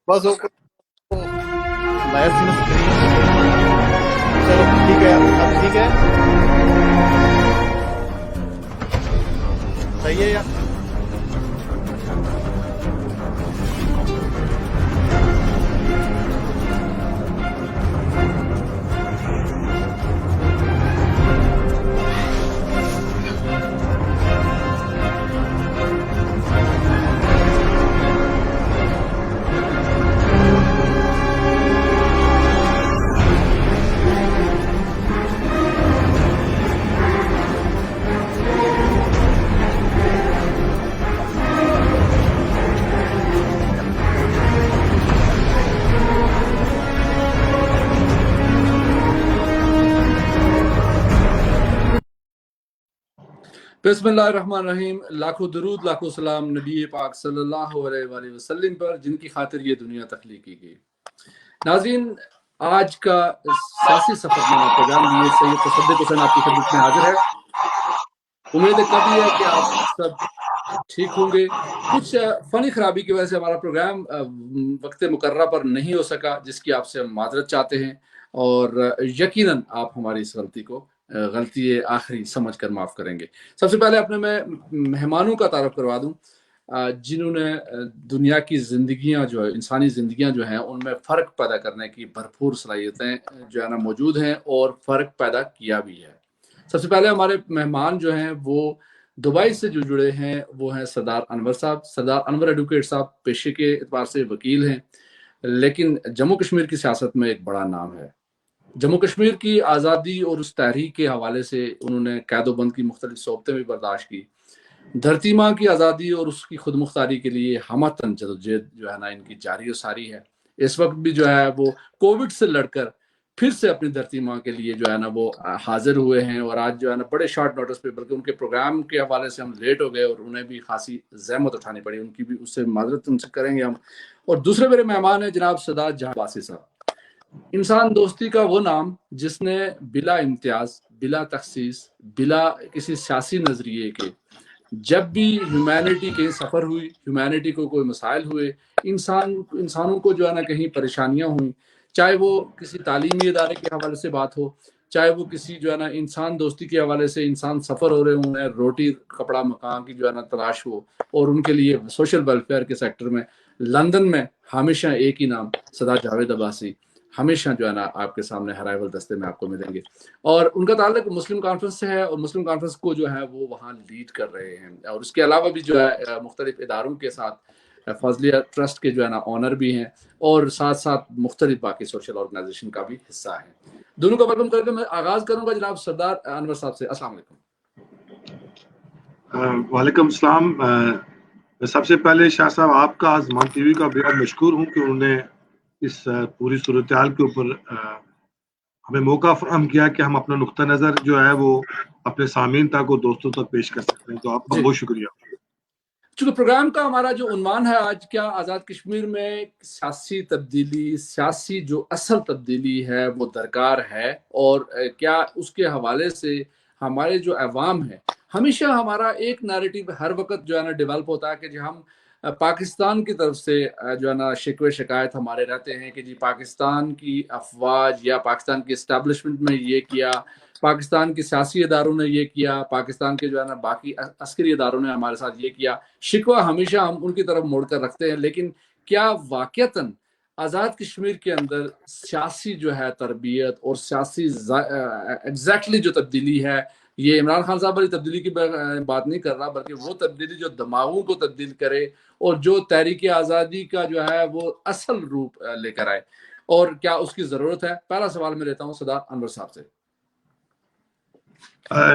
बस वो live screen. चलो ठीक है, अब ठीक है, सही है यार। बिस्मिल्लाहिर्रहमानिर्रहीम। लाखों दरूद लाखों सलाम नबी पाक सल्लल्लाहु अलैहि वसल्लम पर, जिनकी खातिर ये दुनिया तख्लीक की गई। नाज़रीन, आज का सियासी सफरनामा प्रोग्राम लिए सैयद तसद्दुक़ हुसैन आपकी खिदमत में हाजिर है। उम्मीद कभी है कि आप सब ठीक होंगे। कुछ फनी खराबी की वजह से हमारा प्रोग्राम वक्त मुकर्रर पर नहीं हो सका, जिसकी आपसे हम माजरत चाहते हैं और यकीनन आप हमारी इस गलती को गलती आखिरी समझ कर माफ़ करेंगे। सबसे पहले अपने मैं मेहमानों का तारुफ करवा दूं जिन्होंने दुनिया की ज़िंदगियां जो है, इंसानी ज़िंदगियां जो हैं, उनमें फ़र्क पैदा करने की भरपूर सलाहियतें जो है ना मौजूद हैं और फ़र्क पैदा किया भी है। सबसे पहले हमारे मेहमान जो हैं वो दुबई से जो जुड़े हैं वो हैं सरदार अनवर साहब। सरदार अनवर एडवोकेट साहब पेशे के एतबार से वकील हैं, लेकिन जम्मू कश्मीर की सियासत में एक बड़ा नाम है। जम्मू कश्मीर की आज़ादी और उस तहरीक के हवाले से उन्होंने कैदोबंद की मुख्तलिफ सोबतें भी बर्दाश्त की। धरती माँ की आज़ादी और उसकी खुद मुख्तारी के लिए हमतन जदोजहद जो है ना इनकी जारी और सारी है। इस वक्त भी जो है वो कोविड से लड़कर फिर से अपनी धरती माँ के लिए जो है ना वो हाजिर हुए हैं और आज जो है ना बड़े शॉर्ट नोटिस पे, बल्कि उनके प्रोग्राम के हवाले से हम लेट हो गए और उन्हें भी खासी जहमत उठानी पड़ी, उनकी भी उससे माजरत उनसे करेंगे हम। और दूसरे मेरे मेहमान हैं जनाब सरदार जहां अब्बासी साहब। इंसान दोस्ती का वो नाम जिसने बिला इम्तियाज, बिला तखसीस, बिला किसी सियासी नजरिए के जब भी ह्यूमैनिटी के सफ़र हुई, ह्यूमैनिटी को कोई मसाइल हुए, इंसानों को जो है ना कहीं परेशानियां हुई, चाहे वो किसी तालीमी इदारे के हवाले से बात हो, चाहे वो किसी जो है ना इंसान दोस्ती के हवाले से इंसान सफ़र हो रहे हों, उन्हें रोटी कपड़ा मकान की जो है ना तलाश हो, और उनके लिए सोशल वेलफेयर के सेक्टर में लंदन में हमेशा एक ही नाम सरदार जावेद अब्बासी हमेशा जो है ना आपके सामने हराइवल दस्ते में आपको मिलेंगे। और उनका ताल्लुक मुस्लिम कॉन्फ्रेंस से है और मुस्लिम कॉन्फ्रेंस को जो है वो वहाँ लीड कर रहे हैं, और उसके अलावा भी जो है मुख्तलिफ इदारों के साथ फजलिया ट्रस्ट के जो है ना ऑनर भी हैं और साथ साथ मुख्तलिफ बाकी सोशल ऑर्गेनाइजेशन का भी हिस्सा है। दोनों का वेलकम करके मैं आगाज करूंगा जनाब सरदार अनवर साहब से। अस्सलाम वालेकुम। वालेकुम सलाम। सबसे पहले शाह साहब आपका आज़मान टीवी का बेहद मशकूर हूँ कि उन्होंने इस पूरी सूरत हाल के ऊपर हमें मौका फराहम किया कि हम अपना नुक्ता नज़र जो है वो अपने सामीन तक और दोस्तों तक पेश कर सकते हैं, तो आपका बहुत शुक्रिया। चूंकि प्रोग्राम का हमारा जो उन्वान है आज, क्या आज़ाद कश्मीर में सियासी तब्दीली, सियासी जो असल तब्दीली है वो दरकार है, और क्या उसके हवाले से हमारे जो अवाम है, हमेशा हमारा एक नैरेटिव हर वक्त जो है ना डेवलप होता है कि जो हम पाकिस्तान की तरफ से जो है ना शिकवे शिकायत हमारे रहते हैं कि जी पाकिस्तान की अफवाज या पाकिस्तान की इस्टेब्लिशमेंट में ये किया, पाकिस्तान के सियासी इदारों ने ये किया, पाकिस्तान के जो है ना बाकी अस्करी इदारों ने हमारे साथ ये किया। शिकवा हमेशा हम उनकी तरफ मोड़ कर रखते हैं, लेकिन क्या वाकईतन आज़ाद कश्मीर के अंदर सियासी जो है तरबियत और सियासी एग्जैक्टली जो तब्दीली है, ये इमरान खान साहब वाली तब्दीली की बात नहीं कर रहा, बल्कि वो तब्दीली जो दिमागों को तब्दील करे और जो तहरीक आज़ादी का जो है वो असल रूप लेकर आए, और क्या उसकी ज़रूरत है? पहला सवाल मैं लेता हूँ सरदार अनवर साहब से।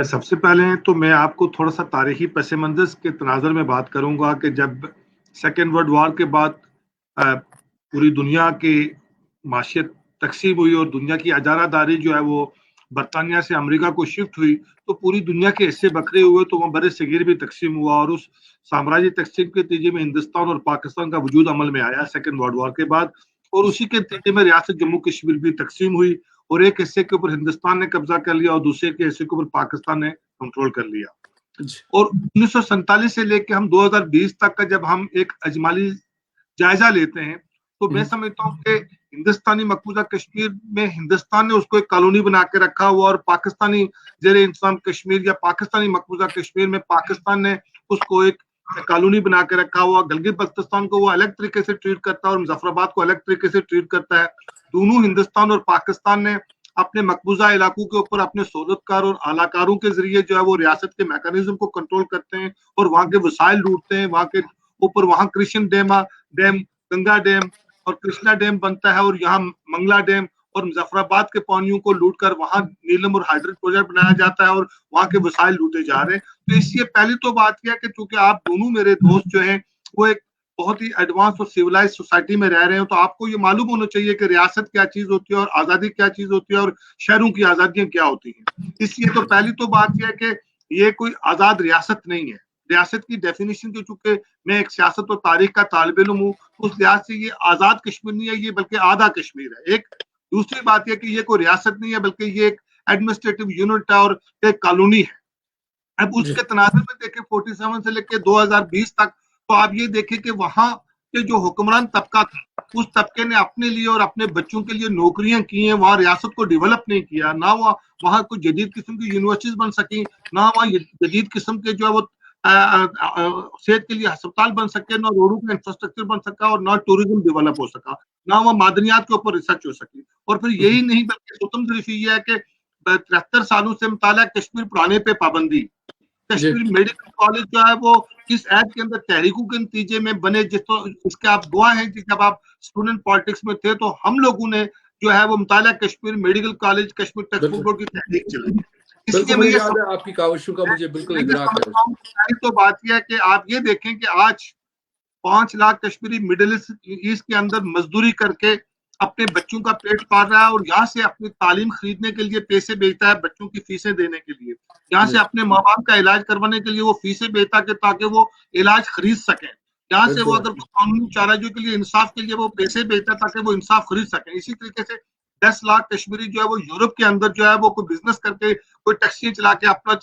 सबसे पहले तो मैं आपको थोड़ा सा तारीखी पस मंज़र के तनाज़र में बात करूंगा कि जब सेकेंड वर्ल्ड वॉर के बाद पूरी दुनिया की माशियत तकसीम हुई और दुनिया की अजारादारी जो है वो बरतानिया से अमेरिका को शिफ्ट हुई, तो पूरी दुनिया के हिस्से बखरे हुए, तो वह बर सगीर भी तकसीम हुआ और उस साम्राज्य तकसीम के नतीजे में हिंदुस्तान और पाकिस्तान का वजूद अमल में आया सेकेंड वर्ल्ड वॉर के बाद, और उसी के नतीजे में रियासत जम्मू कश्मीर भी तकसीम हुई और एक हिस्से के ऊपर हिंदुस्तान ने कब्जा कर लिया और दूसरे के हिस्से के ऊपर पाकिस्तान ने कंट्रोल कर लिया। और 1947 से लेकर हम 2020 तक का जब हम एक अजमाली जायजा लेते हैं तो मैं समझता हूँ कि हिंदुस्तानी मकबूजा कश्मीर में हिंदुस्तान ने उसको एक कॉलोनी बना के रखा हुआ, और पाकिस्तानी जेर इंतजाम कश्मीर या पाकिस्तानी मकबूजा कश्मीर में पाकिस्तान ने उसको एक कॉलोनी बना के रखा हुआ। गिलगित बल्तिस्तान को वो अलग तरीके से ट्रीट करता है और मुजफ्फराबाद को अलग तरीके से ट्रीट करता है। दोनों हिंदुस्तान और पाकिस्तान ने अपने मकबूजा इलाकों के ऊपर अपने सहूलतकार और आलाकारों के जरिए जो है वो रियासत के मैकेनिज्म को कंट्रोल करते हैं और वहां के वसाइल लूटते हैं। वहां के ऊपर वहां कृष्ण डैम, गंगा डैम और कृष्णा डैम बनता है, और यहाँ मंगला डैम और मुजफ्फराबाद के पानियों को लूट कर वहां नीलम और हाइड्रेट प्रोजेक्ट बनाया जाता है और वहां के वसाइल लूटे जा रहे हैं। तो इसलिए पहली तो बात यह है कि चूंकि आप दोनों मेरे दोस्त जो हैं वो एक बहुत ही एडवांस और सिविलाइज सोसाइटी में रह रहे हैं, तो आपको ये मालूम होना चाहिए कि रियासत क्या चीज होती है और आजादी क्या चीज होती है और शहरों की आजादियां क्या होती हैं। इसलिए तो पहली तो बात यह है कि ये कोई आजाद रियासत नहीं है। रियासत की डेफिनेशन के चूंकि मैं एक सियासत और तारीख का तालिब इल्म हूँ, उस लिहाज से ये आजाद कश्मीर नहीं है, ये बल्कि आधा कश्मीर है। एक दूसरी बात यह कि ये कोई रियासत नहीं है बल्कि ये एक एडमिनिस्ट्रेटिव यूनिट है और एक कॉलोनी है। अब उसके तनाजुर में देखें 47 से लेकर 2020 तक, तो आप ये देखें कि वहां के जो हुक्मरान तबका था उस तबके ने अपने लिए और अपने बच्चों के लिए नौकरियां की हैं, वहां रियासत को डेवलप नहीं किया। ना वहां कोई जदीद किस्म की यूनिवर्सिटीज बन सकी, ना वहां जदीद किस्म के जो है वो सेहत के लिए अस्पताल बन सके, ना रोडों का इंफ्रास्ट्रक्चर बन सका और ना टूरिज्म डेवलप हो सका, ना वहां मादनियात के ऊपर रिसर्च हो सकी। और फिर यही नहीं बल्कि सुतम जरीफी ये है कि 73 सालों से मुताला कश्मीर पुराने पे पाबंदी। कश्मीर मेडिकल कॉलेज जो है वो इस ऐड के अंदर तहरीकों के नतीजे में बने, जिसके आप गवाह हैं कि जब आप स्टूडेंट पॉलिटिक्स में थे तो हम लोगों ने जो है वो मुताला Kashmir medical college Kashmir text board की तहरीक चलाई। इसलिए मुझे आपकी काविशों का मुझे बिल्कुल इदराक है। तो बात यह है कि आप ये देखें कि आज 5 लाख कश्मीरी मिडिल ईस्ट के अंदर मजदूरी करके अपने बच्चों का पेट पाल रहा है और यहाँ से अपनी तालीम खरीदने के लिए पैसे बेचता है, बच्चों की फीसें देने के लिए, यहाँ से अपने माँ बाप का इलाज करवाने के लिए वो फीसें बेचता है ताकि वो इलाज खरीद सकें। यहाँ से वो अगर कानूनी चाराजोई के लिए इंसाफ के लिए वो पैसे बेचता ताकि वो इंसाफ खरीद सकें। इसी तरीके से 10 लाख कश्मीरी जो है वो यूरोप के अंदर जो है वो कोई बिजनेस करके, कोई टैक्सी चला के अपना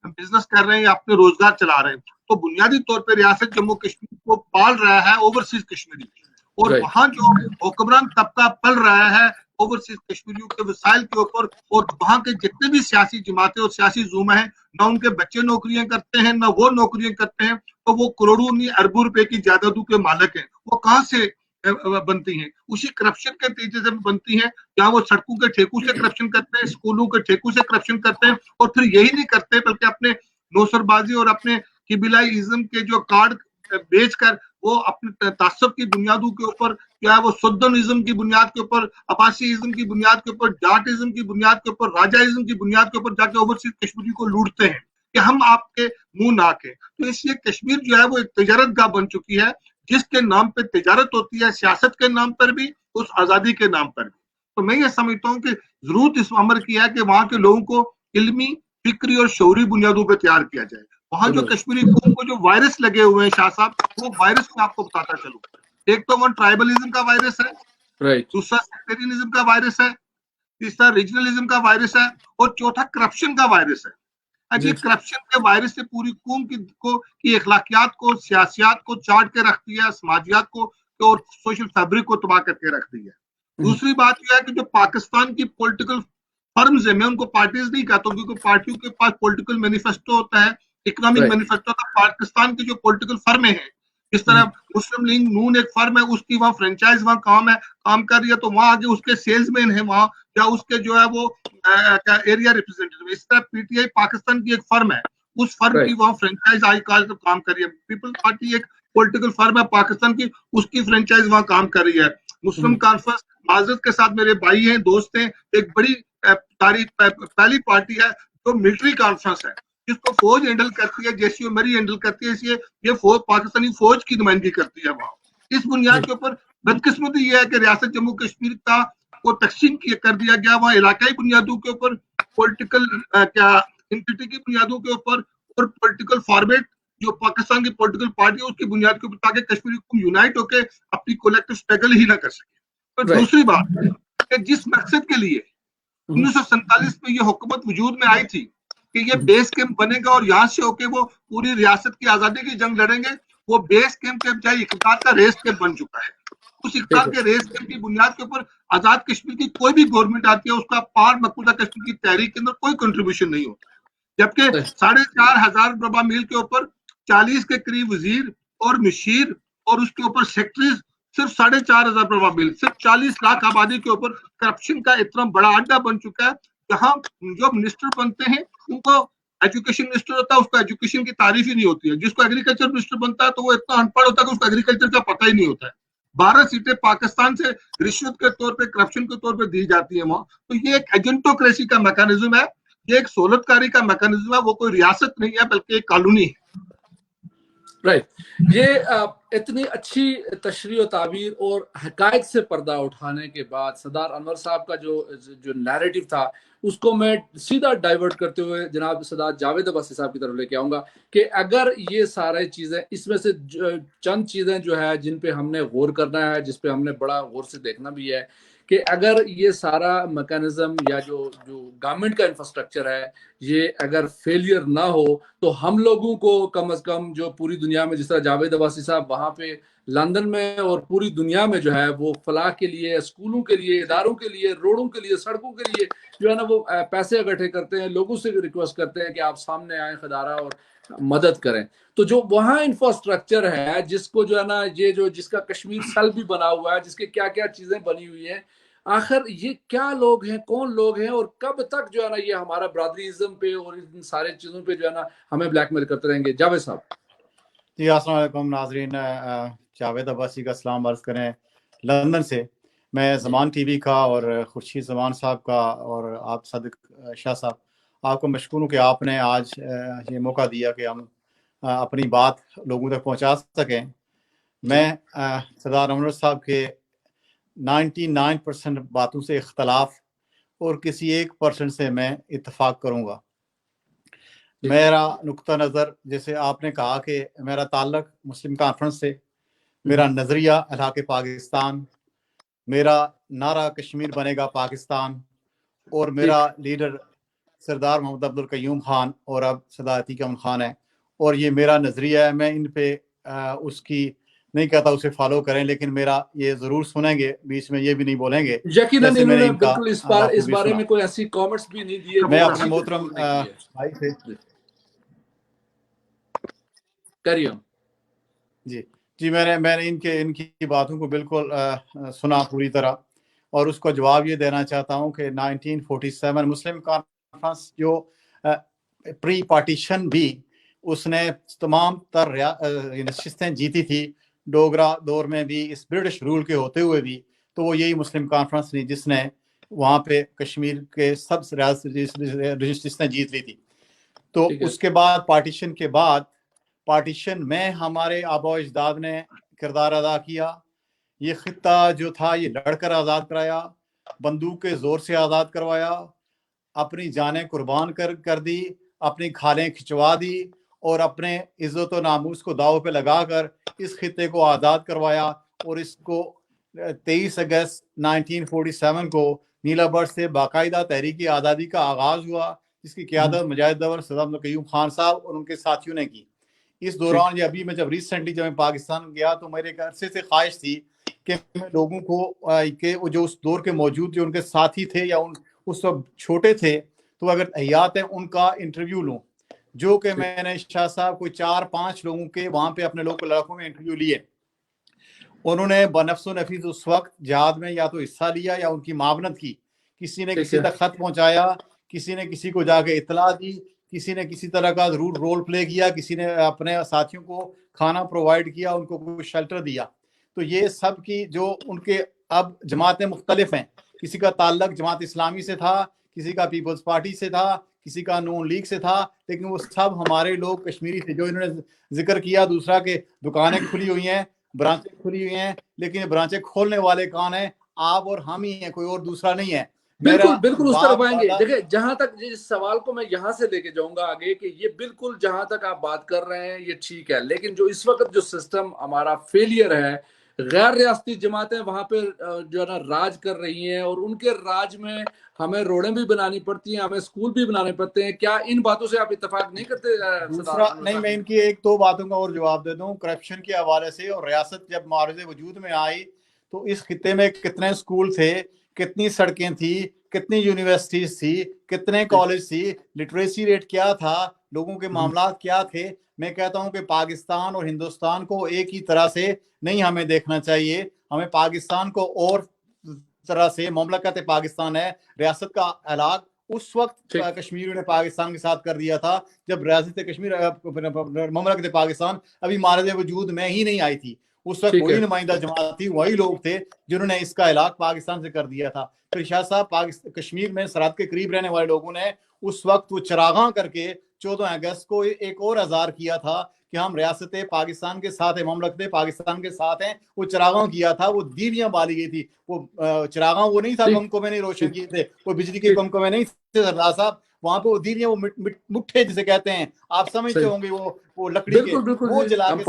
बिजनेस कर रहे हैं या अपने रोजगार चला रहे हैं। तो बुनियादी तौर पर रियासत जम्मू कश्मीर को पाल रहा है ओवरसीज कश्मीरी, और वहां जो हुक्मरान तबका पल रहा है ओवरसीज कश्मीरियों के वसाइल के ऊपर, और वहां के जितने भी सियासी जमातें और सियासी जुमा हैं, ना उनके बच्चे नौकरियां करते हैं ना वो नौकरियां करते हैं, तो वो करोड़ों नहीं अरबों रुपए की जायदादों के मालिक हैं। वो कहाँ से बनती हैं? उसी करप्शन के नतीजे से बनती हैं, जहाँ वो सड़कों के ठेकों से करप्शन करते हैं, स्कूलों के ठेकों से करप्शन करते हैं, और फिर यही नहीं करते बल्कि अपने नौसरबाजी और अपने किबिलाइज्म के जो कार्ड बेचकर वो अपने तासब की बुनियादों के ऊपर जो है वो सुद्दनिज्म की बुनियाद के ऊपर, अब्बासीइज्म की बुनियाद के ऊपर, जाटिज्म की बुनियाद के ऊपर, राजाइज्म की बुनियाद के ऊपर जाके ओवरसीज कश्मीरी को लूटते हैं कि हम आपके मुंह नाक है। तो इसलिए कश्मीर जो है वो एक तजारत गाह बन चुकी है, जिसके नाम पे तजारत होती है, सियासत के नाम पर भी, उस आजादी के नाम पर भी। तो मैं ये समझता हूँ कि जरूरत इस अमर की है कि वहां के लोगों को इल्मी, फिक्री और शौरी बुनियादों पर तैयार किया जाए। वहां जो कश्मीरी कौम को जो वायरस लगे हुए हैं शाह साहब, वो वायरस मैं आपको बताता चलूं। एक तो वो ट्राइबलिज्म का वायरस है, दूसरा सेक्टेरियनिज्म का वायरस है, तीसरा रीजनलिज्म का वायरस है, और चौथा करप्शन का वायरस है। अब ये करप्शन के वायरस से पूरी कौम की अखलाकियात को, सियासियात को चाट के रखती है, समाजियात को और सोशल फैब्रिक को तबाह करके रखती है। दूसरी बात यह है कि जो पाकिस्तान की पॉलिटिकल फर्म्स है, मैं उनको पार्टीज नहीं कहता क्योंकि पार्टियों के पास पॉलिटिकल मैनिफेस्टो होता है, इकोनॉमिक मैनिफेस्टो होता है। पाकिस्तान की जो पॉलिटिकल फर्में हैं, इस तरह मुस्लिम लीग नून एक फर्म है, उसकी वहाँ फ्रेंचाइज वहाँ काम कर रही है, तो वहाँ आगे उसके सेल्समैन है वहाँ, या उसके जो है वो एरिया रिप्रेजेंटेटिव। इस तरह पीटीआई पाकिस्तान की एक फर्म है, उस फर्म की वहाँ फ्रेंचाइज आई काल काम कर रही है। पीपल्स पार्टी एक पॉलिटिकल फर्म है पाकिस्तान की, उसकी फ्रेंचाइज वहाँ काम कर रही है। मुस्लिम कॉन्फ्रेंस माजरत के साथ मेरे भाई हैं, दोस्त हैं, एक बड़ी तारीख पहली पार्टी है जो मिलिट्री कॉन्फ्रेंस है, जिसको फौज हैंडल करती है, जेसीओ मरी हैंडल करती है, इसलिए ये फौज पाकिस्तानी फौज की नुमाइंदगी करती है वहां। इस बुनियाद के ऊपर बदकिस्मती ये है कि रियासत जम्मू कश्मीर का को तकसीम कर दिया गया, वहाँ इलाकाई बुनियादों के ऊपर, पॉलिटिकल एंटिटी की बुनियादों के ऊपर और पॉलिटिकल फॉर्मेट जो पाकिस्तान की पॉलिटिकल पार्टी है उसकी बुनियाद के ऊपर, ताकि कश्मीरी को यूनाइट होकर अपनी कलेक्टिव स्ट्रगल ही ना कर सके। तो दूसरी बात कि जिस मकसद के लिए 1947 में ये हुकूमत वजूद में आई थी कि ये बेस कैंप बनेगा और यहाँ से होके वो पूरी रियासत की आजादी की जंग लड़ेंगे, वो बेस कैंप के बजाय इक़्तिदार का रेस कैंप बन चुका है। उस इकता के रेस की बुनियाद के ऊपर आजाद कश्मीर की कोई भी गवर्नमेंट आती है उसका पार मकबूजा कश्मीर की तहरीक के अंदर कोई कंट्रीब्यूशन नहीं होता, जबकि 4,500 रबा मील के ऊपर 40 के करीब वजीर और मुशीर और उसके ऊपर सेक्रेटरीज, सिर्फ 4,500 रबा मील, सिर्फ 40 लाख आबादी के ऊपर करप्शन का इतना बड़ा अड्डा बन चुका है। जहां जो मिनिस्टर बनते हैं उनको एजुकेशन मिनिस्टर होता है, उसको एजुकेशन की तारीफ ही नहीं होती है। जिसको एग्रीकल्चर मिनिस्टर बनता है तो वो इतना अनपढ़ होता है कि उसको एग्रीकल्चर का पता ही नहीं होता है। 12 सीटें पाकिस्तान से रिश्वत के तौर पे, करप्शन के तौर पे दी जाती है वहां। तो ये एक एजेंटोक्रेसी का मैकेनिज्म है, ये एक सोलतकारी का मैकेनिज्म है, वो कोई रियासत नहीं है बल्कि एक कॉलोनी है। राइट, ये इतनी अच्छी तशरीह और ताबीर और हकायक से पर्दा उठाने के बाद सरदार अनवर साहब का जो नैरेटिव था उसको मैं सीधा डाइवर्ट करते हुए जनाब सरदार जावेद अब्बासी साहब की तरफ लेके आऊंगा कि अगर ये सारी चीज़ें, इसमें से चंद चीज़ें जो है जिन पे हमने गौर करना है, जिस पे हमने बड़ा गौर से देखना भी है कि अगर ये सारा मैकेनिज्म या जो गवर्नमेंट का इंफ्रास्ट्रक्चर है ये अगर फेलियर ना हो तो हम लोगों को कम से कम जो पूरी दुनिया में, जिस तरह जावेद अब्बासी साहब वहाँ पे लंदन में और पूरी दुनिया में जो है वो फलाह के लिए, स्कूलों के लिए, इदारों के लिए, रोडों के लिए, सड़कों के लिए जो है ना वो पैसे इकट्ठे करते हैं, लोगों से रिक्वेस्ट करते हैं कि आप सामने आए खदारा और मदद करें। तो जो वहाँ इंफ्रास्ट्रक्चर है जिसको जो है ना ये जो जिसका कश्मीर सेल भी बना हुआ है, जिसके क्या क्या चीजें बनी हुई हैं, आखिर ये क्या लोग हैं, कौन लोग हैं और कब तक जो है ना ये हमारा ब्रादरीज़म पे और इन सारे चीज़ों पे जो है ना हमें ब्लैकमेल करते रहेंगे। जावेद साहब जी, अस्सलाम वालेकुम नाजरीन, जावेद अब्बासी का सलाम अर्ज़ करें लंदन से। मैं ज़मान टीवी का और खुर्शीद ज़मान साहब का और आप सदक शाह साहब, आपको मशकूर हूँ कि आपने आज ये मौका दिया कि हम अपनी बात लोगों तक पहुँचा सकें। मैं सरदार अनवर साहब के 99% बातों से इख्तलाफ और किसी 1% से मैं इत्तफाक करूँगा। मेरा नुक्ता नज़र, जैसे आपने कहा कि मेरा ताल्लुक मुस्लिम कॉन्फ्रेंस से, मेरा नज़रिया इलाके पाकिस्तान, मेरा नारा कश्मीर बनेगा पाकिस्तान और मेरा लीडर सरदार मोहम्मद अब्दुल कयूम खान और अब सरदार अतीक अमन खान है और ये मेरा नज़रिया है। मैं इन पे उसकी नहीं कहता उसे फॉलो करें, लेकिन मेरा ये ज़रूर सुनेंगे, बीच में ये भी नहीं बोलेंगे। यकीनन इन्होंने बिल्कुल इस बारे में कोई ऐसी कमेंट्स भी नहीं दिए। मैं अपने मोहतरम भाई से करिए जी मैंने इनकी बातों को बिल्कुल सुना पूरी तरह और उसको जवाब ये देना चाहता हूँ कि 1947 मुस्लिम कॉन्फ्रेंस जो प्री पार्टीशन भी उसने तमाम तर नशिस्तें जीती थी, डोगरा दौर में भी, इस ब्रिटिश रूल के होते हुए भी, तो वो यही मुस्लिम कॉन्फ्रेंस थी जिसने वहाँ पे कश्मीर के सब रजिस्ट्रियाँ जीत ली थी। तो उसके बाद पार्टीशन में हमारे आबा अजदाद ने किरदार अदा किया। ये खित्ता जो था ये लड़कर आज़ाद कराया, बंदूक के ज़ोर से आज़ाद करवाया, अपनी जानें कुर्बान कर दी, अपनी खालें खिंचवा दी और अपने इज़्ज़त व नामूस को दाव पे लगाकर इस खित्ते को आज़ाद करवाया। और इसको 23 अगस्त 1947 को नीलाबर्ड से बाकायदा तहरीकी आज़ादी का आगाज़ हुआ, जिसकी क़यादत मुजाहिद अव्वल सरदार कयूम खान साहब और उनके साथियों ने की। इस दौरान अभी मैं जब मैं पाकिस्तान गया तो मेरे एक अरसे से ख्वाहिश थी कि मैं लोगों को जो उस दौर के मौजूद जो उनके साथी थे या उस वक्त छोटे थे तो अगर हयात है उनका इंटरव्यू लूँ, जो कि मैंने शाह साहब कोई 4-5 लोगों के वहाँ पे अपने लोकल इलाकों में इंटरव्यू लिए। उन्होंने बनफ्सो नफीस उस वक्त जहाद में या तो हिस्सा लिया या उनकी मावनत की, किसी ने किसी तक खत पहुँचाया, किसी ने किसी को जाके इतला दी, किसी ने किसी तरह का जरूर रोल प्ले किया, किसी ने अपने साथियों को खाना प्रोवाइड किया, उनको कोई शेल्टर दिया। तो ये सब की जो उनके अब जमातें मुख्तलिफ हैं, किसी का ताल्लुक जमात इस्लामी से था, किसी का पीपल्स पार्टी से था, किसी का नून लीग से था, लेकिन वो सब हमारे लोग कश्मीरी थे। जो इन्होंने जिक्र किया दूसरा के दुकानें खुली हुई हैं, ब्रांचें खुली हुई हैं, लेकिन ब्रांचें खोलने वाले कौन है? आप और हम ही हैं, कोई और दूसरा नहीं है। बिल्कुल उस तरफ आएंगे। देखिए, जहां तक इस सवाल को मैं यहाँ से लेके जाऊंगा आगे कि ये बिल्कुल जहां तक आप बात कर रहे हैं ये ठीक है, लेकिन जो इस वक्त जो सिस्टम हमारा फेलियर है, गैर रियासती जमातें वहां पे जो है ना राज कर रही हैं और उनके राज में हमें रोडें भी बनानी पड़ती हैं, हमें स्कूल भी बनाने पड़ते हैं। क्या इन बातों से आप इत्तेफाक नहीं करते? दूसरा नहीं, मैं इनकी 1-2 बातों का और जवाब दे दूं। करप्शन के हवाले से और रियासत जब मारूज़े वजूद में आई تو اس خطے میں کتنے اسکول تھے, کتنی سڑکیں تھی, کتنی یونیورسٹیز تھی, کتنے کالج تھی, لٹریسی ریٹ کیا تھا, لوگوں کے معاملات کیا تھے. میں کہتا ہوں کہ پاکستان اور ہندوستان کو ایک ہی طرح سے نہیں ہمیں دیکھنا چاہیے. ہمیں پاکستان کو اور طرح سے, مملکت پاکستان ہے, ریاست کا اعلان اس وقت کشمیر نے پاکستان کے ساتھ کر دیا تھا جب ریاست کشمیر مملکت پاکستان ابھی مارد وجود میں ہی نہیں آئی تھی. اس وقت وہی نمائندہ جماعت تھی, وہی لوگ تھے جنہوں نے اس کا اعلان پاکستان سے کر دیا تھا. پھر شاہ صاحب کشمیر میں سرحد کے قریب رہنے والے لوگوں نے اس وقت وہ چراغاں کر کے 14 اگست کو ایک اور اظہار کیا تھا کہ ہم ریاست پاکستان کے ساتھ ہیں, مملکت پاکستان کے ساتھ ہیں. وہ چراغاں کیا تھا, وہ دیویاں بالی گئی تھی. وہ چراغاں وہ نہیں تھا کمکوں میں نہیں روشن کیے تھے, وہ بجلی کے کمکوں میں نہیں تھے سردار صاحب. وہاں پہ وہ دیویاں, وہ مٹھے جسے کہتے ہیں, آپ سمجھتے ہوں گے, وہ لکڑی کے, وہ جلا کے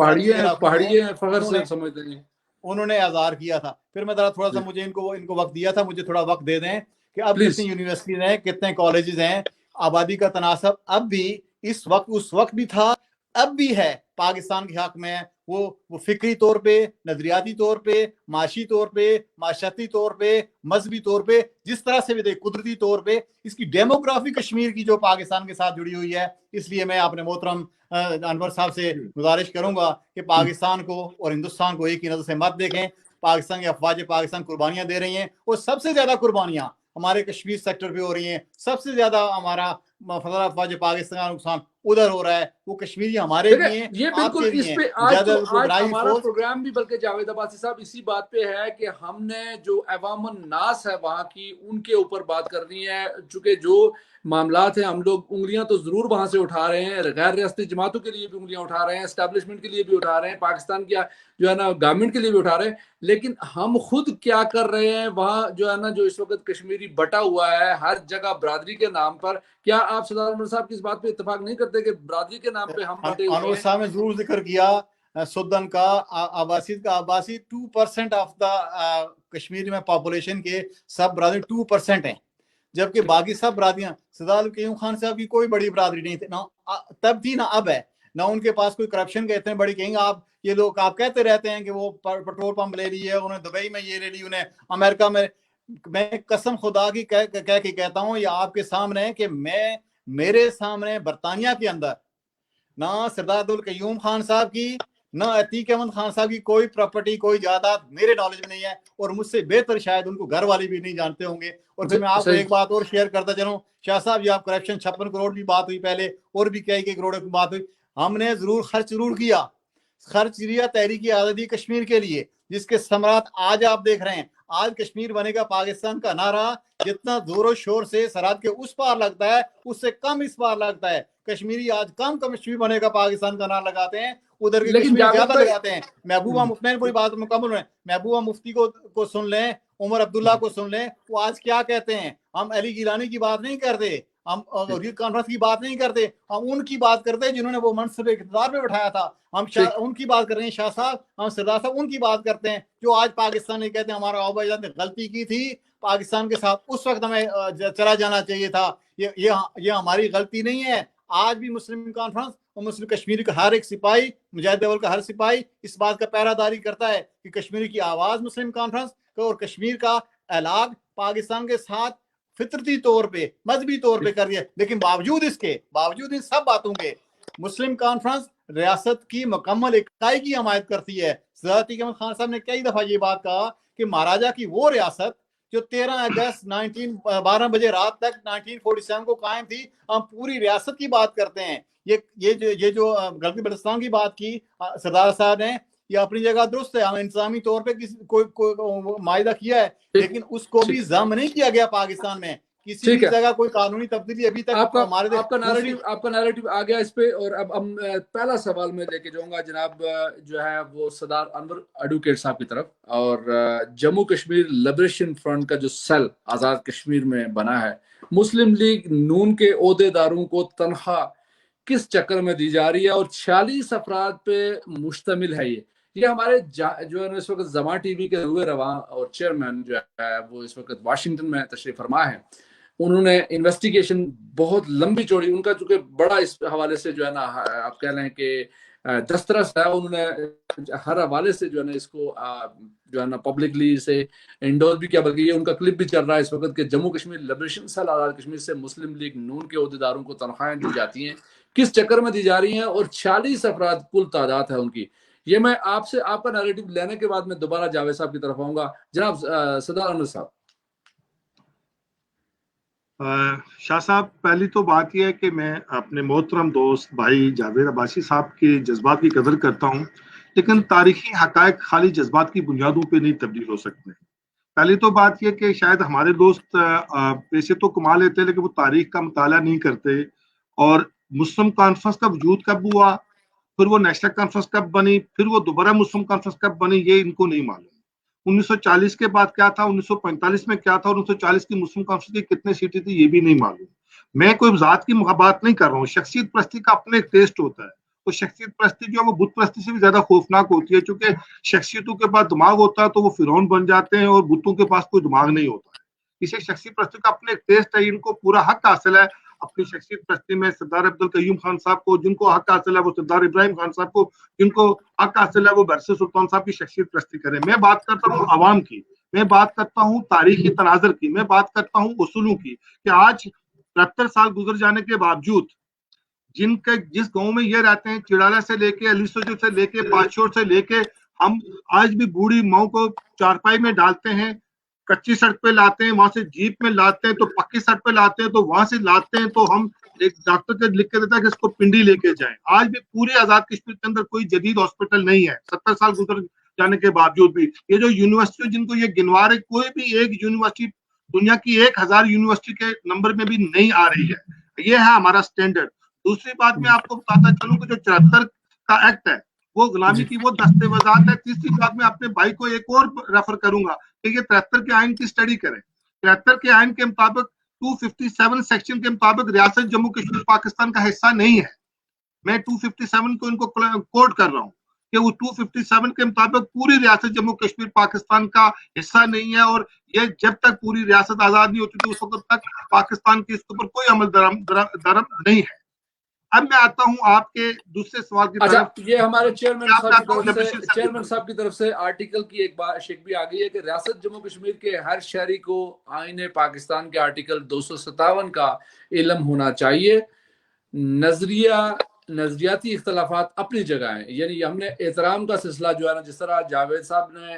انہوں نے اظہار کیا تھا. پھر میں تھوڑا سا مجھے ان کو وقت دیا تھا, مجھے تھوڑا وقت دے دیں کہ اب کتنی یونیورسٹیز ہیں, کتنے کالجز ہیں, آبادی کا تناسب اب بھی اس وقت بھی تھا, اب بھی ہے پاکستان کے حق میں. وہ فکری طور پہ, نظریاتی طور پہ, معاشی طور پہ, معاشرتی طور پہ, مذہبی طور پہ, جس طرح سے بھی دیکھ, قدرتی طور پہ اس کی ڈیموگرافی کشمیر کی جو پاکستان کے ساتھ جڑی ہوئی ہے. اس لیے میں اپنے محترم انور صاحب سے گزارش کروں گا کہ پاکستان کو اور ہندوستان کو ایک ہی نظر سے مت دیکھیں. پاکستان کی افواج پاکستان قربانیاں دے رہی ہیں, اور سب سے زیادہ قربانیاں ہمارے کشمیر سیکٹر پہ ہو رہی ہیں. سب سے زیادہ ہمارا فضل افواج پاکستان کا نقصان ادھر ہو رہا ہے. وہ کشمیری ہمارے بھی ہیں, یہ بالکل اس پہ آج ہمارا پروگرام بھی بلکہ جاوید عباسی صاحب اسی بات پہ ہے کہ ہم نے جو عوام الناس ہے وہاں کی, ان کے اوپر بات کرنی ہے. چونکہ جو معاملات ہیں, ہم لوگ انگلیاں تو ضرور وہاں سے اٹھا رہے ہیں, غیر ریاستی جماعتوں کے لیے بھی انگلیاں اٹھا رہے ہیں, اسٹیبلشمنٹ کے لیے بھی اٹھا رہے ہیں, پاکستان کی جو ہے نا گورنمنٹ کے لیے بھی اٹھا رہے ہیں. لیکن ہم خود کیا کر رہے ہیں وہاں جو ہے نا, جو اس وقت کشمیری بٹا ہوا ہے ہر جگہ برادری کے نام پر. کیا آپ سردار انور صاحب کی اس بات پہ اتفاق نہیں کرتے کہ برادری کے نام پہ ہم بٹے ہوئے ہیں؟ انور صاحب نے ضرور ذکر کیا سدن کا, آباسی 2% آف دا کشمیر میں پاپولیشن کے سب برادری 2% ہیں, جبکہ باقی سب برادریاں, سردار قیوم خان صاحب کی کوئی بڑی برادری نہیں تھی, نہ تب تھی نہ اب ہے. نہ ان کے پاس کوئی کرپشن کے اتنے بڑی, کہیں گے آپ یہ لوگ آپ کہتے رہتے ہیں کہ وہ پیٹرول پمپ لے لی ہے, انہیں دبئی میں یہ لے لی, انہیں امریکہ میں. میں قسم خدا کی کہہ کے کہتا ہوں یہ آپ کے سامنے کہ میرے سامنے برطانیہ کے اندر نہ سردار عبدالقیوم خان صاحب کی نہ عتیق احمد خان صاحب کی کوئی پراپرٹی, کوئی جائیداد میرے نالج میں نہیں ہے, اور مجھ سے بہتر شاید ان کو گھر والے بھی نہیں جانتے ہوں گے. اور پھر میں آپ کو ایک بات اور شیئر کرتا چلوں شاہ صاحب, یہ آپ کرپشن 56 کروڑ کی بات ہوئی پہلے, اور بھی کئی کروڑ کی بات ہوئی. ہم نے خرچ ضرور کیا تحریک آزادی کشمیر کے لیے, جس کے ثمرات آج آپ دیکھ رہے ہیں. آج کشمیر بنے گا پاکستان کا نعرہ جتنا زور و شور سے سرحد کے اس پار لگتا ہے, اس سے کم اس پار لگتا ہے. کشمیری آج کم کشمیر بنے گا پاکستان کا نعرہ لگاتے ہیں, ادھر کے کشمیر زیادہ لگاتے ہیں. محبوبہ میں پوری بات مکمل ہے, محبوبہ مفتی کو سن لیں, عمر عبداللہ کو سن لیں, وہ آج کیا کہتے ہیں. ہم علی گیلانی کی بات نہیں کرتے, ہم ریڈ کانفرنس کی بات نہیں کرتے, ہم ان کی بات کرتے ہیں جنہوں نے وہ منصب اقتدار پہ بٹھایا تھا. ہم ان کی بات کر رہے ہیں شاہ صاحب, ہم سردار صاحب ان کی بات کرتے ہیں جو آج پاکستان نہیں کہتے ہمارا آبا اجداد نے غلطی کی تھی پاکستان کے ساتھ, اس وقت ہمیں چلا جانا چاہیے تھا. یہ ہماری غلطی نہیں ہے. آج بھی مسلم کانفرنس اور مسلم کشمیری کا ہر ایک سپاہی, مجاہد اول کا ہر سپاہی اس بات کا پہرہ داری کرتا ہے کہ کشمیری کی آواز مسلم کانفرنس اور کشمیر کا اعلان پاکستان کے ساتھ فطرتی طور پہ, مذہبی طور پہ کر دیا. لیکن باوجود ان سب باتوں کے مسلم کانفرنس ریاست کی مکمل اکائی کی حمایت کرتی ہے. سردار عتیق احمد خان صاحب نے کئی دفعہ یہ بات کہا کہ مہاراجا کی وہ ریاست جو 13 اگست 12 بجے رات تک 1947 کو قائم تھی, ہم پوری ریاست کی بات کرتے ہیں. یہ جو گلگت بلتستان کی بات کی سردار صاحب نے, یہ اپنی جگہ درست ہے. ہم انتظامی طور پہ کوئی معاہدہ کیا ہے, لیکن اس کو بھی ضم نہیں کیا گیا پاکستان میں. کسی بھی جگہ کوئی قانونی تبدیلی ابھی تک ہمارے آپ کا نیریٹو آ گیا اس پہ. اور اب ہم پہلا سوال میں لے کے جاؤں گا جناب جو ہے وہ سردار انور ایڈوکیٹ صاحب کی طرف. اور جموں کشمیر لبریشن فرنٹ کا جو سیل آزاد کشمیر میں بنا ہے, مسلم لیگ نون کے عہدے داروں کو تنخواہ کس چکر میں دی جا رہی ہے, اور 46 افراد پہ مشتمل ہے. یہ ہمارے جو ہے اس وقت زمان ٹی وی کے ہوئے رواں اور چیئرمین جو ہے وہ اس وقت واشنگٹن میں تشریف فرما ہے. انہوں نے انویسٹیگیشن بہت لمبی چوڑی, ان کا چونکہ بڑا اس حوالے سے جو ہے نا آپ کہہ لیں کہ दस्तरस है, उन्होंने हर हवाले से जो है ना इसको जो है ना पब्लिकली इसे इंडोर भी किया, बल्कि ये उनका क्लिप भी चल रहा है इस वक्त कि जम्मू कश्मीर लिबरेशन सेल आज़ाद कश्मीर से मुस्लिम लीग नून के अहदेदारों को तनख्वाहें दी जाती हैं, किस चक्कर में दी जा रही हैं, और 46 अफराद कुल तादाद है उनकी। ये मैं आपसे आपका नैरेटिव लेने के बाद मैं दोबारा जावेद साहब की तरफ आऊंगा। जनाब सरदार अनवर साहब। शाह साहब, पहली तो बात यह है कि मैं अपने मोहतरम दोस्त भाई जावेद अब्बासी साहब के जज्बात की कदर करता हूँ, लेकिन तारीखी हकायक खाली जज्बात की बुनियादों पे नहीं तब्दील हो सकते। पहली तो बात यह कि शायद हमारे दोस्त पैसे तो कमा लेते हैं, लेकिन वो तारीख का मुताला नहीं करते। और मुस्लिम कॉन्फ्रेंस का वजूद कब हुआ, फिर वो नेशनल कॉन्फ्रेंस कब बनी, फिर वो दोबारा मुस्लिम कॉन्फ्रेंस कब बनी, ये इनको नहीं मालूम। 1940 के बाद क्या था, 1945 में क्या था, 1940 की मुस्लिम कॉन्फ्रेंस की कितने सीटें थी, ये भी नहीं मालूम। मैं कोई जात की बात नहीं कर रहा हूँ, शख्सियत परस्ती का अपने एक टेस्ट होता है। तो शख्सियत परस्ती जो है वो बुत परस्ती से भी ज्यादा खौफनाक होती है, क्योंकि शख्सियतों के पास दिमाग होता है तो वो फिरौन बन जाते हैं, और बुतों के पास कोई दिमाग नहीं होता है। इसे शख्सियत परस्ती का अपने एक टेस्ट है, इनको पूरा हक हासिल है अपनी शख्सियत परस्ती में। सरदार अब्दुल कयूम खान साहब को जिनको हक हासिल है, वो सरदार इब्राहिम खान साहब को जिनको हक हासिल है, वो बरसे सुल्तान साहब की शख्सियत परस्ती करें। मैं बात करता हूँ आवाम की, मैं बात करता हूँ तारीखी तनाजर की, मैं बात करता हूँ उसूलों की, कि आज 73 साल गुजर जाने के बावजूद जिनके जिस गांव में ये रहते हैं, चिड़ाला से लेके अली सोजो से लेके पाचोर से लेके, हम आज भी बूढ़ी माओ को चारपाई में डालते हैं, कच्ची सड़क पे लाते हैं, वहां से जीप में लाते हैं, तो पक्की सड़क पे लाते हैं, तो वहां से लाते हैं, तो हम एक डॉक्टर के लिख के देता है कि इसको पिंडी लेके जाएं। आज भी पूरे आजाद कश्मीर के अंदर कोई जदीद हॉस्पिटल नहीं है, 70 साल गुजर जाने के बावजूद भी। ये जो यूनिवर्सिटी जिनको ये गिनवा रहे, कोई भी एक यूनिवर्सिटी दुनिया की 1000 यूनिवर्सिटी के नंबर में भी नहीं आ रही है। ये है हमारा स्टैंडर्ड। दूसरी बात मैं आपको बताता चलूं कि जो 74 का एक्ट है वो गुलामी की वो दस्तावेजात है। तीसरी बात मैं अपने भाई को एक और रेफर करूंगा कि ये 73 के आइन की स्टडी करें। 73 के आइन के मुताबिक 257 सेक्शन के मुताबिक रियासत जम्मू कश्मीर पाकिस्तान का हिस्सा नहीं है। मैं 257 को इनको कोट कर रहा हूँ कि वो 257 के मुताबिक पूरी रियासत जम्मू कश्मीर पाकिस्तान का हिस्सा नहीं है, और ये जब तक पूरी रियासत आजाद नहीं होती थी उस वक्त तक पाकिस्तान के इसके ऊपर कोई अमल दरम नहीं है। अब मैं आता हूँ आपके दूसरे सवाल की तरफ। ये हमारे चेयरमैन साहब की तरफ से आर्टिकल की एक बात शेख भी आ गई है कि रियासत जम्मू कश्मीर के हर शहरी को आईने पाकिस्तान के आर्टिकल 257 का इल्म होना चाहिए। नजरियाती इख्तलाफात अपनी जगह है, यानी हमने एहतराम का सिलसिला जो है ना, जिस तरह जावेद साहब ने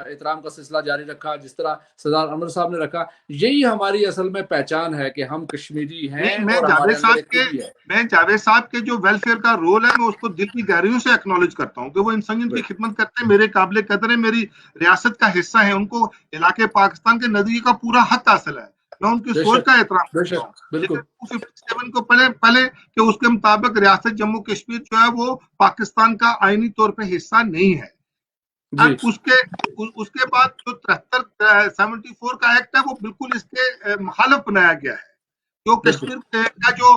एहतराम का सिलसिला जारी रखा, जिस तरह सरदार अनवर साहब ने रखा, यही हमारी असल में पहचान है कि हम कश्मीरी हैं। मैं जावेद साहब के जो वेलफेयर का रोल है मैं उसको दिल की गहराइयों से एक्नॉलेज करता हूँ कि वो इंसानियत की खिदमत करते हैं, मेरे काबिल कदर है, मेरी रियासत का हिस्सा है, उनको इलाके पाकिस्तान के नजरिए का पूरा हक हासिल है। मैं उनकी सोच का एहतराम करता हूं। लेकिन 257 को पहले कि उसके मुताबिक रियासत जम्मू कश्मीर जो है वो पाकिस्तान का आईनी तौर पे हिस्सा नहीं है। अब उसके बाद जो 74 का एक्ट है वो बिल्कुल इसके मुखालिफ बनाया गया है। जो कश्मीर का जो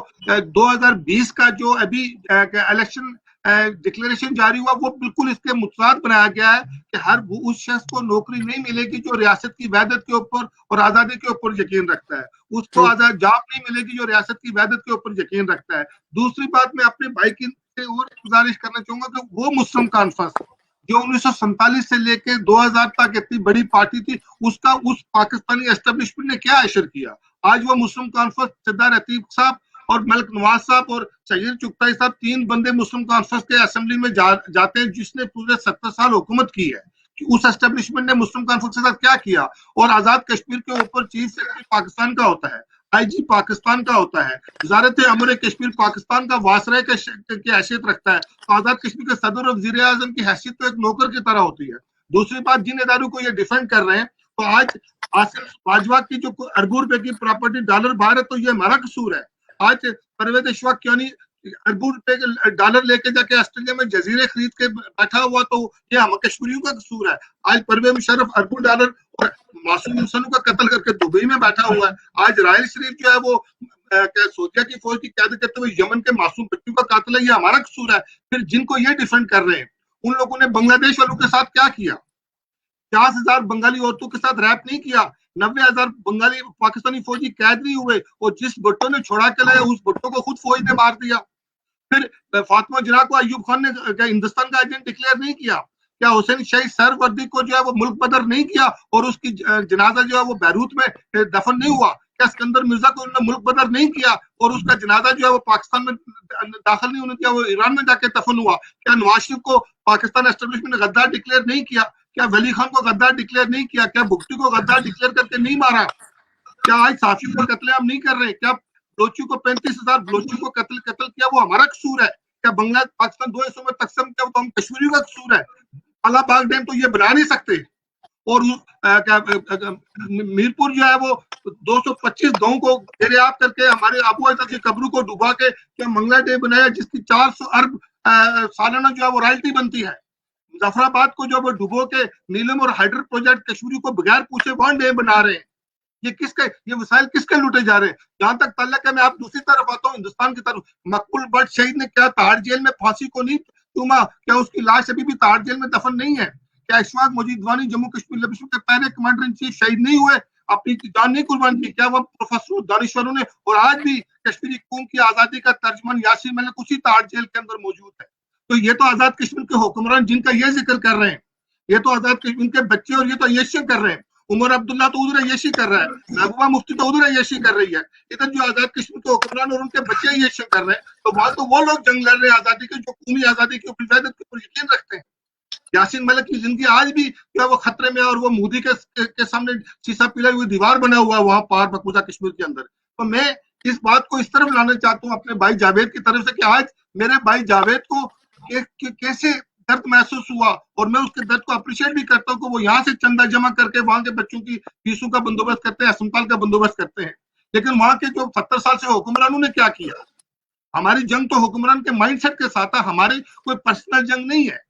2020 का जो अभी इलेक्शन डिक्लेरेशन जारी हुआ वो बिल्कुल इसके मुतसाद बनाया गया है कि हर उस शख्स को नौकरी नहीं मिलेगी जो रियासत की वहदत के ऊपर और आजादी के ऊपर यकीन रखता है, उसको आजाद जॉब नहीं मिलेगी जो रियासत की वहदत के ऊपर यकीन रखता है। दूसरी बात मैं अपने भाई की और गुजारिश करना चाहूंगा कि वो मुस्लिम कॉन्फ्रेंस जो 1947 से लेकर 2000 तक इतनी बड़ी पार्टी थी, उसका उस पाकिस्तानी एस्टेब्लिशमेंट ने क्या असर किया। आज वो मुस्लिम कॉन्फ्रेंस सरदार अतीक साहब और मलिक नवाज साहब और शहीद चुगताई साहब 3 बंदे मुस्लिम कॉन्फ्रेंस के असेंबली में जाते हैं, जिसने पूरे 70 साल हुकूमत की है। कि उस एस्टेब्लिशमेंट ने मुस्लिम कॉन्फ्रेंस के साथ क्या किया। और आजाद कश्मीर के ऊपर चीफ सेक्रेटरी पाकिस्तान का होता है, आईजी पाकिस्तान का होता है, वजारत अमर कश्मीर पाकिस्तान का वासराय की हैसियत रखता है। तो आजाद कश्मीर के सदर और वज़ीर आज़म की हैसियत तो एक नौकर की तरह होती है। दूसरी बात, जिन इदारों को ये डिफेंड कर रहे हैं, तो आज आसिफ बाजवा की जो अरबों रुपए की प्रॉपर्टी डॉलर बाहर है, तो ये हमारा कसूर है। आज परवेज अशफाक क्यों अरबों रुपए के डॉलर लेके जाके ऑस्ट्रेलिया में जजीरे खरीद के बैठा हुआ, तो ये हम कश्मीरियों का कसूर है। आज परवेज मुशर्रफ अरबों डॉलर और मासूम इंसानों का कत्ल करके दुबई में बैठा हुआ है। आज रायल शरीफ जो है वो सोचिया की फौज की क्यादत करते हुए यमन के मासूम बच्चों का कातिल है, ये हमारा कसूर है। फिर जिनको ये डिफेंड कर रहे हैं उन लोगों ने बांग्लादेश वालों के साथ क्या किया। 50,000 बंगाली औरतों के साथ रैप नहीं किया, 90,000 बंगाली पाकिस्तानी फौजी कैद नहीं हुए, और जिस भुट्टो ने छोड़ा के लाया उस भुट्टो को खुद फौज ने मार दिया। फिर फातिमा जिन्ना को अयूब खान ने हिंदुस्तान का एजेंट डिक्लेयर नहीं किया? क्या हुसैन शहीद सरवर्दी को जो है वो मुल्क बदर नहीं किया और उसकी जनाजा जो है वो बैरूत में दफन नहीं हुआ? क्या सिकंदर मिर्जा को उन्होंने मुल्क बदर नहीं किया और उसका जनाजा जो है वो पाकिस्तान में दाखिल नहीं होने दिया, वो ईरान में जाके दफन हुआ? क्या नवाज शरीफ को पाकिस्तान एस्टेब्लिशमेंट ने गद्दार डिक्लेयर नहीं किया? क्या वली खान को गद्दार डिक्लेयर नहीं किया? क्या भुट्टो को गद्दार डिक्लेयर करके नहीं मारा? क्या आज साफी को कत्लेआम नहीं कर रहे? क्या बलोचों को 35,000 बलोचों को कत्ल किया वो हमारा कसूर है? क्या बंगला पाकिस्तान 2 हिस्सों में तकसीम किया तो हम कश्मीरियों का कसूर है? अलाबाग डैम तो ये बना नहीं सकते। और मीरपुर जो है वो 225 गांव को घेरेआब करके हमारे आबू अजदद की कब्रों को डुबा के क्या मंगला डैम बनाया जिसकी 400 अरब सालाना जो है वो रॉयल्टी बनती है? मुजफ्फराबाद को जो वो डुबो के नीलम और हाइड्रो प्रोजेक्ट कश्मीरी को बगैर पूछे वहां डैम बना रहे हैं। ये वसाइल किसके लूटे जा रहे हैं? जहां तक ताल्लुक है, मैं आप दूसरी तरफ आता हूँ, हिंदुस्तान की तरफ। मकबूल भट्ट शहीद ने क्या ताड़ जेल में फांसी को नहीं चूमा? क्या उसकी लाश अभी भी ताड़ जेल में दफन नहीं है? क्या इशफाक मजीदवानी जम्मू कश्मीर लिबरेशन के पहले कमांडर इन चीफ शहीद नहीं हुए, अपनी जान नहीं कुर्बान की? क्या वो प्रोफेसर दानिश्वरों ने? और आज भी कश्मीरी कौम की आजादी का तर्जमान यासीन मलिक उसी ताड़ जेल के अंदर मौजूद है। तो ये तो आजाद कश्मीर के हुक्मरान जिनका ये जिक्र कर रहे हैं, ये तो आजाद कश्मीर के बच्चे और ये तो अय्याशी कर रहे हैं। उमर अब्दुल्ला तो उधर अय्याशी कर रहा है, महबूबा मुफ्ती तो उधर अय्याशी कर रही है, इधर जो आजाद कश्मीर के हुक्मरान और उनके बच्चे अय्याशी कर रहे हैं। तो वहां तो वो लोग जंग लड़ रहे हैं आजादी के जो कौमी आजादी के ऊपर यकीन रखते हैं। यासीन मलिक की जिंदगी आज भी जो है वो खतरे में है और वो मोदी के सामने शीशा पिलाई हुई दीवार बना हुआ है वहां पार मकबूजा कश्मीर के अंदर। तो मैं इस बात को इस तरफ लाना चाहता हूँ अपने भाई जावेद की तरफ से कि आज मेरे भाई जावेद को कैसे दर्द महसूस हुआ और मैं उसके दर्द को अप्रिशिएट भी करता हूँ कि वो यहाँ से चंदा जमा करके वहां के बच्चों की फीसों का बंदोबस्त करते हैं, अस्पताल का बंदोबस्त करते हैं। लेकिन वहां के जो 70 साल से हुक्मरानों ने क्या किया? हमारी जंग तो हुक्मरान के माइंडसेट के साथ है, हमारी कोई पर्सनल जंग नहीं है।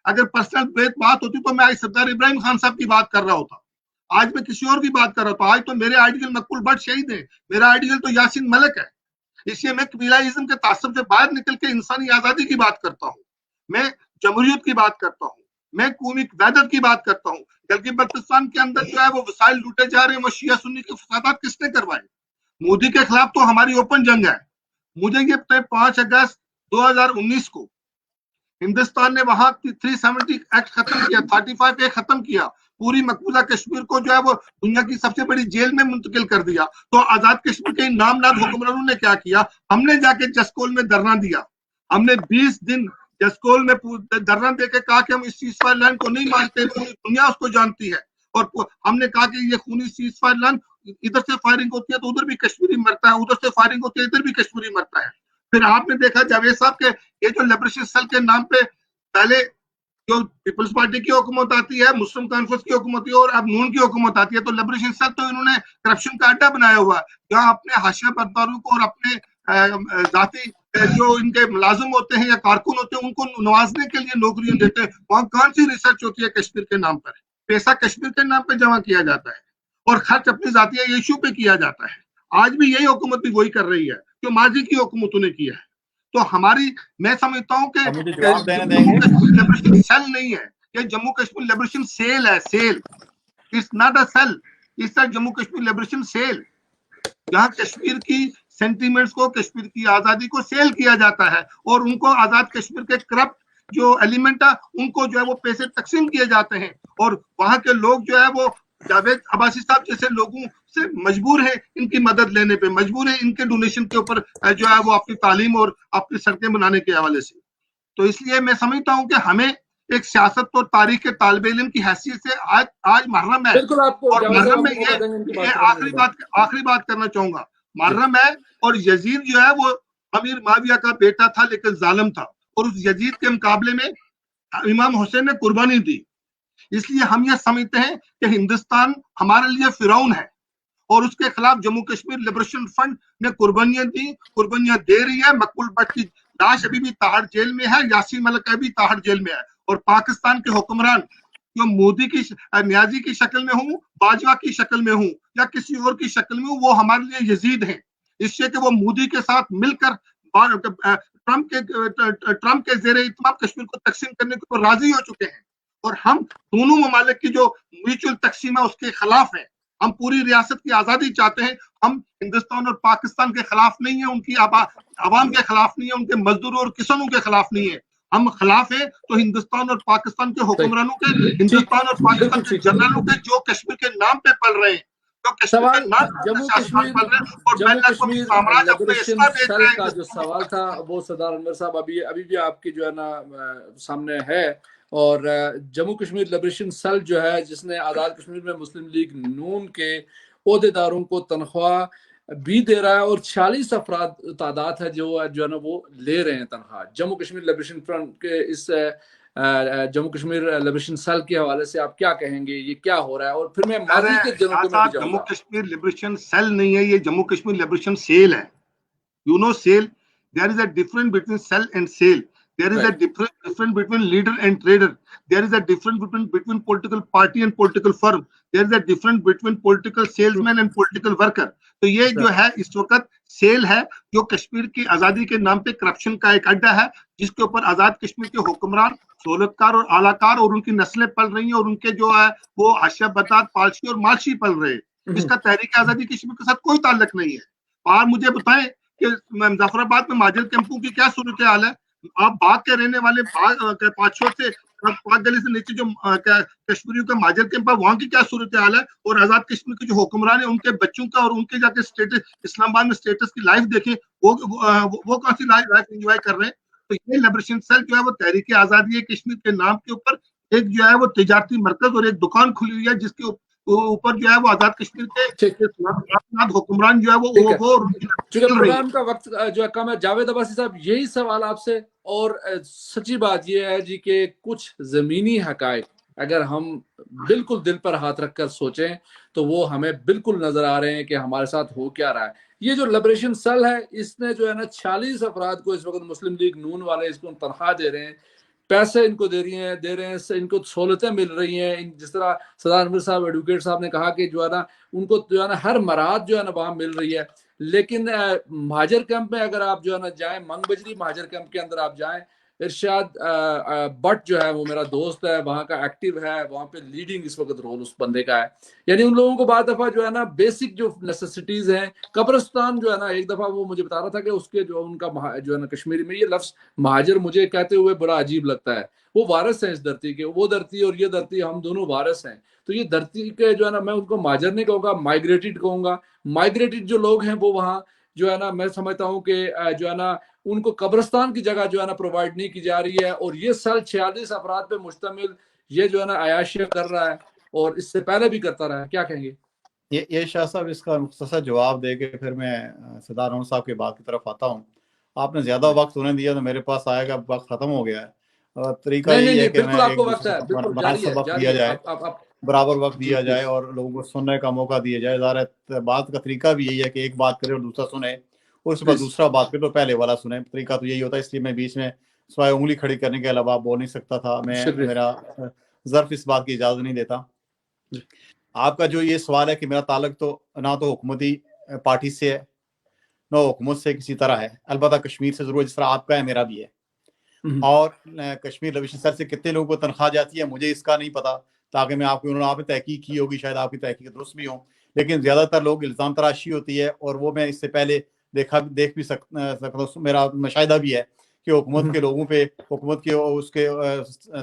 अगर पर्सनल बात होती तो मैं आज सरदार इब्राहिम खान साहब की बात कर रहा होता, आज मैं किसी और की बात कर रहा था। आज तो मेरे आइडियल मकबूल भट्ट शहीद है, मेरा आइडियल तो यासीन मलिक है। इसलिए मैं कबीलाइज्म के तासब से बाहर निकल के इंसानी आजादी की बात करता हूँ, मैं जमहूरियत की बात करता हूँ, मैं कौमी वहदत की बात करता हूँ। गिलगित बल्तिस्तान के अंदर जो है वो वसाइल लूटे जा रहे हैं, वो शिया सुन्नी के फसादात किसने करवाए? मोदी के खिलाफ तो हमारी ओपन जंग है। मुझे ये 5 अगस्त 2019 को हिंदुस्तान ने वहां 370 एक्ट खत्म किया, 35 एक्ट खत्म किया, पूरी मकबूजा कश्मीर को जो है वो दुनिया की सबसे बड़ी जेल में मुंतकिल कर दिया। तो आजाद कश्मीर के नामनाद हुक्मरानों ने क्या किया? हमने जाके जसकोल में धरना दिया, हमने 20 दिन जसकोल में धरना देके कहा कि हम इस सीजफायर लाइन को नहीं मानते, पूरी दुनिया उसको जानती है। और हमने कहा कि ये खूनी सीजफायर लाइन, इधर से फायरिंग होती है तो उधर भी कश्मीरी मरता है, उधर से फायरिंग होती है इधर भी कश्मीरी मरता है। फिर आपने देखा जावेद साहब के ये जो लिबरेशन सेल के नाम पे पहले जो पीपल्स पार्टी की हुकूमत आती है, मुस्लिम कॉन्फ्रेंस की हुकूमत आती है और अब नून की हुकूमत आती है, तो लिबरेशन सेल तो इन्होंने करप्शन का अड्डा बनाया हुआ है, जहाँ अपने हाशिया बर्दारों को और अपने जाति जो इनके मुलाजिम होते हैं या कारकुन होते हैं उनको नवाजने के लिए नौकरियां देते हैं। वहां कौन सी रिसर्च होती है? कश्मीर के नाम पर पैसा कश्मीर के नाम पे जमा किया जाता है और खर्च अपनी जातीय इशू पे किया जाता है। आज भी यही हुकूमत भी वही कर रही है जो माजी की हुकूमतों ने किया है। तो हमारी, मैं समझता हूँ कि लिबरेशन सेल नहीं है, ये जम्मू कश्मीर लिबरेशन सेल है, cell, it's not a cell, it's Jammu Kashmir liberation cell, जहाँ कश्मीर की सेंटीमेंट्स को, कश्मीर की आजादी को सेल किया जाता है और उनको आजाद कश्मीर के करप्ट जो एलिमेंट है उनको जो है वो पैसे तकसीम किए जाते हैं और वहां के लोग जो है वो जावेद अब्बासी साहब जैसे लोगों से मजबूर है इनकी मदद लेने पे, मजबूर है इनके डोनेशन के ऊपर जो है वो अपनी तालीम और अपनी सड़कें बनाने के हवाले से। तो इसलिए मैं समझता हूँ कि हमें एक सियासत और तारीख के तालिब इल्म की हैसियत से आज मुहर्रम है और मुहर्रम में ये आखिरी बात करना चाहूंगा, मुहर्रम है और यजीद जो है वो अमीर माविया का बेटा था लेकिन जालिम था और उस यजीद के मुकाबले में इमाम हुसैन ने कुर्बानी दी। इसलिए हम ये समझते हैं कि हिंदुस्तान हमारे लिए फिरौन है और उसके खिलाफ जम्मू कश्मीर लिबरेशन फ्रंट ने कुर्बानियां दी, कुर्बानियां दे रही है। मकबूल भट्ट की लाश अभी भी ताहड़ जेल में है, यासीन मलिक अभी ताहड़ जेल में है और पाकिस्तान के हुक्मरान जो मोदी की न्याजी की शक्ल में हूँ, बाजवा की शक्ल में हूँ या किसी और की शक्ल में हूँ, वो हमारे लिए यजीद हैं। इससे कि वो मोदी के साथ मिलकर ट्रंप के ज़ेरे इत्मीनान कश्मीर को तकसीम करने के ऊपर राजी हो चुके हैं और हम दोनों ममालिक की जो म्यूचुअल तकसीम है उसके खिलाफ है। हम पूरी रियासत की आजादी चाहते हैं। हम हिंदुस्तान और पाकिस्तान के खिलाफ नहीं है, उनकी आवाम के खिलाफ नहीं है, उनके मजदूरों और किसानों के खिलाफ नहीं है। हम खिलाफ है तो हिंदुस्तान और पाकिस्तान के हुक्मरानों के, हिंदुस्तान और पाकिस्तान के जनरलों के, जो कश्मीर के नाम पे पल रहे हैं, जो कश्मीर के नाम पे जम्मू सियासतदान पल रहे हैं और कश्मीर बैन साम्राज्य अपने लिबरेशन हिस्सा देख सेल रहे का हैं। जो सवाल था वो सरदार अनवर साहब अभी भी आपकी जो है ना सामने है। और जम्मू कश्मीर लिबरेशन सेल जो है, जिसने आज़ाद कश्मीर में मुस्लिम लीग नून के ओहदेदारों को तनख्वाह भी दे रहा है, और 46 अफराद तादाद है जो है ना वो ले रहे हैं तनख्वाह। जम्मू कश्मीर लिबरेशन फ्रंट के इस जम्मू कश्मीर लिबरेशन सेल के हवाले से आप क्या कहेंगे, ये क्या हो रहा है? और फिर मैं माजी के दिनों में भी जम्मू जाऊंगा। कश्मीर लिबरेशन सेल नहीं है, ये जम्मू कश्मीर लिबरेशन सेल है। You know cell, there is a difference between cell and cell. There is a difference between leader and trader. There is a difference between political party and political firm. There is a difference between political salesman and political worker. तो ये जो है इस वक्त cell है, जो कश्मीर की आजादी के नाम पे करप्शन का एक अड्डा है, जिसके ऊपर आजाद कश्मीर के हुक्मरान, सहूलतकार और आलाकार और उनकी नस्लें पल रही हैं, और उनके जो है वो अशरफ बतात, पालशी और मालशी पल रहे हैं। इसका तहरीक आजादी कश्मीर के साथ कोई ताल्लुक नहीं है। और मुझे बताएं कि मुजफ्फराबाद में माजर कैंपों की क्या सूरत हाल है? आप बाग के रहने वाले पाँचों से पाक गली से नीचे जो कश्मीरियों का माजर कैंप है, वहां की क्या सूरत हाल है? और आजाद कश्मीर के जो हुक्मरान है, उनके बच्चों का और उनके जाके स्टेटस, इस्लामाबाद में स्टेटस की लाइफ देखें, वो कौन सी लाइफ एंजॉय कर रहे हैं? तो ये लिबरेशन सेल जो है वो तहरीक आजादी कश्मीर के नाम के ऊपर एक जो है वो तिजारती मरकज और एक दुकान खुली हुई है, जिसके ऊपर जो है वो आजाद कश्मीर के हुक्मरान जो है वो चूंकि प्रोग्राम का वक्त जो है कम है, जावेद अब्बासी साहब यही सवाल आपसे। और सच्ची बात यह है जी कि कुछ जमीनी हकायक अगर हम बिल्कुल दिल पर हाथ रखकर सोचें तो वो हमें बिल्कुल नजर आ रहे हैं कि हमारे साथ हो क्या रहा है। ये जो लिबरेशन सेल है, इसने जो है ना 46 अफराद को इस वक्त मुस्लिम लीग नून वाले इसको तनख्वाह दे रहे हैं, पैसे इनको दे रहे हैं, इनको सहूलतें मिल रही हैं। जिस तरह सरदार अनवर साहब एडवोकेट साहब ने कहा कि जो है ना उनको जो है ना हर मराद जो है ना वहाँ मिल रही है। लेकिन महाजर कैंप में अगर आप जो है ना जाएं, मंग बजरी महाजर कैंप के अंदर आप जाएं, इरशाद बट जो है वो मेरा दोस्त है, वहाँ का एक्टिव है, वहाँ पे लीडिंग इस वक्त रोल उस बंदे का है। यानी उन लोगों को बाद दफा जो है ना बेसिक जो नेसेसिटीज हैं, कब्रिस्तान जो है ना, एक दफा वो मुझे बता रहा था कि उसके जो उनका जो है ना कश्मीरी में ये लफ्ज महाजर मुझे कहते हुए बड़ा अजीब लगता है। वो वारिस हैं इस धरती के, वो धरती और ये धरती हम दोनों वारिस हैं। तो ये धरती के जो है ना, मैं उनको महाजर नहीं कहूँगा, माइग्रेटेड कहूँगा। माइग्रेटेड जो लोग हैं वो वहाँ जो है ना, मैं समझता हूँ कि जो है ना उनको कब्रिस्तान की जगह जो है ना प्रोवाइड नहीं की जा रही है। और ये साल 46 अफराद पे मुश्तमिल ये जो है ना अयाशिया कर रहा है, और इससे पहले भी करता रहा है। क्या कहेंगे? ये शाह साहब इसका मुख्तसर जवाब दे के फिर मैं सरदार अनवर साहब की बात की तरफ आता हूँ। आपने ज्यादा वक्त उन्हें दिया तो मेरे पास आएगा, वक्त खत्म हो गया है। तरीका यही है कि मैं एक वक्त दिया जाए, बराबर वक्त दिया जाए और लोगों को सुनने का मौका दिया जाए। ज़ाहिर बात का तरीका भी यही है कि एक बात करे और दूसरा सुने, और उसके बाद दूसरा बात करे तो पहले वाला सुने। तरीका तो यही होता है, इसलिए मैं बीच में सिवाय उंगली खड़ी करने के अलावा बोल नहीं सकता था। मेरा ज़र्फ इस बात की इजाज़त नहीं देता। आपका जो ये सवाल है कि मेरा ताल्लुक तो ना तो हुकूमती पार्टी से है ना हुकूमत से किसी तरह है, अलबत्ता कश्मीर से जरूर, जिस तरह आपका है मेरा भी है। और कश्मीर लिबरेशन सेल से कितने लोगों को तनख्वाह जाती है मुझे इसका नहीं पता, ताकि मैं आपने तहकीक की होगी, शायद आपकी तहकीक दुरुस्त भी हो, लेकिन ज्यादातर लोग इल्ज़ाम तराशी होती है। और वो मैं इससे पहले देख भी सकता, मेरा मुशाहिदा भी है कि हुकूमत के लोगों पे, हुकूमत के उसके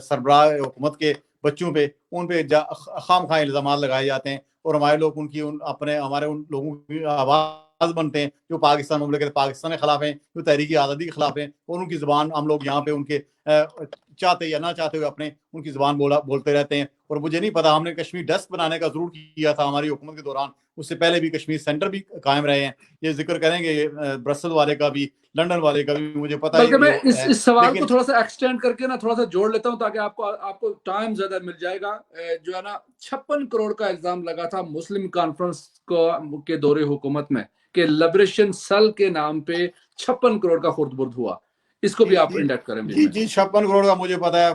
सरबराह हुकूमत के बच्चों पे, उन पे खाम खा इल्ज़ाम लगाए जाते हैं, और हमारे लोग हमारे उन लोगों की आवाज़ बनते हैं जो पाकिस्तान मुमलिकत पाकिस्तान के खिलाफ हैं, जो तहरीकी आज़ादी के खिलाफ हैं, और उनकी ज़बान हम लोग यहाँ पे उनके चाहते या ना चाहते हुए अपने उनकी ज़बान बोलते रहते हैं। और मुझे नहीं पता, हमने कश्मीर डेस्क बनाने का जरूर किया था हमारी हुकूमत के दौरान, उससे पहले भी कश्मीर सेंटर भी कायम रहे हैं। ये जिक्र करेंगे ब्रसल वाले का भी, लंदन वाले का भी, मुझे पता है। मैं इस सवाल को थोड़ा सा एक्सटेंड करके ना थोड़ा सा जोड़ लेता हूं ताकि आपको टाइम ज्यादा मिल जाएगा। जो है ना 56 करोड़ का इल्जाम लगा था मुस्लिम कॉन्फ्रेंस के दौरे हुकूमत में कि लिबरेशन सेल के नाम पे 56 करोड़ का खुर्द-बुर्द हुआ। इसको भी आप इंडेक्ट करें। जी 56 करोड़ का मुझे पता है,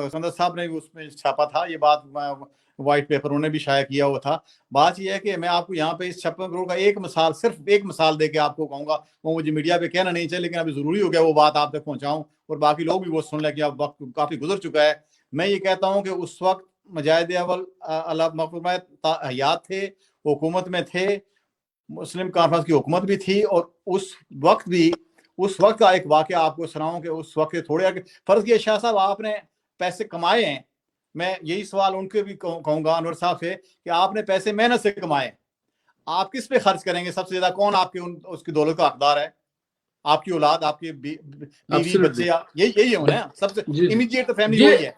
संदर साहब ने भी उसमें छापा था, ये बात व्हाइट पेपर उन्होंने भी शाया किया हुआ था। बात यह है कि मैं आपको यहाँ पे इस 56 करोड़ का एक मिसाल, सिर्फ एक मिसाल देके आपको कहूंगा, वो मुझे मीडिया पे कहना नहीं चाहिए, लेकिन अभी जरूरी हो गया वो बात आप तक पहुंचाऊं और बाकी लोग भी वो सुन लें कि अब वक्त काफी गुजर चुका है। मैं ये कहता हूँ कि उस वक्त مجاہد اول اللہ مغفور حیات تھے, حکومت میں تھے, مسلم کانفرنس کی حکومت بھی تھی, اور اس وقت کا ایک واقعہ آپ کو سناؤں کہ اس وقت تھوڑے فرض کیا شاہ صاحب آپ نے پیسے کمائے ہیں, میں یہی سوال ان کے بھی کہوں گا انور صاحب سے کہ آپ نے پیسے محنت سے کمائے, آپ کس پہ خرچ کریں گے سب سے زیادہ؟ کون آپ کے اس کی دولت کا حقدار ہے؟ آپ کی اولاد, آپ کی بیوی بچے, یہی ہو نا سب سے امیڈیٹ فیملی وہی ہے.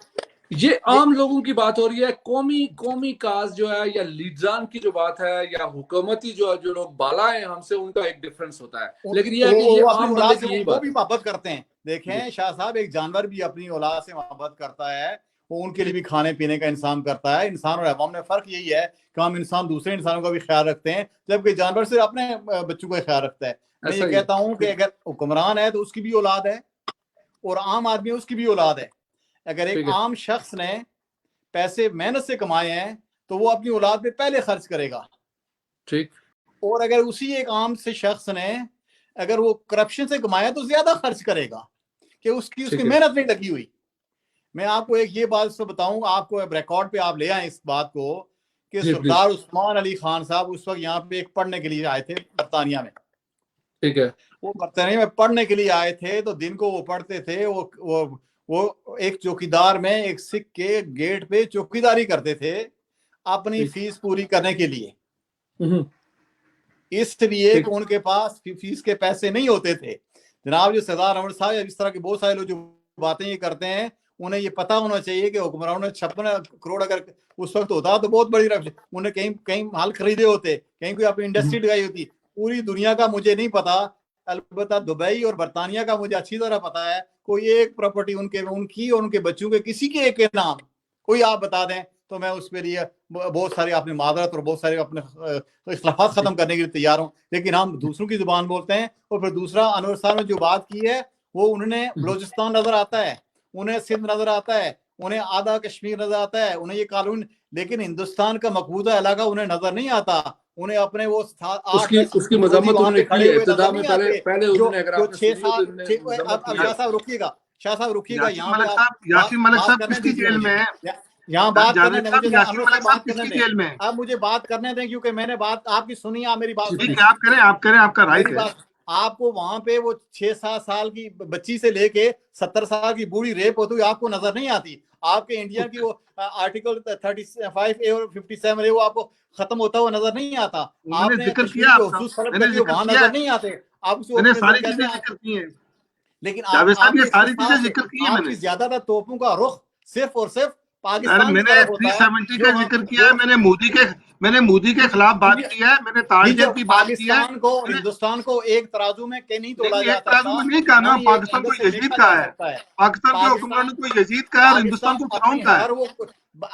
یہ عام لوگوں کی بات ہو رہی ہے. قومی کاز جو ہے یا لیڈران کی جو بات ہے یا حکومتی جو لوگ بالا ہیں ہم سے, ان کا ایک ڈفرنس ہوتا ہے. لیکن یہ ہے کہ یہ عام بندے کی یہی بات, وہ بھی محبت کرتے ہیں. دیکھیں شاہ صاحب, ایک جانور بھی اپنی اولاد سے محبت کرتا ہے, وہ ان کے لیے بھی کھانے پینے کا انتظام کرتا ہے. انسان اور حیوان میں فرق یہی ہے کہ ہم انسان دوسرے انسانوں کا بھی خیال رکھتے ہیں, جبکہ جانور صرف اپنے بچوں کا خیال رکھتا ہے. میں یہ کہتا ہوں کہ اگر حکمران ہے تو اس کی بھی اولاد ہے, اور عام آدمی اس کی بھی اولاد ہے. اگر ایک عام شخص نے پیسے محنت سے کمائے ہیں تو وہ اپنی اولاد پہ پہلے خرچ کرے گا, ٹھیک. اور اگر اسی ایک عام سے شخص نے اگر وہ کرپشن سے کمایا تو زیادہ خرچ کرے گا کہ اس کی محنت نہیں لگی ہوئی. میں آپ کو ایک یہ بات بتاؤں, آپ کو ریکارڈ پہ آپ لے آئیں اس بات کو کہ سردار عثمان علی خان صاحب اس وقت یہاں پہ ایک پڑھنے کے لیے آئے تھے برطانیہ میں. ٹھیک ہے, وہ برطانیہ میں پڑھنے کے لیے آئے تھے, تو دن کو وہ پڑھتے تھے. وہ ایک چوکیدار میں ایک سکھ کے گیٹ پہ چوکیداری کرتے تھے اپنی فیس پوری کرنے کے لیے, اس لیے کہ ان کے پاس فیس کے پیسے نہیں ہوتے تھے. جناب جو سردار انور صاحب, اس طرح کے بہت سارے لوگ جو باتیں یہ کرتے ہیں, انہیں یہ پتا ہونا چاہیے کہ حکمرانوں نے 56 کروڑ اگر اس وقت ہوتا تو بہت بڑی رقم, انہیں کہیں مال خریدے ہوتے, کہیں کوئی اپنی انڈسٹری لگائی ہوتی. پوری دنیا کا مجھے نہیں پتا, البتہ دبئی اور برطانیہ کا مجھے اچھی طرح پتا ہے. کوئی ایک پراپرٹی ان کی اور ان کے بچوں کے کسی کے ایک کے نام کوئی آپ بتا دیں تو میں اس کے لیے بہت سارے اپنے معذرت اور بہت سارے اپنے اختلافات ختم کرنے کے لیے تیار ہوں. لیکن ہم دوسروں کی زبان بولتے ہیں. اور پھر دوسرا, انور صاحب نے جو بات کی ہے وہ انہوں نے بلوچستان نظر آتا ہے, انہیں سندھ نظر آتا ہے, انہیں آدھا کشمیر نظر آتا ہے, انہیں یہ قانون, لیکن ہندوستان کا مقبوضہ علاقہ انہیں نظر نہیں آتا. انہیں اپنے وہ اس کی مذمت انہوں نے کی ہے ابتدا میں, پہلے انہوں نے, اگر آپ نے سنی ہو تو انہوں نے مذمت کی ہے. شاہ صاحب رکیے گا, یاسین ملک صاحب کس کی جیل میں ہیں؟ یہاں بات کرنے دیں مجھے, اب مجھے بات کرنے دیں کیونکہ میں نے بات آپ کی سنی, آپ میری بات سنی. آپ کریں, آپ کا رائٹ ہے. آپ کو وہاں پہ وہ 6-7 سال کی بچی سے لے کے 70 سال کی بوڑھی ریپ ہوتی ہوئی آپ کو نظر نہیں آتی. آپ کے انڈیا کی وہ آرٹیکل 35A اور 57A وہ آپ کو ختم ہوتا ہوا نظر نہیں آتا. آپ نے ذکر کیا, وہاں نظر نہیں آتے. آپ ساری چیزیں ذکر کی ہیں, لیکن آپ کی زیادہ تر توپوں کا رخ صرف اور صرف پاکستان میں نے 370 کا ذکر کیا ہے, میں نے مودی کے خلاف بات کی ہے, میں نے تاجر کی بات کی ہے. ہندوستان کو ایک ترازو میں کہ نہیں تولا جا سکتا, نہیں کہا نا, پاکستان کو یزید کہا ہے, پاکستان کے حکمرانوں کو یزید کہا ہے اور ہندوستان کو فرعون کہا ہے.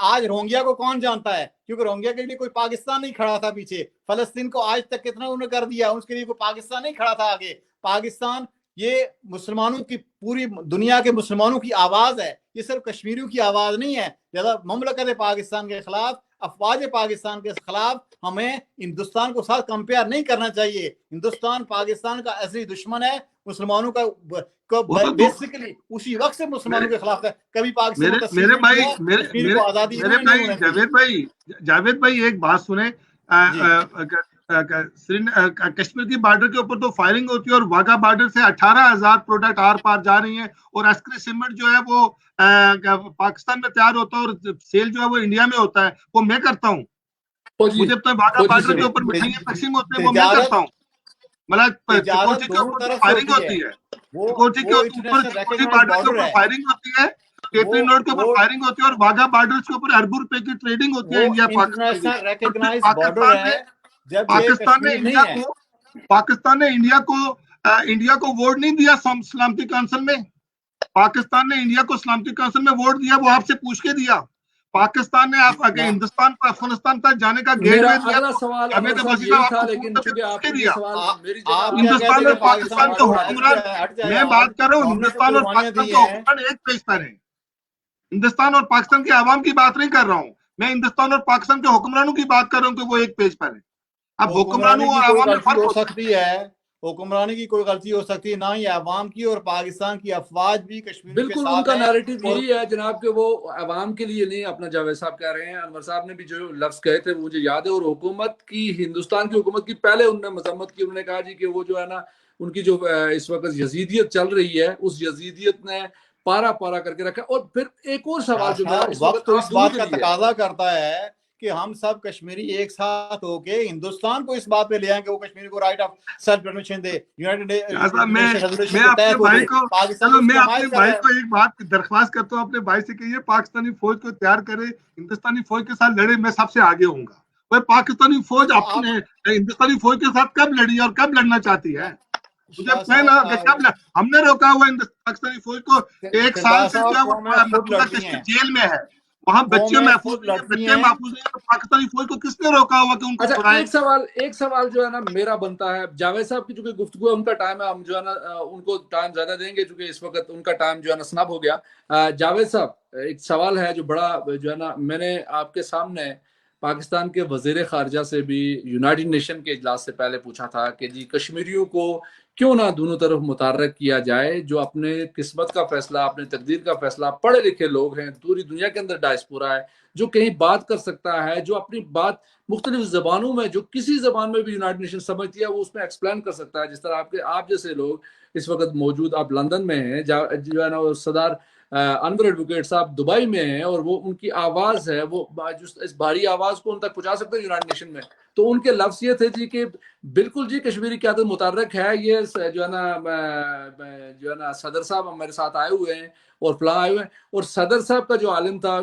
آج روہنگیا کو کون جانتا ہے؟ کیونکہ روہنگیا کے لیے کوئی پاکستان نہیں کھڑا تھا پیچھے. فلسطین کو آج تک کتنا انہوں نے کر دیا, اس کے لیے کوئی پاکستان نہیں کھڑا تھا آگے. پاکستان یہ مسلمانوں کی, پوری دنیا کے مسلمانوں کی آواز ہے, یہ صرف کشمیریوں کی آواز نہیں ہے. لہذا مملکت پاکستان کے خلاف, افواج پاکستان کے خلاف ہمیں ہندوستان کو ساتھ کمپیئر نہیں کرنا چاہیے. ہندوستان پاکستان کا اصلی دشمن ہے, مسلمانوں کا بیسیکلی اسی وقت سے مسلمانوں کے خلاف ہے. کبھی پاکستان جاوید بھائی ایک بات سنیں, کشمیر کی بارڈر کے اوپر تو فائرنگ ہوتی ہے اور واگا بارڈر سے 18,000 پروڈکٹ آر پار جا رہی ہیں, اور عسکری سیمنٹ جو ہے وہ پاکستان میں تیار ہوتا ہے اور سیل جو ہے وہ انڈیا میں ہوتا ہے. وہ میں کرتا ہوں. مجھے تو واگا بارڈر کے اوپر مٹھائیاں تقسیم ہوتے ہیں, وہ میں کرتا ہوں. مطلب کوچی کے اوپر فائرنگ ہوتی ہے, کوچی کے اوپر بارڈر کے اوپر فائرنگ ہوتی ہے, کیپری روڈ کے اوپر فائرنگ ہوتی ہے, اور واگا بارڈر کے اوپر اربوں روپے کی ٹریڈنگ ہوتی ہے انڈیا پاکستان نے انڈیا کو ووٹ نہیں دیا سلامتی کونسل میں. پاکستان نے انڈیا کو سلامتی کونسل میں ووٹ دیا, وہ آپ سے پوچھ کے دیا. پاکستان نے آپ اگر ہندوستان کو افغانستان تک جانے کا گیٹ وے دیا, ہندوستان اور پاکستان کے حکمران, میں بات کر رہا ہوں ہندوستان اور پاکستان کے حکمران ایک پیج پر ہیں. ہندوستان اور پاکستان کے عوام کی بات نہیں کر رہا ہوں, میں ہندوستان اور پاکستان کے حکمرانوں کی بات کر رہا ہوں کہ وہ ایک پیج پر ہیں. اب حکمرانوں اور عوام میں فرق ہو سکتی ہے, حکمرانی کی کوئی غلطی ہو سکتی ہے، نہ ہی عوام کی، اور پاکستان کی افواج بھی کشمیریوں کے بالکل ان ساتھ کا ہیں۔ نیریٹو اور یہی ہے جناب کہ وہ عوام کے لیے نہیں، اپنا جاوید صاحب کہہ رہے ہیں، انور صاحب نے بھی جو لفظ کہے تھے وہ مجھے یاد ہے، اور حکومت کی، ہندوستان کی حکومت کی پہلے انہوں نے مذمت کی، انہوں نے کہا جی کہ وہ جو ہے نا ان کی جو اس وقت یزیدیت چل رہی ہے اس یزیدیت نے پارا پارا کر کے رکھا۔ اور پھر ایک اور سوال جو میرا اس وقت وقت تو آپ اس دونوں بات کے کا لیے ہے، تقاضا کرتا ہے کہ ہم سب کشمیری ایک ساتھ ہو کے ہندوستان کو اس بات پہ لے آئیں کہ وہ کشمیری کو right of self determination they, United nation resolution میں کے اپنے تحت وہ بھائی دے۔ کو پاکستان چلو اس میں کی اپنے حمایت کر بھائی رہا ہے۔ کو ایک بات درخواست کرتا ہوں اپنے بھائی سے کہ یہ پاکستانی فوج کو تیار کرے، ہندوستانی فوج کے ساتھ لڑے، میں سب سے آگے ہوں گا۔ وہ پاکستانی فوج تو آپ اپنے ہندوستانی فوج کے ساتھ کب لڑی اور کب لڑنا چاہتی ہے؟ مجھے شاہ کہنا کہ صاحب، کب ہم نے روکا ہوا پاکستانی فوج کو؟ ایک سال سردار سے صاحب، کیا وہ قومیں خود مقبوضہ لڑتی کشمیر ہیں، جیل میں ہے، وہاں بچے قومیں محفوظ خود نہیں ہیں، لڑتی بچے ہیں۔ محفوظ نہیں ہیں، تو پاکستانی فوج کو کس نے روکا ہوا کہ ان کو اچھا چھڑائے؟ ایک سوال جو ہے نا میرا بنتا ہے، جاوید صاحب کی چونکہ گفتگو ہے، ان کا ٹائم ہے، ہم جو ہے نا ان کو ٹائم زیادہ دیں گے چونکہ اس وقت ان کا ٹائم جو ہے نا سنب ہو گیا۔ جاوید صاحب ایک سوال ہے جو بڑا جو ہے نا میں نے آپ کے سامنے پاکستان کے وزیر خارجہ سے بھی یونائٹڈ نیشن کے اجلاس سے پہلے پوچھا تھا کہ جی کشمیریوں کو کیوں نہ دونوں طرف متحرک کیا جائے، جو اپنے قسمت کا فیصلہ، اپنے تقدیر کا فیصلہ، پڑھے لکھے لوگ ہیں، پوری دنیا کے اندر ڈائسپورا ہے، جو کہیں بات کر سکتا ہے، جو اپنی بات مختلف زبانوں میں، جو کسی زبان میں بھی یونائٹڈ نیشن سمجھتی ہے وہ اس میں ایکسپلین کر سکتا ہے، جس طرح آپ جیسے لوگ اس وقت موجود، آپ لندن میں ہیں، جو ہے نا صدر انور ایڈوکیٹ صاحب دبئی میں ہیں، اور وہ ان کی آواز ہے، وہ اس بھاری آواز کو ان تک پہنچا سکتے ہیں یونائٹڈ نیشن میں۔ تو ان کے لفظ یہ تھے جی کہ بالکل جی کشمیری قیادت متحرک ہے، یہ جو ہے نا صدر صاحب میرے ساتھ آئے ہوئے ہیں اور فلاں آئے ہوئے ہیں، اور صدر صاحب کا جو عالم تھا،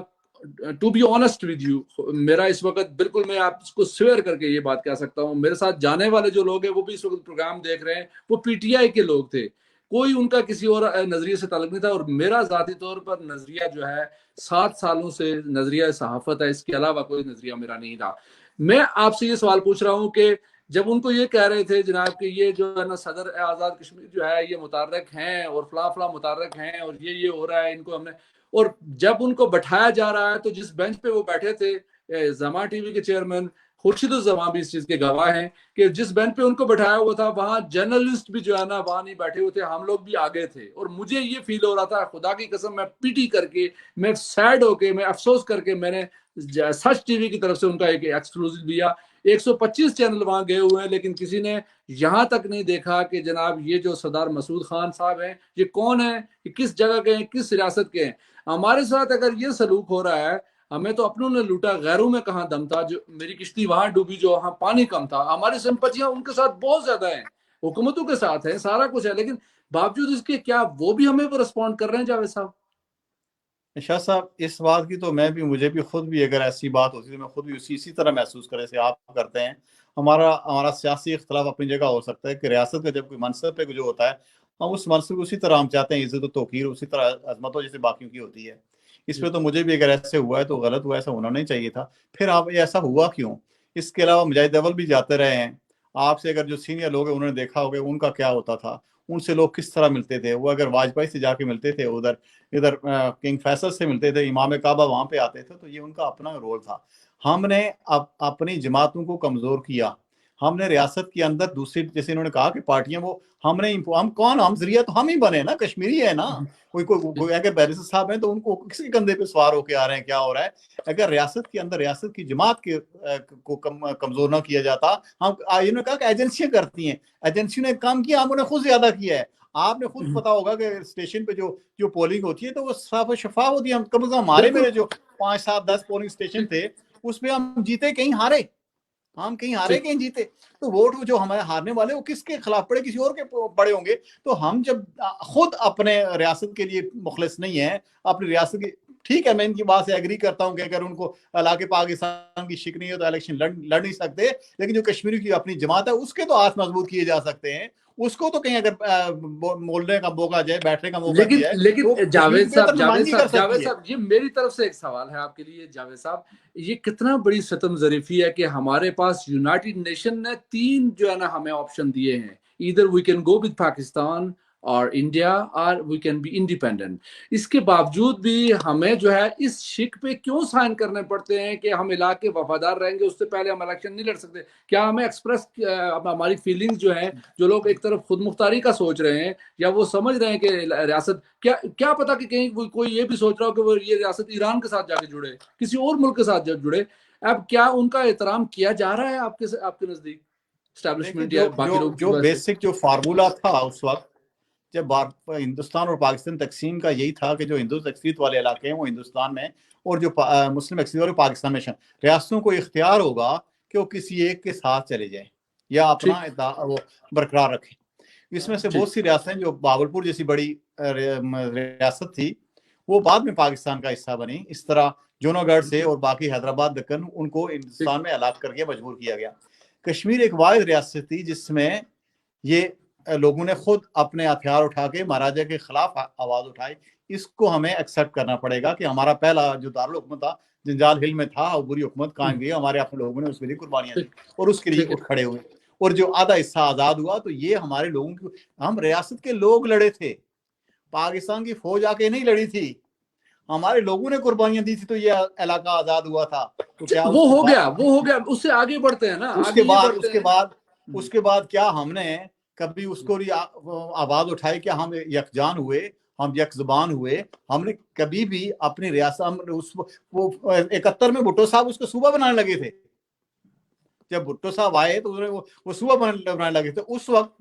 to be honest with you, میرا اس وقت بالکل میں آپ کو سویئر کر کے یہ بات کہہ سکتا ہوں، میرے ساتھ جانے والے جو لوگ ہیں وہ بھی اس وقت پروگرام دیکھ رہے ہیں، وہ پی ٹی آئی کے لوگ تھے، کوئی ان کا کسی اور نظریے سے تعلق نہیں تھا، اور میرا ذاتی طور پر نظریہ جو ہے 7 سالوں سے نظریہ صحافت ہے، اس کے علاوہ کوئی نظریہ میرا نہیں تھا۔ میں آپ سے یہ سوال پوچھ رہا ہوں کہ جب ان کو یہ کہہ رہے تھے جناب کہ یہ جو ہے نا صدر آزاد کشمیر جو ہے یہ متحرک ہیں اور فلاں فلاں متحرک ہیں اور یہ ہو رہا ہے، ان کو ہم نے، اور جب ان کو بٹھایا جا رہا ہے تو جس بینچ پہ وہ بیٹھے تھے، زما ٹی وی کے چیئرمین خورشید الزماں بھی اس چیز کے گواہ ہیں کہ جس بینچ پہ ان کو بٹھایا ہوا تھا وہاں جرنلسٹ بھی جو ہے نا وہاں نہیں بیٹھے ہوئے تھے، ہم لوگ بھی آگے تھے، اور مجھے یہ فیل ہو رہا تھا، خدا کی قسم میں پیٹی کر کے، میں سیڈ ہو کے، میں افسوس کر کے، میں نے سچ ٹی وی کی طرف سے ان کا ایک ایکسکلوزیو لیا، 125 چینل وہاں گئے ہوئے ہیں، لیکن کسی نے یہاں تک نہیں دیکھا کہ جناب یہ جو سردار مسعود خان صاحب ہیں یہ کون ہیں، یہ کس جگہ کے ہیں، کس ریاست کے ہیں۔ ہمارے ساتھ اگر یہ سلوک ہو رہا ہے، ہمیں تو اپنوں نے لوٹا، غیروں میں کہاں دم تھا، جو میری کشتی وہاں ڈوبی جو وہاں پانی کم تھا، ہماری سمپتیاں ان کے ساتھ بہت زیادہ ہیں، حکومتوں کے ساتھ ہیں، سارا کچھ ہے، لیکن باوجود اس کے کیا وہ بھی ہمیں رسپونڈ کر رہے ہیں جاوید صاحب؟ شاہ صاحب اس بات کی تو مجھے بھی خود بھی اگر ایسی بات ہوتی تو میں خود بھی اسی طرح محسوس کرے سے آپ کرتے ہیں۔ ہمارا سیاسی اختلاف اپنی جگہ ہو سکتا ہے کہ ریاست کا جب کوئی منصب پہ جو ہوتا ہے ہم اس منصب کو اسی طرح ہم چاہتے ہیں عزت و توقیر اسی طرح عظمت ہو جیسے باقیوں کی ہوتی ہے۔ اس پہ تو مجھے بھی اگر ایسے ہوا ہے تو غلط ہوا، ایسا ہونا نہیں چاہیے تھا۔ پھر آپ ایسا ہوا کیوں؟ اس کے علاوہ مجاہد اول بھی جاتے رہے ہیں، آپ سے اگر جو سینئر لوگ ہیں انہوں نے دیکھا ہوگا ان کا کیا ہوتا تھا، ان سے لوگ کس طرح ملتے تھے، وہ اگر واجپئی سے جا کے ملتے تھے، ادھر کنگ فیصل سے ملتے تھے، امام کعبہ وہاں پہ آتے تھے، تو یہ ان کا اپنا رول تھا۔ ہم نے اپنی جماعتوں کو کمزور کیا، ہم نے ریاست کے اندر دوسری جیسے انہوں نے کہا کہ پارٹیاں وہ ہم کون، ہم ذریعہ تو ہم ہی بنے نا، کشمیری ہے نا، کوئی اگر بیرسٹر صاحب ہیں تو ان کو کس کے کندھے پہ سوار ہو کے آ رہے ہیں، کیا ہو رہا ہے؟ اگر ریاست کے اندر ریاست کی جماعت کو کمزور نہ کیا جاتا، ہم انہوں نے کہا کہ ایجنسیاں کرتی ہیں، ایجنسیوں نے کام کیا، ہم نے خود زیادہ کیا ہے۔ آپ نے خود پتا ہوگا کہ اسٹیشن پہ جو پولنگ ہوتی ہے تو وہ صاف و شفاف ہوتی ہے، ہم کم از کم ہمارے میرے جو 5 7 10 پولنگ اسٹیشن تھے اس میں ہم جیتے کہیں ہارے، ہم کہیں ہارے کہیں جیتے، تو ووٹ جو ہمارے ہارنے والے وہ کس کے خلاف پڑے، کسی اور کے پڑے ہوں گے۔ تو ہم جب خود اپنے ریاست کے لیے مخلص نہیں ہیں، اپنی ریاست کی، ٹھیک ہے میں ان کی بات سے ایگری کرتا ہوں کہ اگر ان کو علاقے پاکستان کی شکنی ہے تو الیکشن لڑ نہیں سکتے، لیکن جو کشمیری کی اپنی جماعت ہے اس کے تو ہاتھ مضبوط کیے جا سکتے ہیں، اس کو تو کہیں اگر بولنے کا موقع جائے، بیٹھنے کا موقع دیا ہے تو لیکن کشمیر کی جاوید بہتر صاحب نمائندگی کر سکتی ہے۔ یہ میری طرف سے ایک سوال ہے آپ کے لیے جاوید صاحب، یہ کتنا بڑی ستم ظریفی ہے کہ ہمارے پاس یونائٹڈ نیشن نے 3 جو ہے نا ہمیں آپشن دیے ہیں، either we can go with Pakistan اور انڈیا اور وی کین بی انڈیپینڈنٹ. اس کے باوجود بھی ہمیں جو ہے اس شک پہ کیوں سائن کرنے پڑتے ہیں کہ ہم علاقے وفادار رہیں گے, اس سے پہلے ہم الیکشن نہیں لڑ سکتے؟ کیا ہمیں ایکسپریس ہماری فیلنگز جو ہیں, جو لوگ ایک طرف خود مختاری کا سوچ رہے ہیں یا وہ سمجھ رہے ہیں کہ ریاست کیا پتا کہ کہیں کوئی یہ بھی سوچ رہا ہو کہ وہ یہ ریاست ایران کے ساتھ جا کے جڑے, کسی اور ملک کے ساتھ جڑے. اب کیا ان کا احترام کیا جا رہا ہے آپ کے نزدیک اسٹیبلشمنٹ یا باقی لوگ؟ جو بیسک جو فارمولا تھا اس وقت جب ہندوستان اور پاکستان تقسیم کا, یہی تھا کہ جو ہندو اکثریت والے علاقے ہیں وہ ہندوستان میں, اور جو مسلم اکثریت والے پاکستان میں, ریاستوں کو اختیار ہوگا کہ وہ کسی ایک کے ساتھ چلے جائیں یا اپنا وہ برقرار رکھیں. اس میں سے بہت سی ریاستیں, جو باولپور جیسی بڑی ریاست تھی وہ بعد میں پاکستان کا حصہ بنی. اس طرح جونو گڑھ سے اور باقی حیدرآباد دکن ان کو ہندوستان میں الگ کر کے مجبور کیا گیا. کشمیر ایک واحد ریاست تھی جس میں یہ لوگوں نے خود اپنے ہتھیار اٹھا کے مہاراجا کے خلاف آواز اٹھائی. اس کو ہمیں ایکسیپٹ کرنا پڑے گا کہ ہمارا پہلا جو دارالحکومت تھا جنجال ہل میں تھا, اور بری حکومت قائم کی, ہمارے اپنے لوگوں نے اس کے لیے قربانیاں دی اور اس کے لیے اٹھ کھڑے ہوئے, اور جو آدھا حصہ آزاد ہوا تو یہ ہمارے لوگوں کی, ہم ریاست کے لوگ لڑے تھے, پاکستان کی فوج آ کے نہیں لڑی تھی, ہمارے لوگوں نے قربانیاں دی تھی تو یہ علاقہ آزاد ہوا تھا. تو کیا وہ ہو گیا, اس سے آگے بڑھتے ہیں نا. اس کے بعد کیا ہم نے کبھی اس کو آواز اٹھائی کہ ہم یکجان ہوئے, ہم یک زبان ہوئے؟ ہم نے کبھی بھی اپنی ریاست, 71 میں بھٹو صاحب اس کو صوبہ بنانے لگے تھے. جب بھٹو صاحب آئے تو وہ صوبہ بنانے لگے تھے. اس وقت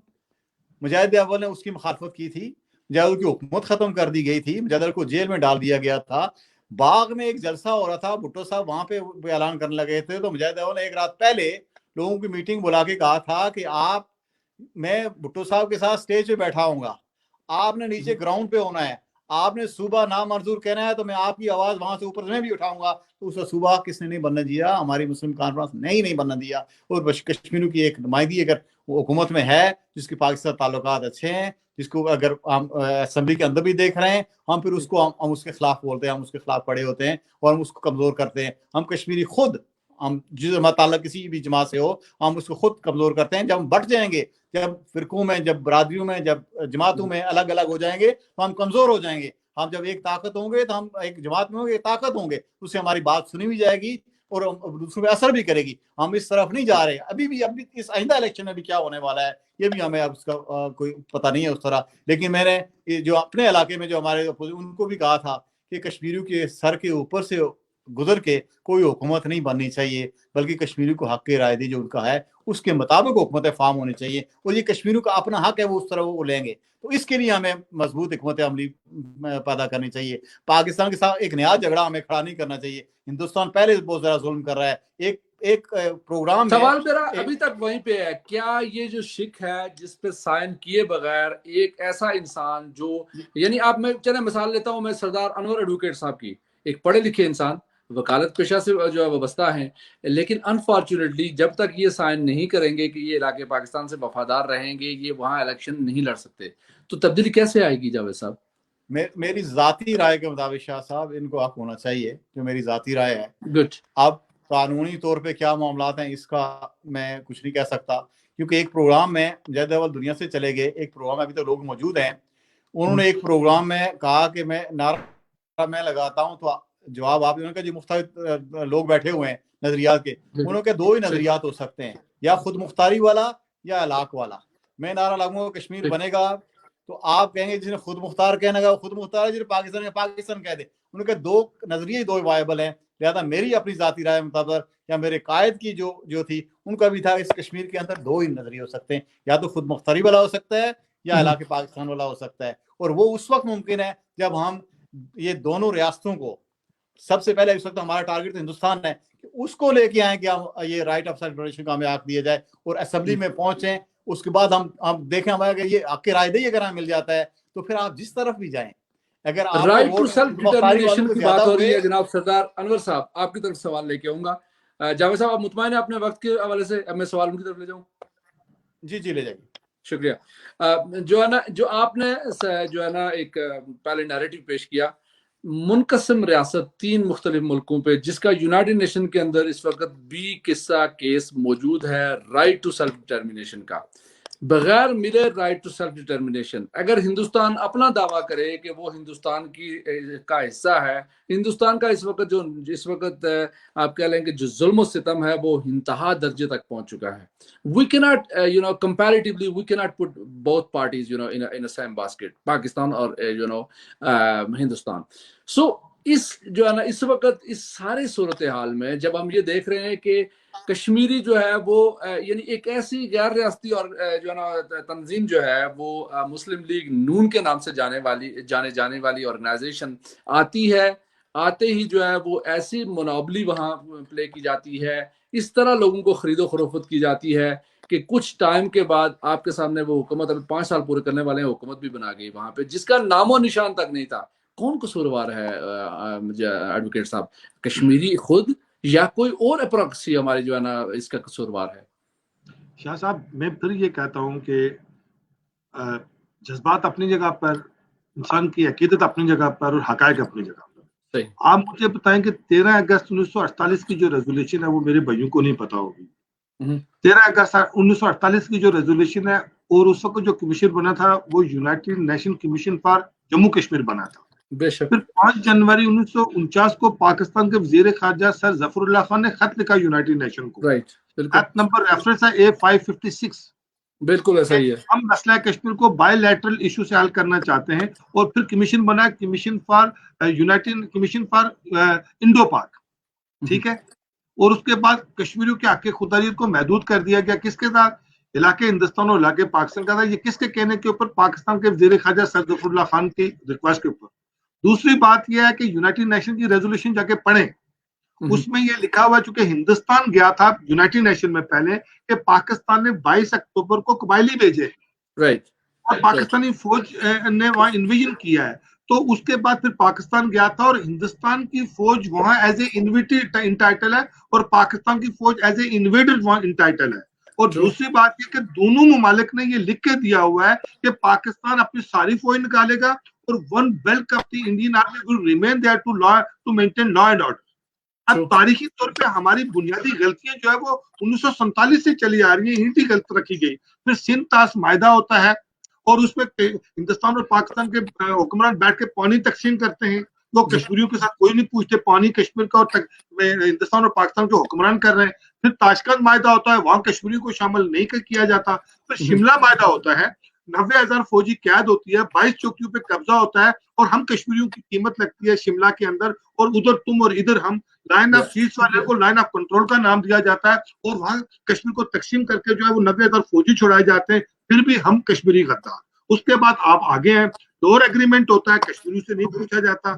مجاہد اول نے اس کی مخالفت کی تھی, مجاہد کی حکومت ختم کر دی گئی تھی, مجاہد کو جیل میں ڈال دیا گیا تھا. باغ میں ایک جلسہ ہو رہا تھا, بھٹو صاحب وہاں پہ اعلان کرنے لگے تھے, تو مجاہد اول نے ایک رات پہلے لوگوں کی میٹنگ بلا کے کہا تھا کہ میں بھٹو صاحب کے ساتھ سٹیج پہ بیٹھا ہوں گا, آپ نے نیچے گراؤنڈ پہ ہونا ہے, آپ نے صوبہ نامنظور کہنا ہے تو میں آپ کی آواز وہاں سے اوپر میں بھی اٹھاؤں گا. تو اس صوبہ کس نے نہیں بننے دیا؟ ہماری مسلم کانفرنس نے نہیں بننے دیا. اور کشمیروں کی ایک نمائندگی اگر حکومت میں ہے جس کے پاکستان تعلقات اچھے ہیں, جس کو اگر ہم اسمبلی کے اندر بھی دیکھ رہے ہیں, ہم پھر اس کو ہم اس کے خلاف بولتے ہیں, ہم اس کے خلاف کھڑے ہوتے ہیں اور ہم اس کو کمزور کرتے ہیں. ہم کشمیری خود, ہم جس تعلق کسی بھی جماعت سے ہو, ہم اس کو خود کمزور کرتے ہیں. جب ہم بٹ جائیں گے, جب فرقوں میں, جب برادریوں میں, جب جماعتوں میں الگ الگ ہو جائیں گے تو ہم کمزور ہو جائیں گے. ہم جب ایک طاقت ہوں گے تو ہم ایک جماعت میں ہوں گے, ایک طاقت ہوں گے, اس سے ہماری بات سنی بھی جائے گی اور دوسروں پہ اثر بھی کرے گی. ہم اس طرف نہیں جا رہے. ابھی اس آئندہ الیکشن میں بھی کیا ہونے والا ہے یہ بھی ہمیں اب اس کا کوئی پتہ نہیں ہے اس طرح. لیکن میں نے جو اپنے علاقے میں جو ہمارے ان کو بھی کہا تھا کہ کشمیریوں کے سر کے اوپر سے گزر کے کوئی حکومت نہیں بننی چاہیے, بلکہ کشمیریوں کو حق رائے دی جو ان کا ہے اس کے مطابق حکومت فارم ہونی چاہیے, اور یہ کشمیریوں کا اپنا حق ہے, وہ اس طرح وہ لیں گے. تو اس کے لیے ہمیں مضبوط حکمت عملی پیدا کرنی چاہیے. پاکستان کے ساتھ ایک نیا جھگڑا ہمیں کھڑا نہیں کرنا چاہیے. ہندوستان پہلے بہت زیادہ ظلم کر رہا ہے. ایک پروگرام سوال میرا ابھی تک وہیں پہ ہے, کیا یہ جو شک ہے جس پہ سائن کیے بغیر ایک ایسا انسان جو, یعنی آپ, میں چلے مثال لیتا ہوں, میں سردار انور ایڈوکیٹ صاحب کی, ایک پڑھے لکھے انسان, وکالت پیشہ سے جو ہے وابستہ ہیں, لیکن انفارچونیٹلی جب تک یہ سائن نہیں کریں گے کہ یہ علاقے پاکستان سے وفادار رہیں گے, یہ وہاں الیکشن نہیں لڑ سکتے. تو تبدیلی کیسے آئے گی جاوید صاحب؟ میری ذاتی رائے کے مطابق شاہ صاحب ان کو حق ہونا چاہیے, جو میری ذاتی رائے ہے. گڈ. اب قانونی طور پہ کیا معاملات ہیں اس کا میں کچھ نہیں کہہ سکتا, کیونکہ ایک پروگرام میں جد اول دنیا سے چلے گئے, ایک پروگرام ابھی تو لوگ موجود ہیں, انہوں نے ایک پروگرام میں کہا کہ میں نعرہ میں لگاتا ہوں تو جواب آپ نے کہا جی مختلف لوگ بیٹھے ہوئے ہیں نظریات کے, انہوں نے کہا 2 ہی نظریات ہو سکتے ہیں, یا خود مختاری والا یا علاق والا. میں نعرہ لگاؤں گا کشمیر بنے گا تو آپ کہیں گے جس نے خود مختار کہنا گا خود مختار ہے, جس نے پاکستان کا پاکستان کہہ دے. انہوں نے کہا 2 نظریے ہی 2 وائبل ہیں. لہٰذا میری اپنی ذاتی رائے مطابق یا میرے قائد کی جو تھی ان کا بھی تھا, اس کشمیر کے اندر 2 ہی نظریے ہو سکتے ہیں, یا تو خود مختاری والا ہو سکتا ہے یا علاقے پاکستان والا ہو سکتا ہے. اور وہ اس وقت ممکن ہے جب ہم یہ دونوں ریاستوں کو, سب سے پہلے اس وقت ہمارا ٹارگٹ ہندوستان ہے کہ اس کو لے کے آئیں کہ یہ رائٹ آف سیلف ڈٹرمنیشن کا ہمیں حق دیا جائے اور اسمبلی میں پہنچیں. اس کے بعد ہم دیکھیں ہمارا کہ یہ حق کی رائے دہی اگر ہمیں مل جاتا ہے تو پھر آپ جس طرف بھی جائیں, اگر رائٹ ٹو سیلف ڈٹرمنیشن کی بات ہو رہی ہے جناب سردار انور صاحب, آپ کی طرف سوال لے کے آؤں گا. جاوید صاحب آپ مطمئن ہیں اپنے وقت کے حوالے سے؟ اب میں سوال ان کی طرف لے جاؤں. جی لے جائیے. شکریہ. جو ہے نا, جو آپ نے جو ہے نا ایک پہلے نیریٹو پیش کیا, منقسم ریاست 3 مختلف ملکوں پہ, جس کا یونائٹڈ نیشن کے اندر اس وقت بھی قصہ کیس موجود ہے رائٹ ٹو سیلف ڈٹرمنیشن کا. بغیر ملے رائٹ ٹو سیلف ڈٹرمنیشن. اگر ہندوستان اپنا دعویٰ کرے کہ وہ ہندوستان کا حصہ ہے، ہندوستان کا اس وقت آپ کہہ لیں کہ جو ظلم و ستم ہے وہ انتہا درجے تک پہنچ چکا ہے. وی کی not comparatively we cannot put both parties in a same basket، Pakistan اور ہندوستان. سو اس جو ہے نا اس وقت اس سارے صورتحال میں جب ہم یہ دیکھ رہے ہیں کہ کشمیری جو ہے وہ یعنی ایک ایسی غیر ریاستی اور جو ہے نا تنظیم جو ہے وہ مسلم لیگ نون کے نام سے جانے جانے والی آرگنائزیشن آتی ہے، آتے ہی جو ہے وہ ایسی منابلی وہاں پلے کی جاتی ہے، اس طرح لوگوں کو خرید و فروخت کی جاتی ہے کہ کچھ ٹائم کے بعد آپ کے سامنے وہ حکومت ابھی 5 سال پورے کرنے والے ہیں، حکومت بھی بنا گئی وہاں پہ جس کا نام و نشان تک نہیں تھا. کون قصوروار ہے ایڈوکیٹ صاحب، کشمیری خود یا کوئی اور اپروکسی ہماری جو ہے نا اس کا قصوروار ہے؟ شاہ صاحب میں پھر یہ کہتا ہوں کہ جذبات اپنی جگہ پر، انسان کی عقیدت اپنی جگہ پر اور حقائق اپنی جگہ پر. آپ مجھے بتائیں کہ 13 اگست 1948 کی جو ریزولیشن ہے وہ میرے بھائیوں کو نہیں پتا ہوگی. 13 اگست 1948 کی جو ریزولیشن ہے اور اس وقت جو کمیشن بنا تھا وہ United nation commission for Jammu Kashmir بنا تھا. بے شک. پھر 5 جنوری 1949 کو پاکستان کے وزیر خارجہ سر ظفر اللہ خان نے خط لکھا یونائٹڈ نیشن کو. خط نمبر ریفرنس ہے A556. بالکل ایسا ہی ہے. ہم مسئلہ کشمیر کو بائی لیٹرل ایشو سے حل کرنا چاہتے ہیں اور پھر کمیشن بنا commission for united commission for Indo Pak. ٹھیک ہے. اور اس کے بعد کشمیریوں کے حق خودارضیت کو محدود کر دیا گیا. کس کے ساتھ؟ علاقے ہندوستان اور علاقے پاکستان کا تھا. یہ کس کے کہنے کے اوپر؟ پاکستان کے وزیر خارجہ سر ظفر اللہ خان کی ریکویسٹ کے اوپر. دوسری بات یہ ہے کہ یونائٹڈ نیشن کی ریزولوشن جا کے پڑھیں، اس میں یہ لکھا ہوا چونکہ ہندوستان گیا تھا یونائٹڈ نیشن میں پہلے کہ پاکستان نے 22 اکتوبر کو قبائلی بھیجے اور پاکستانی فوج نے وہاں انویژن کیا ہے. تو اس کے بعد پھر پاکستان گیا تھا اور ہندوستان کی فوج وہاں ایز اے انویٹڈ انٹائٹل ہے اور پاکستان کی فوج ایز اے انویڈڈ وہاں انٹائٹل ہے. اور دوسری بات یہ کہ دونوں ممالک نے یہ لکھ کے دیا ہوا ہے کہ پاکستان اپنی ساری فوج نکالے گا اور one belt of the Indian army will remain there to maintain law and order. اب تاریخی طور پہ ہماری بنیادی غلطیاں جو ہے وہ 1947 سے چلی آ رہی ہیں، ہی غلط رکھی گئی. پھر سندھ طاس معاہدہ ہوتا ہے اور اس میں ہندوستان اور پاکستان کے حکمران بیٹھ کے پانی تقسیم کرتے ہیں. وہ کشمیریوں کے ساتھ کوئی نہیں پوچھتے، پانی کشمیر کا اور ہندوستان اور پاکستان کے حکمران کر رہے ہیں. پھر تاشکند معاہدہ ہوتا ہے، وہاں کشمیریوں کو شامل نہیں کیا جاتا. پھر شملہ معاہدہ ہوتا ہے، 90,000 فوجی قیاد ہوتی ہے، 22 چوکیوں پہ قبضہ ہوتا ہے اور ہم کشمیریوں کی قیمت لگتی ہے شملہ کے اندر اور ادھر تم اور ادھر ہم. لائن آف سیز فائر کو لائن آف کنٹرول کا نام دیا جاتا ہے اور وہاں کشمیر کو تقسیم کر کے جو ہے وہ 90,000 فوجی چھڑائے جاتے ہیں. پھر بھی ہم کشمیری غدار. اس کے بعد آپ آگے ہیں، ڈور ایگریمنٹ ہوتا ہے، کشمیریوں سے نہیں پوچھا جاتا.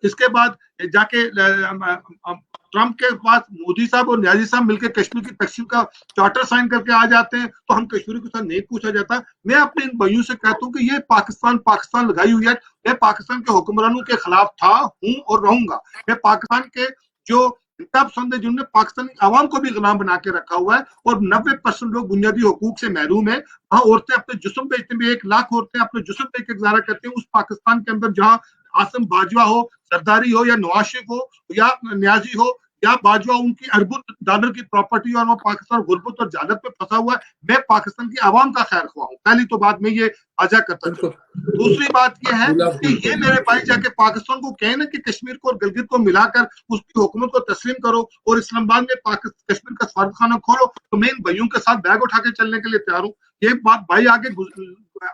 اس کے بعد جا کے ٹرمپ کے پاس مودی صاحب اور نیازی صاحب مل کے کشمیر کی تقسیم کا چارٹر سائن کر کے آ جاتے ہیں تو ہم کشمیری کے ساتھ نہیں پوچھا جاتا. میں اپنے ان بھائیوں سے کہتا ہوں کہ یہ پاکستان لگائی ہوئی ہے. میں پاکستان کے حکمرانوں کے خلاف تھا، ہوں اور رہوں گا. میں پاکستان کے جو انتہا پسند ہے جنہوں نے پاکستانی عوام کو بھی غلام بنا کے رکھا ہوا ہے اور 90% لوگ بنیادی حقوق سے محروم ہیں. وہاں عورتیں اپنے جسم بیچتے ہیں، 1 لاکھ عورتیں اپنے جسم بیچ کے گزارا کرتے ہیں اس پاکستان کے اندر جہاں عاصم باجوہ ہو، زرداری ہو یا نواز شریف ہو یا نیازی ہو یا باجوہ ان کی اربوں ڈالر کی پراپرٹی اور وہ پاکستان غربت اور جہالت پہ پھنسا ہوا ہے. میں پاکستان کی عوام کا خیر خواہ ہوں. پہلی تو بات میں یہ واضح کرتا ہوں. دوسری بات یہ ہے کہ یہ میرے بھائی جا کے پاکستان کو کہیں نا کہ کشمیر کو اور گلگت کو ملا کر اس کی حکومت کو تسلیم کرو اور اسلام آباد میں کشمیر کا سفارت خانہ کھولو تو میں ان بھائیوں کے ساتھ بیگ اٹھا کے چلنے کے لیے تیار ہوں. یہ بات بھائی آگے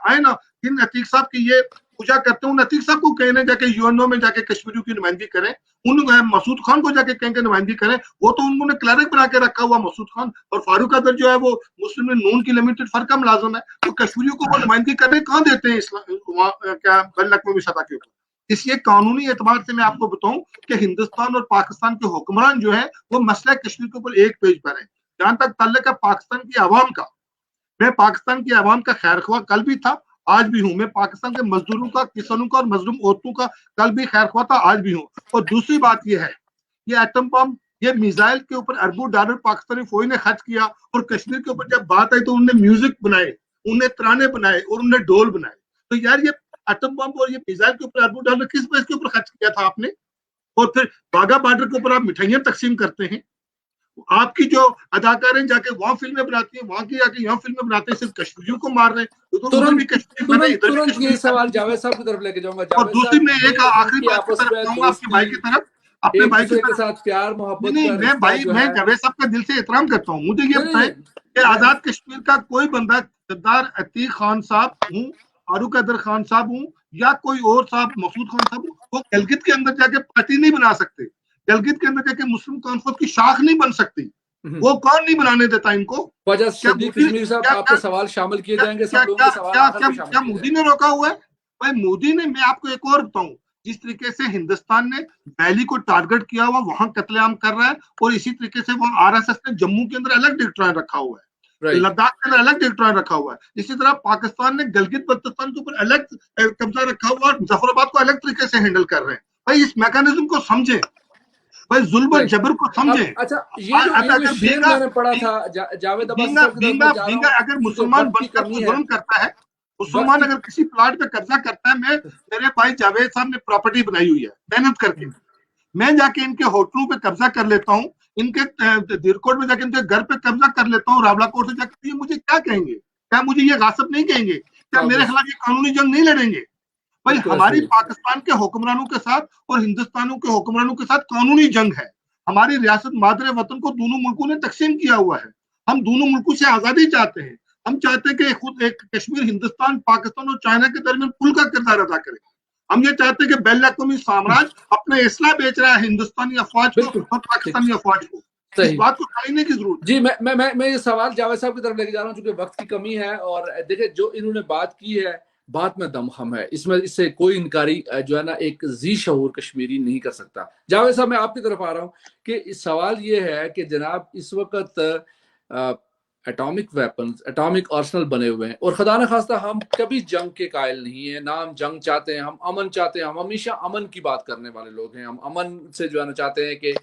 آئے نا ان عتیق صاحب کی یہ پوجا کرتے ہیں، ان عتیق صاحب کو کہنے جا کے یونو میں جا کے کشمیریوں کی نمائندگی کریں، ان مسعود خان کو جا کے کہیں کہ نمائندگی کریں. وہ تو انہوں نے کلرک بنا کے رکھا ہوا مسعود خان اور فاروق قادر جو ہے وہ مسلم نون کی لمیٹڈ فرق کا ملازم ہے. تو کشمیریوں کو وہ نمائندگی کرنے کہاں دیتے ہیں کیا بین الاقوامی سطح کے اوپر. اس لیے قانونی اعتبار سے میں آپ کو بتاؤں کہ ہندوستان اور پاکستان کے حکمران جو ہیں وہ مسئلہ کشمیر کے اوپر ایک پیج پر ہیں. جہاں تک تعلق ہے پاکستان کی عوام کا، میں پاکستان کی عوام کا خیر خواہ کل بھی تھا، آج بھی ہوں. میں پاکستان کے مزدوروں کا، کسانوں کا اور مظلوم عورتوں کا کل بھی خیر خواہ تھا، آج بھی ہوں. اور دوسری بات یہ ہے، یہ ایٹم بم، یہ میزائل کے اوپر اربوں ڈالر پاکستانی فوج نے خرچ کیا اور کشمیر کے اوپر جب بات آئی تو انہوں نے میوزک بنائے، انہوں نے ترانے بنائے اور انہوں نے ڈول بنائے. تو یار یہ ایٹم بم اور یہ میزائل کے اوپر اربوں ڈالر کس بیس کے اوپر خرچ کیا تھا آپ نے؟ اور پھر واگا بارڈر کے اوپر آپ مٹھائیاں تقسیم کرتے ہیں آپ کی جو اداکاریں جا کے وہاں فلمیں بناتی ہیں، وہاں کی جا کے یہاں فلمیں بناتے ہیں، صرف کشمیریوں کو مار رہے ہیں، تو ادھر بھی کشمیر بنے، ادھر بھی کشمیر یہ سوال جاوید صاحب کی طرف لے کے جاؤں گا. اور جاوید دوسری صاحب میں ایک یہ ان آخری کی بات کی آپس طرف میں جاؤں گا، اپنے بھائی کی دوستی، طرف، اپنے ایک بھائی کی دوسرے کے طرف. ساتھ پیار محبت نہیں کا میں رشتہ بھائی، جو میں ہے. جاوید صاحب کا دل سے احترام کرتا ہوں. مجھے یہ نہیں بتائیں کہ میں آزاد کشمیر کا کوئی بندہ، سردار عتیق خان صاحب ہوں، فاروق حیدر خان صاحب ہوں، یا کوئی اور صاحب مسعود خان صاحب ہوں، وہ گلگت کے اندر جا کے پارٹی نہیں بنا سکتے، گلگت کے اندر جا کے مسلم کانفرنس کی شاخ نہیں بن سکتی. وہ کون نہیں بنانے دیتا ان کو؟ خواجہ کیا صدیق مودی، کشمیری صاحب کیا آپ کے سوال شامل کیے جائیں گے، کیا سب لوگوں کیا کے سوال کیا آخر میں شامل کیا کیے مودی جائیں نے روکا ہوا ہے؟ بھائی مودی نے، میں آپ کو ایک اور بتاؤں، جس طریقے سے ہندوستان نے دہلی کو ٹارگٹ کیا ہوا، وہاں قتل عام کر رہا ہے، اور اسی طریقے سے وہاں آر ایس ایس نے جموں کے اندر الگ ڈکٹرائن رکھا ہوا ہے، رائٹ. لداخ کے اندر الگ ڈکٹرائن رکھا ہوا ہے، اسی طرح پاکستان نے گلگت بلتستان کے اوپر الگ قبضہ رکھا ہوا اور مظفر آباد کو الگ طریقے سے ہینڈل کر رہے ہیں. بھائی اس میکانزم کو سمجھیں، بھائی ظلم اور رائٹ. جبر کو اب سمجھیں. اچھا یہ جو اگر شعر میں نے پڑھا تھا جاوید عباسی صاحب کی طرف میں جا رہا ہوں اگر کیونکہ مسلمان وقت کی بن کر کمی ہے. ظلم کرتا ہے، وقت مسلمان کی اگر کسی پلاٹ پہ قبضہ کرتا ہے، میرے بھائی جاوید صاحب نے پراپرٹی بنائی ہوئی ہے محنت کر کے، میں جا کے ان کے ہوٹلوں پہ قبضہ کر لیتا ہوں، ان کے دیرکوٹ میں جا کے ان کے گھر پہ قبضہ کر لیتا ہوں، راولا کوٹ سے جا کے، یہ مجھے کیا کہیں گے؟ کیا مجھے یہ غاصب نہیں کہیں گے؟ کیا میرے خلاف یہ قانونی جنگ نہیں لڑیں گے؟ بھائی ہماری پاکستان کے حکمرانوں کے ساتھ اور ہندوستانوں کے حکمرانوں کے ساتھ قانونی جنگ ہے. ہماری ریاست مادر وطن کو دونوں ملکوں نے تقسیم کیا ہوا ہے. ہم دونوں ملکوں سے آزادی چاہتے ہیں. ہم چاہتے ہیں کہ خود ایک کشمیر ہندوستان، پاکستان اور چائنا کے درمیان پل کا کردار ادا کرے. ہم یہ چاہتے ہیں کہ بین الاقوامی سامراج اپنے اسلحہ بیچ رہا ہے ہندوستانی افواج کو اور پاکستانی افواج کو. اس بات کو سمجھنے کی ضرورت ہے. جی میں یہ سوال جاوید صاحب کی طرف لے کے جا رہا ہوں چونکہ وقت کی کمی ہے، اور دیکھیں جو انہوں نے بات کی ہے، بات میں دمخم ہے، اس سے کوئی انکاری جو ہے نا ایک ذی شعور کشمیری نہیں کر سکتا. جاوید صاحب میں آپ کی طرف آ رہا ہوں کہ سوال یہ ہے کہ جناب اس وقت ایٹامک ویپنز، ایٹامک آرسنل بنے ہوئے ہیں، اور خدا نخواستہ ہم کبھی جنگ کے قائل نہیں ہیں، نہ ہم جنگ چاہتے ہیں، ہم امن چاہتے ہیں، ہم ہمیشہ امن کی بات کرنے والے لوگ ہیں. ہم امن سے جو ہے نا چاہتے ہیں کہ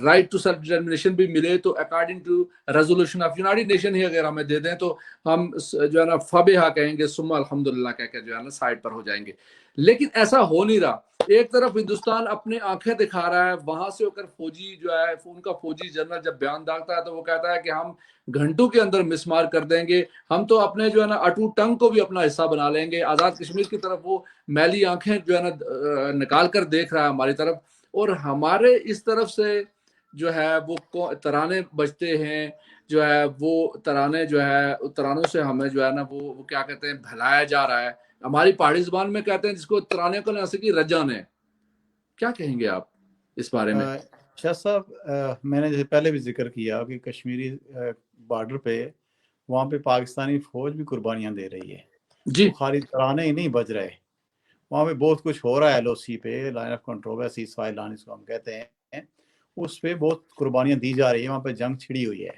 رائٹ ٹو سیلف ڈٹرمنیشن بھی ملے تو according to resolution of United Nation ہی اگر ہمیں دے دیں تو ہم جو ہے نا فبہا کہیں گے، ثم الحمدللہ کہہ کے جو ہے نا سائڈ پر ہو جائیں گے. لیکن ایسا ہو نہیں رہا. ایک طرف ہندوستان اپنے آنکھیں دکھا رہا ہے، وہاں سے ہو کر فوجی جو ہے ان کا فوجی جنرل جب بیان داغتا ہے تو وہ کہتا ہے کہ ہم گھنٹوں کے اندر مسمار کر دیں گے، ہم تو اپنے جو ہے نا اٹو ٹنگ کو بھی اپنا حصہ بنا لیں گے. آزاد کشمیر کی طرف وہ میلی آنکھیں جو ہے نا نکال کر دیکھ رہا ہے ہماری طرف، اور ہمارے اس طرف سے جو ہے وہ ترانے بجتے ہیں، جو ہے وہ ترانے جو ہے ترانوں سے ہمیں جو ہے نا وہ کیا کہتے ہیں بھلایا جا رہا ہے. ہماری پہاڑی زبان میں کہتے ہیں جس کو ترانے کو نہ سکی رجان ہے. کیا کہیں گے آپ اس بارے میں؟ شاہ صاحب میں نے جیسے پہلے بھی ذکر کیا کہ کشمیری بارڈر پہ وہاں پہ پاکستانی فوج بھی قربانیاں دے رہی ہے. جی خالی ترانے ہی نہیں بج رہے، وہاں پہ بہت کچھ ہو رہا ہے. ایل او سی پہ، لائن آف کنٹرول ہے، سیز فائر لائن اس کو ہم کہتے ہیں، اس پہ بہت قربانیاں دی جا رہی ہیں. وہاں پہ جنگ چھڑی ہوئی ہے.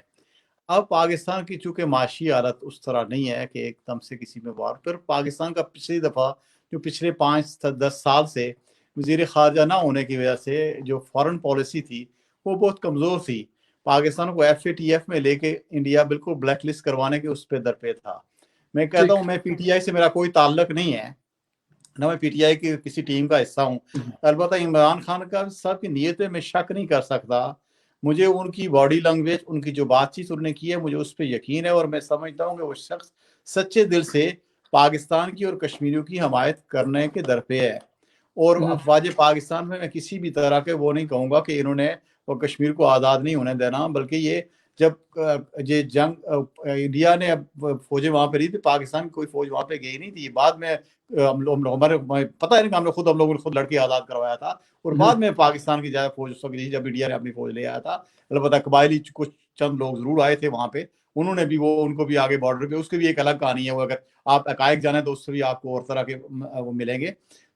اب پاکستان کی چونکہ معاشی حالت اس طرح نہیں ہے کہ ایک دم سے کسی میں وار. پھر پاکستان کا پچھلی دفعہ جو پچھلے 5-10 سال سے وزیر خارجہ نہ ہونے کی وجہ سے جو فارن پالیسی تھی وہ بہت کمزور تھی. پاکستان کو FATF میں لے کے انڈیا بالکل بلیک لسٹ کروانے کے اس پہ درپے تھا. میں کہتا ہوں میں پی ٹی آئی سے میرا کوئی تعلق نہیں ہے، نہ میں پی ٹی آئی کی کسی ٹیم کا حصہ ہوں. البتہ عمران خان کا صاحب کی نیت میں شک نہیں کر سکتا. مجھے ان کی باڈی لینگویج، ان کی جو بات چیت انہوں نے کی ہے، مجھے اس پہ یقین ہے، اور میں سمجھتا ہوں کہ وہ شخص سچے دل سے پاکستان کی اور کشمیریوں کی حمایت کرنے کے درپے ہے. اور افواج پاکستان میں کسی بھی طرح کے وہ نہیں کہوں گا کہ انہوں نے وہ کشمیر کو آزاد نہیں ہونے دینا، بلکہ یہ جب یہ جنگ انڈیا نے فوجیں وہاں پہ رہی تھی، پاکستان کی کوئی فوج وہاں پہ گئی نہیں تھی. بعد میں ہمارے پتہ ہے کہ ہم لوگوں نے خود لڑ کے آزاد کروایا تھا، اور بعد میں پاکستان کی زیادہ فوج اس وقت جب انڈیا نے اپنی فوج لے آیا تھا. البتہ قبائلی کچھ چند لوگ ضرور آئے تھے وہاں پہ، انہوں نے بھی ان کو بھی آگے بارڈر پہ، اس کی بھی ایک الگ کہانی ہے. وہ اگر آپ حقائق جانیں تو اس سے بھی آپ کو اور طرح کے وہ ملیں گے.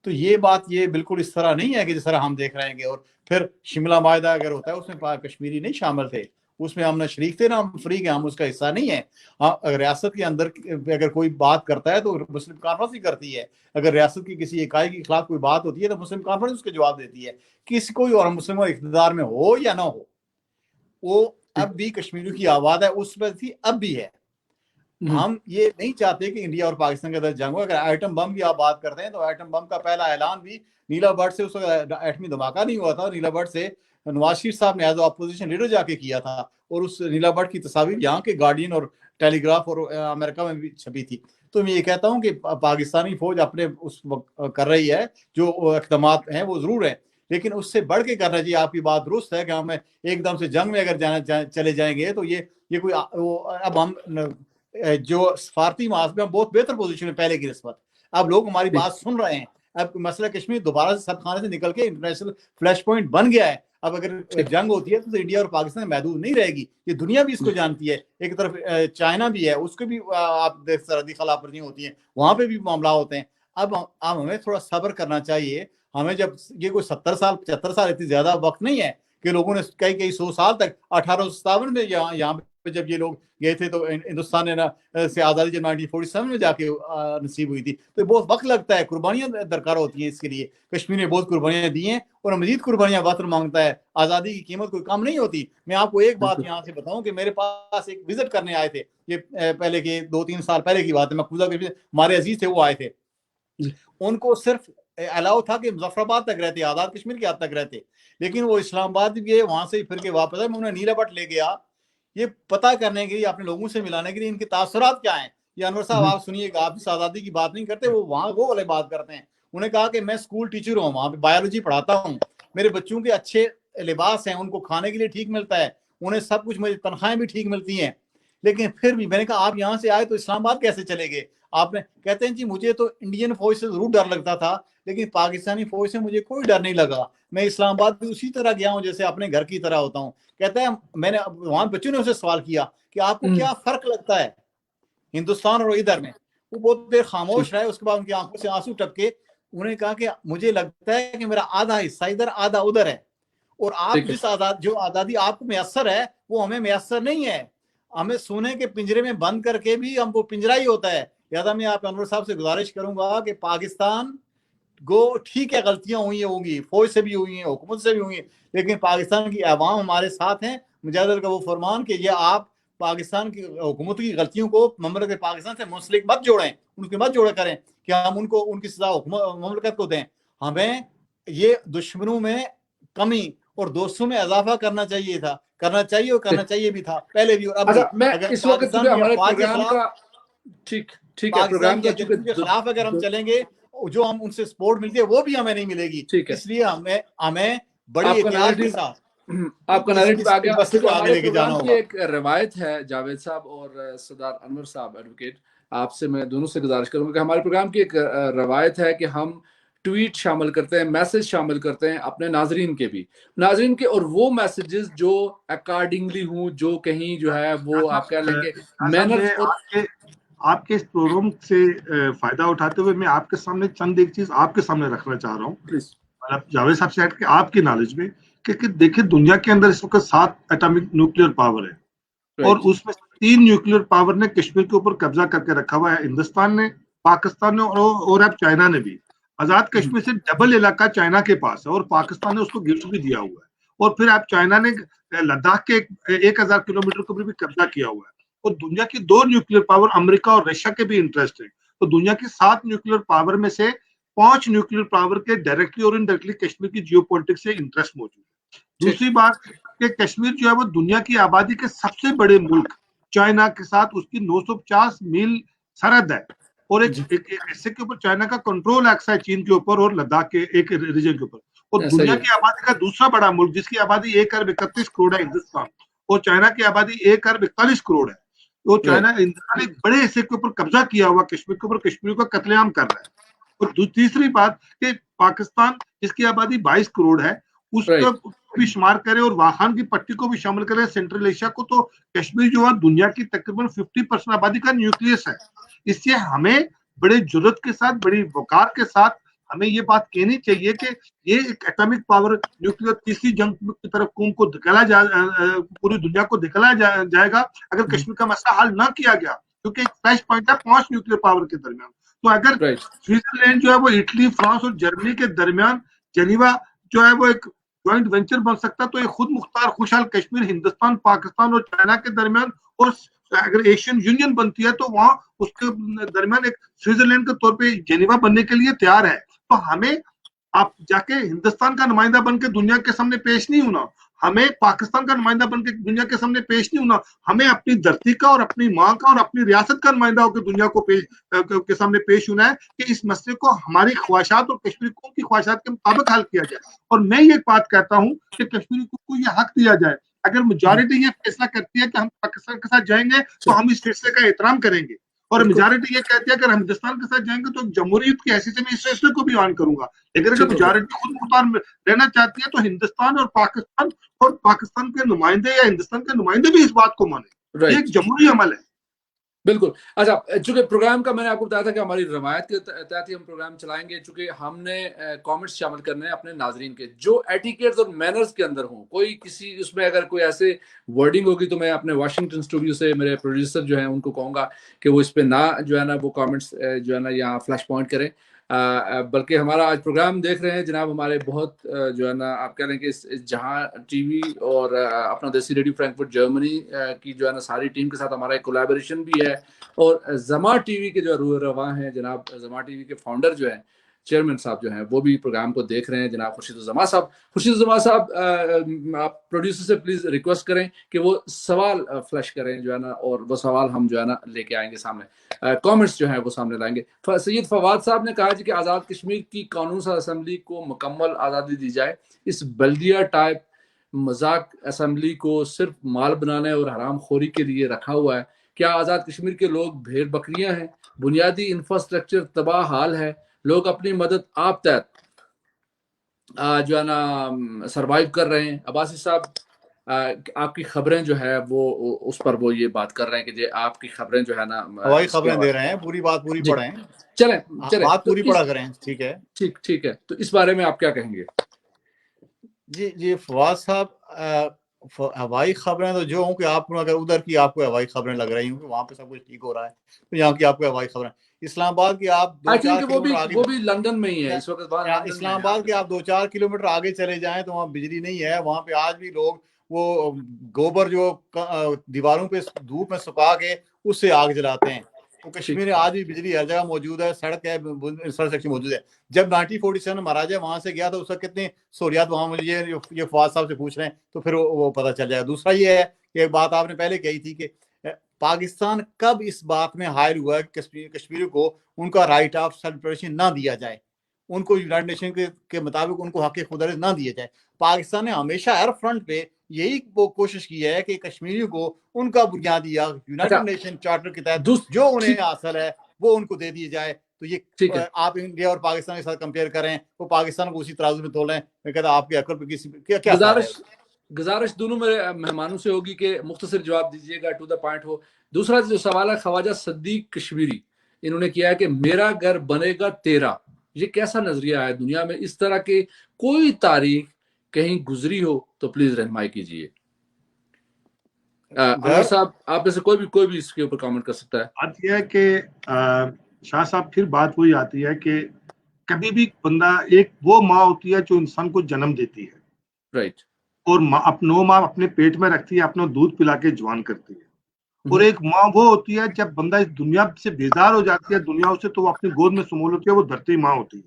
تو یہ بات یہ بالکل اس طرح نہیں ہے کہ جس طرح ہم دیکھ رہے ہیں. اور پھر شملہ معاہدہ اگر ہوتا ہے اس میں کشمیری نہیں شامل تھے، اس میں ہم نہ شریک تھے نہ ہم فریق ہیں، ہم اس کا حصہ نہیں ہیں. اگر ریاست کے اندر اگر کوئی بات کرتا ہے تو مسلم کانفرنس ہی کرتی ہے. اگر ریاست کی کسی اکائی کے خلاف کوئی بات ہوتی ہے تو مسلم کانفرنس اس کے جواب دیتی ہے. کسی کوئی اور مسلم اقتدار میں ہو یا نہ ہو، وہ اب بھی کشمیریوں کی آواز ہے، اس وقت تھی اب بھی ہے. ہم یہ نہیں چاہتے کہ انڈیا اور پاکستان کے اندر جنگ ہو. اگر ایٹم بم کی آپ بات کرتے ہیں تو ایٹم بم کا پہلا اعلان بھی نیلا بٹ سے، اس وقت ایٹمی دھماکہ نہیں ہوا تھا، نیلا بٹ سے नवाज शरीफ साहब ने एज अपोजिशन लीडर जाके किया था, और उस नीला भट्ट की तस्वीर यहाँ के गार्डियन और टेलीग्राफ और अमेरिका में भी छपी थी। तो मैं ये कहता हूँ कि पाकिस्तानी फौज अपने उस वक्त कर रही है जो इक़दामात हैं वो ज़रूर है, लेकिन उससे बढ़ के करना चाहिए। आपकी बात दुरुस्त है कि हमें एकदम से जंग में अगर चले जाएंगे तो ये कोई अब हम जो सफारती मास में हम बहुत बेहतर पोजीशन में पहले की निस्बत, अब लोग हमारी बात सुन रहे हैं। अब मसला कश्मीर दोबारा से सब खाने से निकल के इंटरनेशनल फ्लैश पॉइंट बन गया है। अब अगर जंग होती है तो इंडिया और पाकिस्तान महदूद नहीं रहेगी, ये दुनिया भी इसको जानती है। एक तरफ चाइना भी है, उसको भी आप सरहदी खिलाफवर्जियां होती हैं, वहां पे भी मामला होते हैं। अब हमें थोड़ा सब्र करना चाहिए। हमें जब ये कोई 70 साल 75 साल इतनी ज्यादा वक्त नहीं है कि लोगों ने कई 100 साल तक 1857 में यहाँ पे जब ये लोग गए थे तो हिंदुस्तान ने ना से आज़ादी जब 1947 में जाके नसीब हुई थी, तो बहुत वक्त लगता है, कुर्बानियां दरकार होती हैं इसके लिए। कश्मीर ने बहुत कुर्बानियां दी हैं और मजीद कुर्बानियां वक्त मांगता है। आज़ादी की कीमत कोई कम नहीं होती। मैं आपको एक बात यहाँ से बताऊं कि मेरे पास एक विजिट करने आए थे, ये पहले के 2-3 साल पहले की बात है, मकबूजा के हमारे अजीज थे, वो आए थे। उनको सिर्फ अलाउ था कि मुजफ्फराबाद तक रहते, आज़ाद कश्मीर के हद तक रहते, लेकिन वो इस्लामाबाद गए, वहां से फिर के वापस आए। मैं उन्हें नीला भट्ट ले गया ये पता करने के लिए, अपने लोगों से मिलाने के लिए इनके तासुरात क्या हैं। ये अनवर साहब आप सुनिएगा, आप इस आज़ादी की बात नहीं करते, वो वहाँ वो वाले बात करते हैं। उन्हें कहा कि मैं स्कूल टीचर हूँ, वहाँ पे बायोलॉजी पढ़ाता हूँ, मेरे बच्चों के अच्छे लिबास हैं, उनको खाने के लिए ठीक मिलता है, उन्हें सब कुछ, मुझे तनख्वाहें भी ठीक मिलती हैं, लेकिन फिर भी मैंने कहा आप यहाँ से आए तो इस्लामाबाद कैसे चले गए? आपने कहते हैं जी मुझे तो इंडियन फौज से जरूर डर लगता था, लेकिन पाकिस्तानी फौज से मुझे कोई डर नहीं लगा। मैं इस्लामाबाद भी उसी तरह गया हूँ जैसे अपने घर की तरह होता हूँ। कहता है मैंने वहां बच्चों ने उसे सवाल किया कि आपको क्या फर्क लगता है हिंदुस्तान और इधर में? वो बहुत देर खामोश रहे, उसके बाद उनकी आंखों से आंसू टपके। उन्हें कहा कि मुझे लगता है कि मेरा आधा हिस्सा इधर आधा उधर है, और आप जिस जो आज़ादी आपको मैसर है वो हमें मैसर नहीं है। हमें सोने के पिंजरे में बंद करके भी हमको पिंजरा ही होता है। लिहाजा मैं आप अनवर साहब से गुजारिश करूंगा कि पाकिस्तान गो ठीक है, गलतियां हुई होंगी, फौज से भी हुई हैं, हुकूमत से भी हुई हैं, लेकिन पाकिस्तान की अवाम हमारे साथ हैं। मुजाहिद का वो फरमान कि ये आप पाकिस्तान की हुकूमत की गलतियों को ममलकत पाकिस्तान से मुंसलिक मत जोड़ें, उनके मत जोड़े करें कि हम उनको उनकी सजा ममलकत को दें। हमें ये दुश्मनों में कमी और दोस्तों में इजाफा करना चाहिए था, करना चाहिए और करना चाहिए भी था पहले भी और अब भी। मैं अगर इस वक्त हमारे प्रोग्राम का ठीक है प्रोग्राम का के खिलाफ अगर हम चलेंगे, जो हम उनसे सपोर्ट मिलती है वो भी हमें नहीं मिलेगी। इसलिए हमें बड़ी एहतियात के साथ आपका नैरेटिव आ गया। आगे लेके जाना होगा। एक रवायत है जावेद साहब और सरदार अनवर साहब एडवोकेट, आपसे मैं दोनों से गुजारिश करूंगा कि हमारे प्रोग्राम की एक रवायत है कि हम ट्वीट शामिल करते हैं, मैसेज शामिल करते हैं अपने नाजरीन के भी, नाजरीन के, और वो मैसेजेस जो अकॉर्डिंगली हूँ, जो कहीं जो है वो आप कह लेंगे मैनर। आपके इस प्रोग्राम से फायदा उठाते हुए मैं आपके सामने चंद एक चीज आपके सामने रखना चाह रहा हूँ, मतलब जावेद साहब से हट के आपकी नॉलेज में, क्योंकि देखिए दुनिया के अंदर इस वक्त 7 एटॉमिक न्यूक्लियर पावर है और उसमें 3 न्यूक्लियर पावर ने कश्मीर के ऊपर कब्जा करके रखा हुआ है, हिंदुस्तान ने, पाकिस्तान ने और अब चाइना ने भी। आजाद कश्मीर से डबल इलाका चाइना के पास है और पाकिस्तान ने उसको गिफ्ट भी दिया हुआ है, और फिर अब चाइना ने लद्दाख के 1000 किलोमीटर के ऊपर भी कब्जा किया हुआ है। और दुनिया की 2 न्यूक्लियर पावर अमेरिका और रशिया के भी इंटरेस्ट है। तो दुनिया की 7 न्यूक्लियर पावर में से 5 न्यूक्लियर पावर के डायरेक्टली और इनडायरेक्टली कश्मीर की जियोपॉलिटिक्स से इंटरेस्ट मौजूद है। दूसरी बात कि कश्मीर जो है वो दुनिया की आबादी के सबसे बड़े मुल्क चाइना के साथ उसकी 950 मील सरहद है, और एक हिस्से के ऊपर चाइना का कंट्रोल एक्स है चीन के ऊपर और लद्दाख के एक रीजन के ऊपर। और दुनिया की आबादी का दूसरा बड़ा मुल्क जिसकी आबादी 1 अरब 31 करोड़ है हिंदुस्तान, और चाइना की आबादी 1 अरब 41 करोड़ है। तो चाइना हिंदुस्तान एक बड़े हिस्से के ऊपर कब्जा किया हुआ कश्मीर के ऊपर, कश्मीर को कत्लेआम कर रहा है। और तीसरी बात कि पाकिस्तान जिसकी आबादी 22 करोड़ है उसका भी शुमार करें और वाखान की पट्टी को भी शामिल करें, सेंट्रल एशिया को, तो कश्मीर जो है दुनिया की तकरीबन 50% आबादी का न्यूक्लियस है। इससे हमें बड़े जुर्रत के साथ, बड़ी वकार के साथ हमें ये बात कहनी चाहिए कि ये एक एटॉमिक पावर न्यूक्लियर तीसरी जंग की तरफ को धकेला पूरी दुनिया को धकेला जाएगा अगर कश्मीर का मसला हल ना किया गया, क्योंकि एक फ्लैश पॉइंट है 5 न्यूक्लियर पावर के दरमियान। तो अगर स्विट्जरलैंड जो है वो इटली, फ्रांस और जर्मनी के दरमियान जेनीवा जो है वो एक ज्वाइंट वेंचर बन सकता है, तो एक खुद मुख्तार खुशहाल कश्मीर हिंदुस्तान, पाकिस्तान और चाइना के दरमियान, और अगर एशियन यूनियन बनती है तो वहां उसके दरमियान एक स्विट्जरलैंड के तौर पे जेनीवा बनने के लिए तैयार है। तो हमें आप जाके हिंदुस्तान का नुमाइंदा बन के दुनिया के सामने पेश नहीं होना, हमें पाकिस्तान का नुमाइंदा बन के दुनिया के सामने पेश नहीं होना, हमें अपनी धरती का और अपनी माँ का और अपनी रियासत का नुमाइंदा होकर दुनिया को के सामने पेश होना है कि इस मसले को हमारी ख्वाहिशात और कश्मीरी कौम की ख्वाहिशात के मुताबिक हल किया जाए। और मैं ये बात कहता हूँ कि कश्मीरी को ये हक दिया जाए, अगर मेजॉरिटी ये फैसला करती है कि हम पाकिस्तान के साथ जाएंगे तो हम इस फैसले का एहतराम करेंगे, और मेजॉरिटी ये कहती है कि हम हिंदुस्तान के साथ जाएंगे तो जमहूरियत की हैसियत से मैं इस फैसले को भी ऑन करूंगा। लेकिन अगर मेजॉरिटी खुद मुख्तार रहना चाहती है तो हिंदुस्तान और पाकिस्तान के नुमाइंदे या हिंदुस्तान के नुमाइंदे भी इस बात को माने। ये एक जमहूरी अमल है। बिल्कुल। अच्छा, चूंकि प्रोग्राम का मैंने आपको बताया था कि हमारी रवायत के तहत ही हम प्रोग्राम चलाएंगे, चूंकि हमने कमेंट्स शामिल करने हैं अपने नाजरीन के जो एटिकेट्स और मैनर्स के अंदर हों। कोई किसी उसमें अगर कोई ऐसे वर्डिंग होगी तो मैं अपने वाशिंगटन स्टूडियो से मेरे प्रोड्यूसर जो है उनको कहूँगा कि वो इस पे ना जो है ना वो कमेंट्स जो है ना यहाँ फ्लैश पॉइंट करें, बल्कि हमारा आज प्रोग्राम देख रहे हैं जनाब हमारे बहुत जो है ना आप कह रहे हैं कि जहां टीवी और अपना देसी रेडियो फ्रैंकफर्ट जर्मनी की जो है ना सारी टीम के साथ हमारा एक कोलैबोरेशन भी है, और जमा टीवी के जो रूह रवा हैं जनाब, जमा टीवी के फाउंडर जो है चेयरमैन साहब जो हैं वो भी प्रोग्राम को देख रहे हैं जनाब खुर्शीद जमा साहब। खुर्शीद जमा साहब, आप प्रोड्यूसर से प्लीज रिक्वेस्ट करें कि वो सवाल फ्लैश करें जो है ना, और वो सवाल हम जो है ना लेके आएंगे सामने, कमेंट्स जो है वो सामने लाएंगे। सैयद फवाद साहब ने कहा कि आज़ाद कश्मीर की कानून साज असम्बली को मुकम्मल आज़ादी दी जाए, इस बल्दिया टाइप मजाक असम्बली को सिर्फ माल बनाने और हराम खोरी के लिए रखा हुआ है। क्या आज़ाद कश्मीर के लोग भेड़ बकरियां हैं? बुनियादी इंफ्रास्ट्रक्चर तबाह हाल है, लोग अपनी मदद आप तहत जो है ना सरवाइव कर रहे हैं। अब्बासी साहब, आपकी खबरें जो है वो उस पर वो ये बात कर रहे हैं कि जे आपकी खबरें जो है ना हवाई खबरें दे रहे हैं, पूरी बात पूरी पढ़ें, चलें बात पूरी पढ़ा करें। ठीक है, ठीक है। तो इस बारे में आप क्या कहेंगे? जी फवाद साहब, हवाई खबरें तो जो हूँ कि आप अगर उधर की आपको हवाई खबरें लग रही हूँ कि वहाँ पे सब कुछ ठीक हो रहा है, तो यहाँ की आपको हवाई खबरें, इस्लामाबाद की आप 2-4 किलोमीटर आगे, वो भी लंदन में ही है इस वक्त, इस्लामाबाद के आप 2-4 किलोमीटर आगे चले जाएं तो वहाँ बिजली नहीं है। वहाँ पे आज भी लोग वो गोबर जो दीवारों पे धूप में सुखा के उससे आग जलाते हैं। तो कश्मीर में आज भी बिजली हर जगह मौजूद है, सड़क है, इंफ्रास्ट्रक्चर मौजूद है। जब 1947 महाराजा वहां से गया तो उसका कितनी सहूलियात वहां मुझे ये फवाद साहब से पूछ रहे हैं तो फिर वो पता चल जाएगा। दूसरा ये है कि एक बात आपने पहले कही थी कि पाकिस्तान कब इस बात में हायल हुआ है कश्मीर को उनका राइट ऑफ सेल्फ डिटरमिनेशन ना दिया जाए, उनको यूनाइटेड नेशन के मुताबिक उनको हक खुदरत ना दिया जाए। पाकिस्तान ने हमेशा हर फ्रंट पे यही वो कोशिश की है कि कश्मीरियों को उनका बुनियादी हक यूनाइटेड नेशन चार्टर के तहत जो उन्हें हासिल है वो उनको दे दिया जाए। तो ये आप इंडिया और पाकिस्तान के साथ कंपेयर करें, वो पाकिस्तान को उसी तराजू में तोलें। मैं कहता आपके अकल पे किसी क्या गुजारिश दोनों मेरे मेहमानों से होगी कि मुख्तसर जवाब दीजिएगा, टू द पॉइंट हो। दूसरा जो सवाल है ख्वाजा सद्दीक कश्मीरी, इन्होंने किया है कि मेरा घर बनेगा तेरा। ये कैसा नजरिया है? दुनिया में इस तरह के कोई तारीख कहीं गुजरी हो तो प्लीज रहनुमाई कीजिए। अमर साहब, आप में से कोई भी इसके ऊपर कमेंट कर सकता है। बात यह है कि शाह साहब फिर बात वही आती है कि कभी भी बंदा, एक वो माँ होती है जो इंसान को जन्म देती है, राइट, और अपनो माँ अपने पेट में रखती है, अपना दूध पिला के जवान करती है। और एक माँ वो होती है जब बंदा इस दुनिया से बेजार हो जाती है दुनिया से, तो वो अपनी गोद में सुमोल होती है, वो धरती माँ होती है।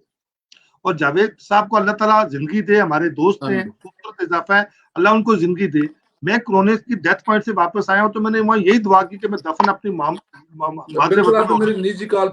और जावेद साहब को अल्लाह ताला जिंदगी दे, हमारे दोस्त हैं, खूबसूरत इजाफा है, अल्लाह उनको जिंदगी दे। मैं कोरोना की डेथ पॉइंट से वापस आया हूँ तो मैंने वहाँ यही दुआ की कि मैं दफन अपनी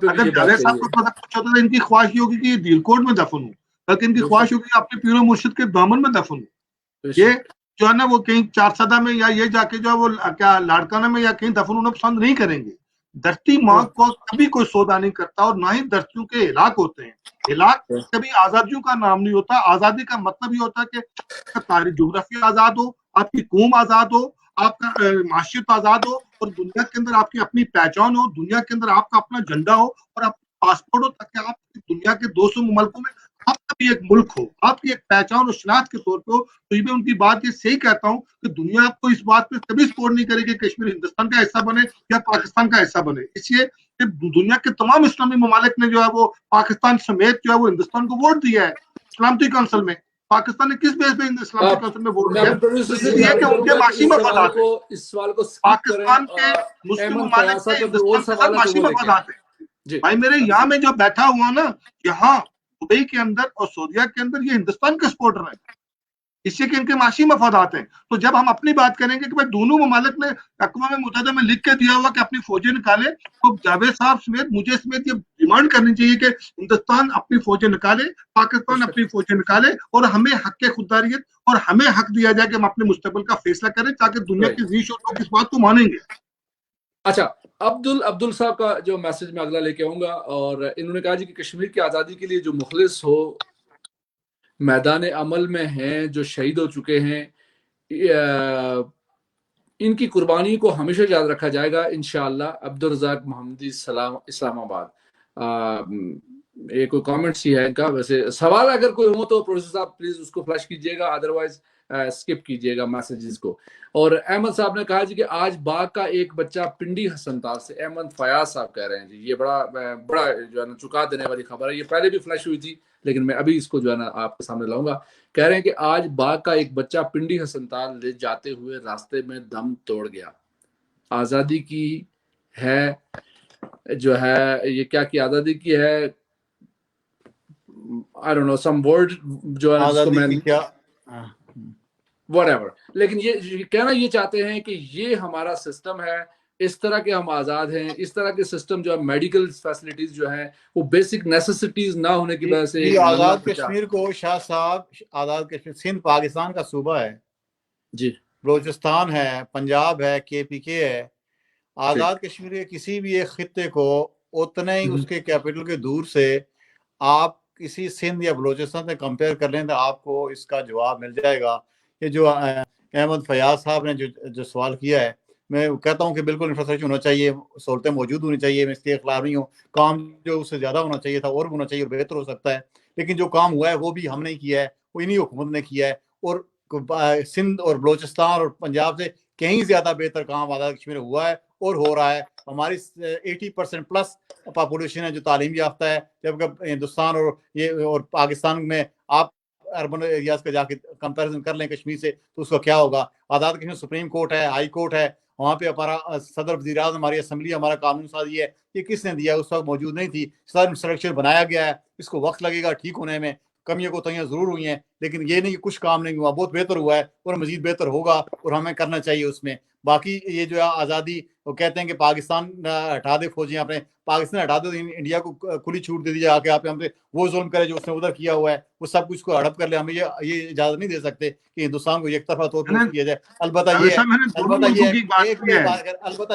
अगर जावेद साहब को पता कुछ होता था, इनकी ख्वाहिश ये होगी कि ये दिलकोट में दफन हूँ, बल्कि इनकी ख्वाहिश होगी अपने पीरो मुर्शिद के दामन में दफन हूँ। ये जो है ना वो कहीं चारसदा में या ये जाके जो है वो क्या लाड़काना में या कहीं दफन होना पसंद नहीं करेंगे। धरती माँ को कभी कोई सौदा नहीं करता, और ना ही धरतियों के इलाक होते हैं। इलाक कभी आजादियों का नाम नहीं होता। आजादी का मतलब ये होता है कि तारीख जोग्राफी आजाद हो, आपकी कौम आजाद हो, आपका माशियत आजाद हो, और दुनिया के अंदर आपकी अपनी पहचान हो, दुनिया के अंदर आपका अपना झंडा हो और आपका पासपोर्ट हो, ताकि आप दुनिया के 200 मुल्कों में आपका भी एक मुल्क हो, आपकी एक पहचान और शनाख्त के तौर पे हो। तो मैं उनकी बात ये सही कहता हूँ कि दुनिया आपको इस बात पे कभी सपोर्ट नहीं करेगी कि कश्मीर हिंदुस्तान का हिस्सा बने या पाकिस्तान का हिस्सा बने। इसलिए दुनिया के तमाम इस्लामी ममालिक ने जो है वो पाकिस्तान समेत जो है वो हिंदुस्तान को वोट दिया है सलामती काउंसिल में। पाकिस्तान ने किस बेस पे इस्लामिक काउंसिल में वोट दिया? इसलिए कि उनके माशी मफादात है। पाकिस्तान के मुस्लिम ममालिक के हिंदुस्तान के साथ माशी मफादात है। भाई मेरे यहाँ में जो बैठा हुआ ना, यहाँ दुबई के अंदर और सऊदीया के अंदर ये हिंदुस्तान के सपोर्टर हैं, इससे कि इनके माशी मफादात हैं। तो जब हम अपनी बात करेंगे कि भाई दोनों ममालिक ने अक़वाम मुत्तहिदा में लिख के दिया हुआ कि अपनी फौजें निकाले, तो जावेद साहब समेत मुझे समेत ये डिमांड करनी चाहिए कि हिंदुस्तान अपनी फौजें निकाले, पाकिस्तान अपनी फौजें निकाले और हमें हक के खुददारियत और हमें हक दिया जाए कि हम अपने मुस्तकबिल का फैसला करें, ताकि दुनिया की रीच और लोग इस बात को मानेंगे। अच्छा, अब्दुल साहब का जो मैसेज मैं अगला लेके आऊंगा, और इन्होंने कहा जी कि कश्मीर की आज़ादी के लिए जो मुखलिस हो, मैदान अमल में हैं, जो शहीद हो चुके हैं, इनकी कुर्बानी को हमेशा याद रखा जाएगा इंशाअल्लाह। अब्दुल रज़ाक मोहम्मदी सलाम, इस्लामाबाद। एक कोई कमेंट्स ही है इनका। वैसे सवाल अगर कोई हो तो प्रोफेसर साहब प्लीज उसको फ्लैश कीजिएगा, अदरवाइज स्किप कीजिएगा मैसेजेस को। और अहमद साहब ने कहा जी कि आज बाग का एक बच्चा पिंडी हसनताल से, अहमद फयाज साहब कह रहे हैं जी, ये बड़ा जो है ना चुका देने वाली खबर है। ये पहले भी फ्लैश हुई थी लेकिन मैं अभी इसको जो है ना आपके सामने लाऊंगा। कह रहे हैं कि आज बाग का एक बच्चा पिंडी हसनताल ले जाते हुए रास्ते में दम तोड़ गया। आजादी की है जो है, ये क्या की आजादी की है, I don't know some word जो है जिसको मैं क्या whatever, लेकिन ये कहना ये चाहते हैं कि ये हमारा सिस्टम है, इस तरह के हम आजाद हैं, इस तरह के सिस्टम जो है, मेडिकल फैसिलिटीज जो है वो बेसिक नेसेसिटीज ना होने की वजह से आजाद कश्मीर को शाह साहब, आजाद कश्मीर सिंध पाकिस्तान का सूबा है जी, बलोचिस्तान है, पंजाब है, KPK है। आजाद कश्मीर के किसी भी एक खित्ते को उतने ही उसके कैपिटल के दूर से आप किसी सिंध या बलोचिस्तान से कंपेयर कर लें तो आपको इसका जवाब मिल जाएगा। ये जो अहमद फयाज साहब ने जो सवाल किया है, मैं कहता हूँ कि बिल्कुल इंफ्रास्ट्रक्चर होना चाहिए, सहूलतें मौजूद होनी चाहिए, मैं इसके खिलाफ नहीं हूँ। काम जो उससे ज़्यादा होना चाहिए था और होना चाहिए और बेहतर हो सकता है, लेकिन जो काम हुआ है वो भी हमने किया है, वो इन्हीं हुकूमत ने किया है। और सिंध और बलोचिस्तान और पंजाब से कहीं ज़्यादा बेहतर काम आज़ाद कश्मीर हुआ है और हो रहा है। हमारी 80% प्लस पॉपुलेशन है जो तालीम याफ्ता है, जबकि हिंदुस्तान और पाकिस्तान में आप अर्बन एरियाज का जाके कंपैरिजन कर लें कश्मीर से तो उसका क्या होगा। आज़ाद कश्मीर सुप्रीम कोर्ट है, हाई कोर्ट है, वहाँ पे हमारा सदर वज़ीर आज़म, हमारी असम्बली, हमारा कानून साजी है, ये किसने दिया? उस वक्त मौजूद नहीं थी। सब इंफ्रास्ट्रक्चर बनाया गया है, इसको वक्त लगेगा ठीक होने में, कमियों को तइयाँ ज़रूर हुई हैं, लेकिन ये नहीं कि कुछ काम नहीं हुआ, बहुत बेहतर हुआ है और मज़ीद बेहतर होगा और हमें करना चाहिए उसमें। बाकी ये जो है आज़ादी, वो कहते हैं कि पाकिस्तान हटा दे फौजियाँ अपने, पाकिस्तान हटा दो, इंडिया को खुली छूट दे दी जाए आके आप हम पे वो जुल्म करे जो उसने उधर किया हुआ है, वो सब कुछ को हड़प कर ले। हमें ये इजाज़त नहीं दे सकते कि हिंदुस्तान को एक तरफा तौर पर किया जाए। अलबत्ता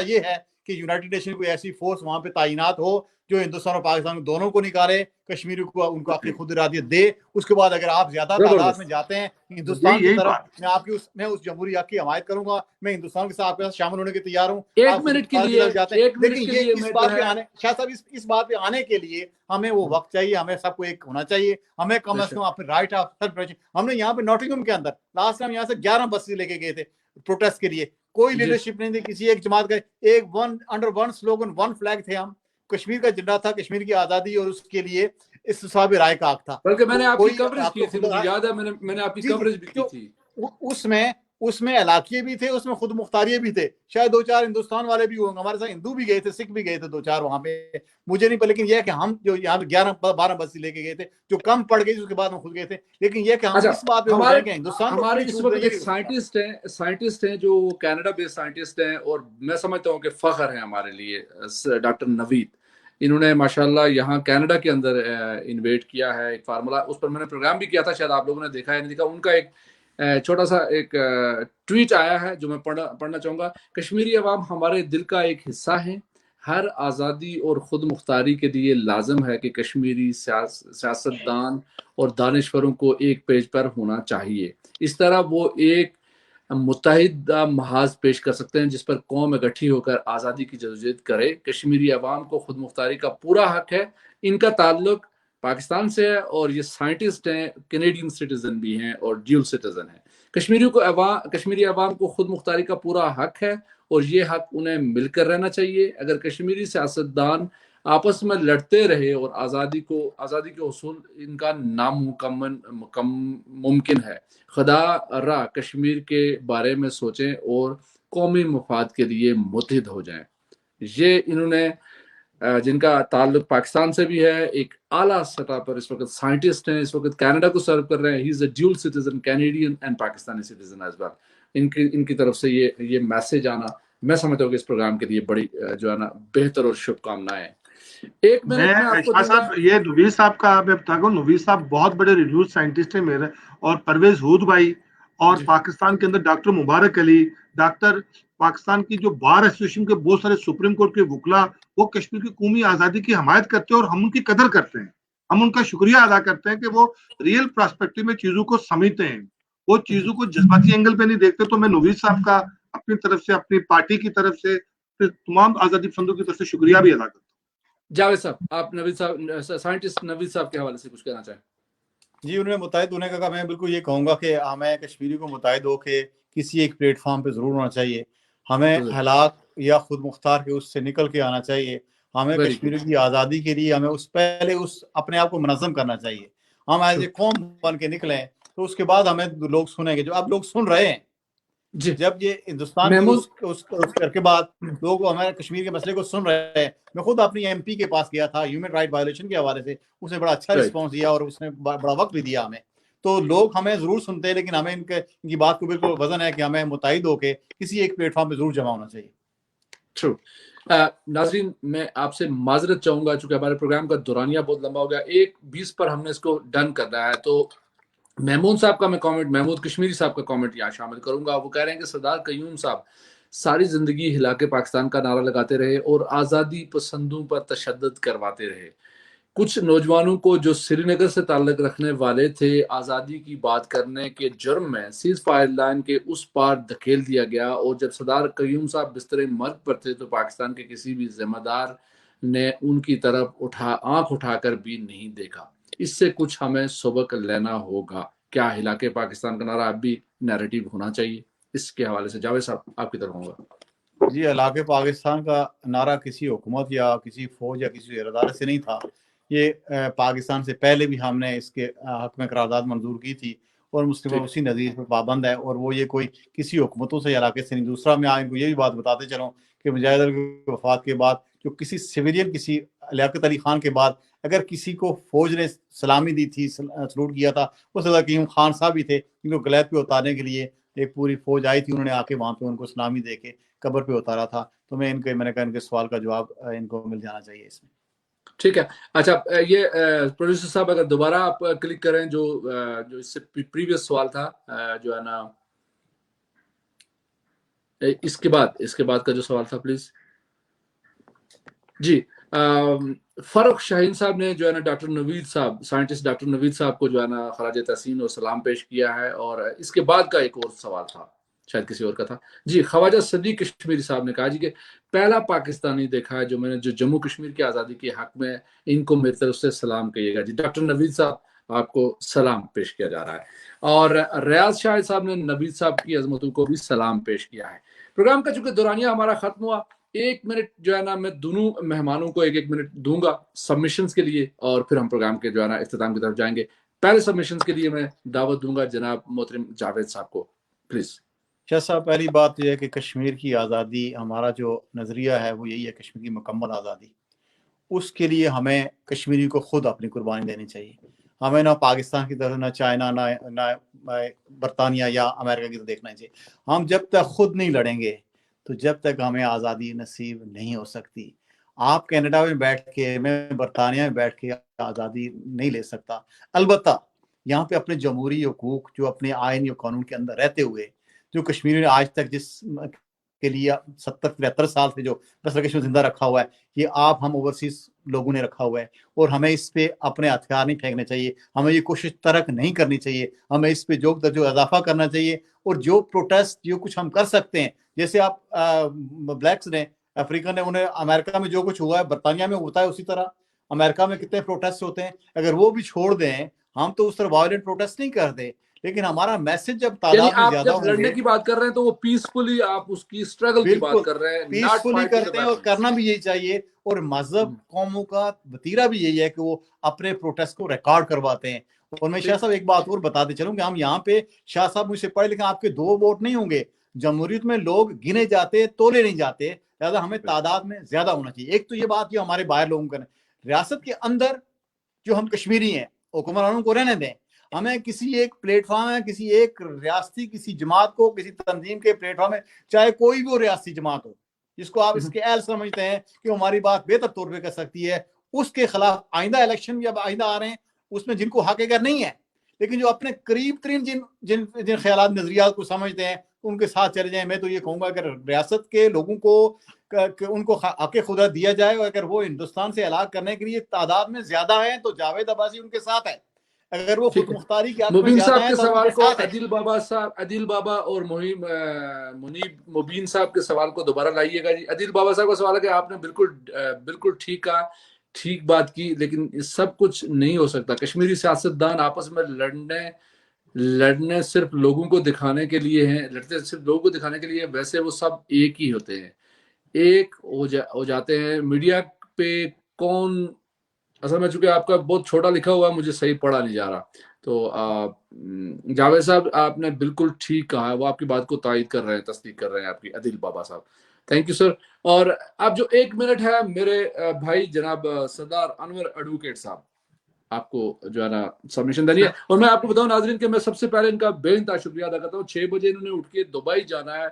ये है कि यूनाइटेड नेशन को ऐसी फोर्स वहाँ पे तैनात हो जो हिंदुस्तान और पाकिस्तान दोनों को निकाले, कश्मीर को उनको अपनी खुद इरादियत दे। उसके बाद अगर आप ज्यादा तादाद में जाते हैं हिंदुस्तान की तरफ, मैं उस जमहूरी हक की हमायत करूंगा, मैं हिंदुस्तान के साथ आपके साथ शामिल होने के तैयार हूँ। एक मिनट के लिए लेकिन ये इस बात पे आने, शाह साहब इस बात पे आने के लिए हमें वो वक्त चाहिए, हमें सबको एक होना चाहिए, हमें कम से कम अपने राइट ऑफ सेल्फ। हमने यहाँ पे नॉटिंघम के अंदर लास्ट टाइम यहाँ से 11 बसें लेके गए थे प्रोटेस्ट के लिए, कोई लीडरशिप नहीं थी किसी एक जमात का, एक one under one slogan, one flag थे हम, कश्मीर का झंडा था, कश्मीर की आजादी और उसके लिए इस साहब राय का हक था। बल्कि मैंने आपकी कवरेज की थी, मुझे याद है, मैंने आपकी कवरेज भी की थी। उसमें इलाके भी थे, उसमें खुद मुख्तारिये भी थे, शायद 2-4 हिंदुस्तान वाले भी होंगे, हमारे साथ हिंदू भी गए थे, सिख भी गए थे 2-4 वहां पे, मुझे नहीं पता। लेकिन यह कि हम जो यहाँ 11-12 बसें लेके गए थे, जो कम पड़ गई उसके बाद हम खुद गए थे। लेकिन यह कि हम इस बात पे हमारे इस वक्त एक साइंटिस्ट हैं जो कनाडा बेस्ड साइंटिस्ट हैं, और मैं समझता हूँ कि फख्र है हमारे लिए, डॉक्टर नवीद। इन्होंने माशाल्लाह यहाँ कनाडा के अंदर इन्वेट किया है एक फार्मूला, उस पर मैंने प्रोग्राम भी किया था, शायद आप लोगों ने देखा है नहीं देखा। उनका एक छोटा सा एक ट्वीट आया है जो मैं पढ़ना चाहूंगा। कश्मीरी अवाम हमारे दिल का एक हिस्सा है, हर आज़ादी और खुद मुख्तारी के लिए लाजम है कि कश्मीरी सियासतदान और दानिशवरों को एक पेज पर होना चाहिए। इस तरह वो एक मुत्तहिदा महाज पेश कर सकते हैं जिस पर कौम इकट्ठी होकर आज़ादी की जदोजहद करे। कश्मीरी अवाम को खुद मुख्तारी का पूरा हक है। इनका ताल्लुक पाकिस्तान से है और ये साइंटिस्ट हैं, कैनेडियन सिटीजन भी हैं और ड्यूल सिटीजन हैं। कश्मीरी अवाम को खुद मुख्तारी का पूरा हक है और ये हक उन्हें मिलकर रहना चाहिए। अगर कश्मीरी सियासतदान आपस में लड़ते रहे और आज़ादी के उसूल इनका मुमकिन है। खुदा रा कश्मीर के बारे में सोचें और कौमी मफाद के लिए मुत्तहिद हो जाएं। ये इन्होंने جن کا تعلق پاکستان سے بھی ہے, ایک اعلیٰ سطح پر اس وقت سائنٹسٹ ہیں, اس وقت کینیڈا کو سرو کر رہے ہیں. He is a dual citizen, Canadian and Pakistani citizen as well. ان کی طرف سے یہ میسج آنا, میں سمجھتا ہوں کہ اس پروگرام کے لیے بڑی جو ہے نا بہتر اور شبھ کامنائیں. ایک منٹ میں آپ کو صاحب, یہ نوید صاحب کا میں بتا دوں, نوید صاحب بہت بڑے ریویو سائنٹسٹ ہیں میرے, اور پرویز ہود بھائی, اور پاکستان کے اندر ڈاکٹر مبارک علی, ڈاکٹر پاکستان کی جو بار ایسوسیشن کے بہت سارے سپریم کورٹ کے وکلا, وہ کشمیر کی قومی آزادی کی حمایت کرتے ہیں اور ہم ان کی قدر کرتے ہیں. ہم ان کا شکریہ ادا کرتے ہیں کہ وہ ریئل پرسپیکٹو میں چیزوں کو سمجھتے ہیں, وہ چیزوں کو جذباتی اینگل پہ نہیں دیکھتے. تو میں نوید صاحب کا اپنی طرف سے, اپنی پارٹی کی طرف سے, تمام آزادی پسندوں کی طرف سے شکریہ بھی ادا کرتا ہوں. جاوید صاحب, آپ نوید صاحب, سائنٹسٹ نوید صاحب کے حوالے سے کچھ کہنا چاہیں؟ جی, انہوں نے متحد ہونے کا کہا. میں بالکل یہ کہوں گا کہ ہمیں کشمیری کو متحد ہو کے کسی ایک پلیٹ فارم پہ ضرور ہونا چاہیے. ہمیں ہلاک یا خود مختار کے اس سے نکل کے آنا چاہیے. ہمیں کشمیری کی آزادی کے لیے ہمیں پہلے اپنے آپ کو منظم کرنا چاہیے. ہم ایز اے قوم بن کے نکلیں تو اس کے بعد ہمیں لوگ سنیں گے, جو اب لوگ سن رہے ہیں. جب یہ ہندوستان اس کے بعد لوگ ہمارے کشمیر کے مسئلے کو سن رہے ہیں. میں خود اپنی ایم پی کے پاس گیا تھا ہیومن رائٹ وائلیشن کے حوالے سے, اس نے بڑا اچھا رسپانس دیا اور اس نے بڑا وقت بھی دیا ہمیں. تو لوگ ہمیں ضرور سنتے ہیں, لیکن ہمیں ان کی بات کو بالکل وزن ہے کہ ہمیں متحد ہو کے کسی ایک پلیٹ فارم پہ ضرور جمع ہونا چاہیے. ٹرو. ناظرین, میں آپ سے معذرت چاہوں گا چونکہ ہمارے پروگرام کا دورانیہ بہت لمبا ہو گیا. 1:20 پر ہم نے اس کو ڈن کرنا ہے. تو محمود صاحب کا میں کامنٹ, محمود کشمیری صاحب کا کامنٹ یہاں شامل کروں گا. وہ کہہ رہے ہیں کہ سردار قیوم صاحب ساری زندگی ہلا کے پاکستان کا نعرہ لگاتے رہے اور آزادی پسندوں پر تشدد کرواتے رہے. کچھ نوجوانوں کو جو سری نگر سے تعلق رکھنے والے تھے آزادی کی بات کرنے کے جرم میں سیز فائر لائن کے اس پار دھکیل دیا گیا, اور جب سردار قیوم صاحب بستر مرگ پر تھے تو پاکستان کے کسی بھی ذمہ دار نے ان کی طرف آنکھ اٹھا کر بھی نہیں دیکھا. اس سے کچھ ہمیں سبق لینا ہوگا. کیا ہلا کے پاکستان کا نعرہ اب بھی نیریٹو ہونا چاہیے؟ اس کے حوالے سے جاوید صاحب آپ کی طرف ہوں گا. جی, علاقے پاکستان کا نعرہ کسی حکومت یا کسی فوج یا کسی ادارے سے نہیں تھا. یہ پاکستان سے پہلے بھی ہم نے اس کے حق میں قرارداد منظور کی تھی اور مسلم اسی نظیر پر پابند ہے, اور وہ یہ کوئی کسی حکومتوں سے علاقے سے نہیں. دوسرا میں ان کو یہ بھی بات بتاتے چلوں کہ مجاہد کی وفات کے بعد جو کسی سویلین, کسی لیاقت علی خان کے بعد اگر کسی کو فوج نے سلامی دی تھی, سلوٹ کیا تھا, وہ سردار قیوم خان صاحب بھی تھے, ان کو گلیت پہ اتارنے کے لیے ایک پوری فوج آئی تھی. انہوں نے آ کے وہاں پہ ان کو سلامی دے کے قبر پہ اتارا تھا. تو میں نے کہا ان کے سوال کا جواب ان کو مل جانا چاہیے اس میں. ٹھیک ہے. اچھا, یہ پروڈیوسر صاحب اگر دوبارہ آپ کلک کریں جو اس سے پریویس سوال تھا, جو ہے نا اس کے بعد کا جو سوال تھا پلیز. جی, فاروق شاہین صاحب نے جو ہے نا ڈاکٹر نوید صاحب, سائنٹسٹ ڈاکٹر نوید صاحب کو جو ہے نا خراج تحسین اور سلام پیش کیا ہے, اور اس کے بعد کا ایک اور سوال تھا, شاید کسی اور کا تھا. جی, خواجہ صدیق کشمیری صاحب نے کہا جی کہ پہلا پاکستانی دیکھا ہے جو میں نے جو جموں کشمیر کی آزادی کے حق میں, ان کو میری طرف سے سلام کہیے گا. جی, ڈاکٹر نوید صاحب آپ کو سلام پیش کیا جا رہا ہے, اور ریاض شاہد صاحب نے نوید صاحب کی عظمتوں کو بھی سلام پیش کیا ہے. پروگرام کا چونکہ دورانیہ ہمارا ختم ہوا, 1 منٹ جو ہے نا میں دونوں مہمانوں کو 1 منٹ دوں گا سبمیشنز کے لیے, اور پھر ہم پروگرام کے جو ہے نا اختتام کی طرف جائیں گے. پہلے سبمیشنز کے لیے میں دعوت دوں گا جناب محترم جاوید صاحب کو, پلیز. شاہ صاحب, پہلی بات یہ ہے کہ کشمیر کی آزادی, ہمارا جو نظریہ ہے وہ یہی ہے, کشمیر کی مکمل آزادی. اس کے لیے ہمیں کشمیری کو خود اپنی قربانی دینی چاہیے. ہمیں نہ پاکستان کی طرف, نہ چائنا, نہ برطانیہ یا امریکہ کی طرف دیکھنا چاہیے. ہم جب تک خود نہیں لڑیں گے تو جب تک ہمیں آزادی نصیب نہیں ہو سکتی. آپ کینیڈا میں بیٹھ کے, میں برطانیہ میں بیٹھ کے آزادی نہیں لے سکتا. البتہ یہاں پہ اپنے جمہوری حقوق جو اپنے آئین یا قانون کے اندر رہتے ہوئے, جو کشمیر نے آج تک جس کے لیے 70-73 سال سے جو مسئلہ کشمیر زندہ رکھا ہوا ہے, یہ آپ ہم اوورسیز لوگوں نے رکھا ہوا ہے, اور ہمیں اس پہ اپنے ہتھیار نہیں پھینکنے چاہیے. ہمیں یہ کوشش ترک نہیں کرنی چاہیے. ہمیں اس پہ جو اضافہ کرنا چاہیے, اور جو پروٹیسٹ جو کچھ ہم کر سکتے ہیں, جیسے آپ بلیکس نے, افریقہ نے, انہیں امریکہ میں جو کچھ ہوا ہے برطانیہ میں ہوتا ہے, اسی طرح امریکہ میں کتنے پروٹیسٹ ہوتے ہیں. اگر وہ بھی چھوڑ دیں, ہم تو اس طرح وائلنٹ پروٹیسٹ نہیں کرتے, لیکن ہمارا میسج جب تعداد میں زیادہ ہوں گے, لڑنے کی بات کر رہے ہیں تو وہ پیسفلی آپ اس کی اسٹرگل کی بات کر رہے ہیں, پیسفلی کرتے ہیں, اور کرنا بھی یہی چاہیے. اور مذہب قوموں کا وتیرہ بھی یہی ہے کہ وہ اپنے پروٹیسٹ کو ریکارڈ کرواتے ہیں. اور میں شاہ صاحب ایک بات اور بتاتے چلوں کہ ہم یہاں پہ, شاہ صاحب مجھ سے پڑھے لیکن آپ کے 2 ووٹ نہیں ہوں گے. جمہوریت میں لوگ گنے جاتے, تولے نہیں جاتے, لہٰذا ہمیں تعداد میں زیادہ ہونا چاہیے. ایک تو یہ بات جو ہمارے باہر لوگوں کا ریاست کے اندر جو ہم کشمیری ہیں حکمرانوں کو رہنے دیں. ہمیں کسی ایک پلیٹ فارم ہے, کسی ایک ریاستی کسی جماعت کو, کسی تنظیم کے پلیٹ فارم ہے, چاہے کوئی بھی وہ ریاستی جماعت ہو جس کو آپ اس کے اہل سمجھتے ہیں کہ ہماری بات بہتر طور پہ کر سکتی ہے, اس کے خلاف آئندہ الیکشن بھی اب آئندہ آ رہے ہیں, اس میں جن کو حق اگر نہیں ہے لیکن جو اپنے قریب ترین جن خیالات نظریات کو سمجھتے ہیں ان کے ساتھ چلے جائیں. میں تو یہ کہوں گا کہ ریاست کے لوگوں کو ان کو حق خدا دیا جائے, اور اگر وہ ہندوستان سے الگ کرنے کے لیے تعداد میں زیادہ ہیں تو جاوید عباسی ان کے ساتھ ہے, اگر وہ خود مختاری کے حق میں مبین زیادہ صاحب ہیں کے تو ان سوال کے کو ساتھ ہے. عدیل بابا اور منیب مبین صاحب کے سوال کو دوبارہ لائیے گا. جی عدیل بابا صاحب کا سوال ہے کہ آپ نے بالکل ٹھیک کہا, ٹھیک بات کی, لیکن سب کچھ نہیں ہو سکتا. کشمیری سیاستدان آپس میں لڑنے صرف لوگوں کو دکھانے کے لیے ہیں, لڑتے صرف لوگوں کو دکھانے کے لیے, ویسے وہ سب ایک ہی ہوتے ہیں, ایک ہو جاتے ہیں. میڈیا پہ کون, اصل میں چونکہ آپ کا بہت چھوٹا لکھا ہوا ہے, مجھے صحیح پڑھا نہیں جا رہا, تو جاوید صاحب آپ نے بالکل ٹھیک کہا ہے, وہ آپ کی بات کو تائید کر رہے ہیں, تصدیق کر رہے ہیں آپ کی. عدیل بابا صاحب تھینک یو سر. اور اب جو 1 منٹ ہے میرے بھائی جناب سردار انور ایڈوکیٹ صاحب, آپ کو جو ہے نا سبمیشن دینی ہے. اور میں آپ کو بتاؤں ناظرین کہ میں سب سے پہلے ان کا بے انتہا شکریہ ادا کرتا ہوں. 6 بجے انہوں نے اٹھ کے دبئی جانا ہے,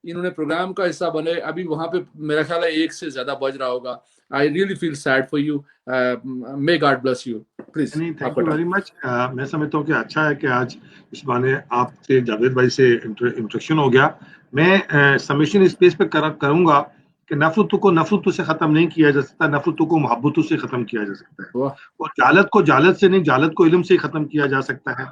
انہوں نے پروگرام کا حصہ بنے, ابھی وہاں پہ میرا خیال ہے 1 سے زیادہ بج رہا ہوگا. I really feel sad for you. May God bless you. Please. Thank you very much. میں سمجھتا ہوں کہ اچھا ہے کہ آج اس بہانے آپ سے جاوید بھائی سے انٹریکشن ہو گیا. میں سمیشن اس پیس پہ کروں گا کہ نفرت کو نفرت سے ختم نہیں کیا جا سکتا, نفرت کو محبتوں سے ختم کیا جا سکتا ہے, اور جہالت کو جہالت سے نہیں, جہالت کو علم سے ہی ختم کیا جا سکتا ہے.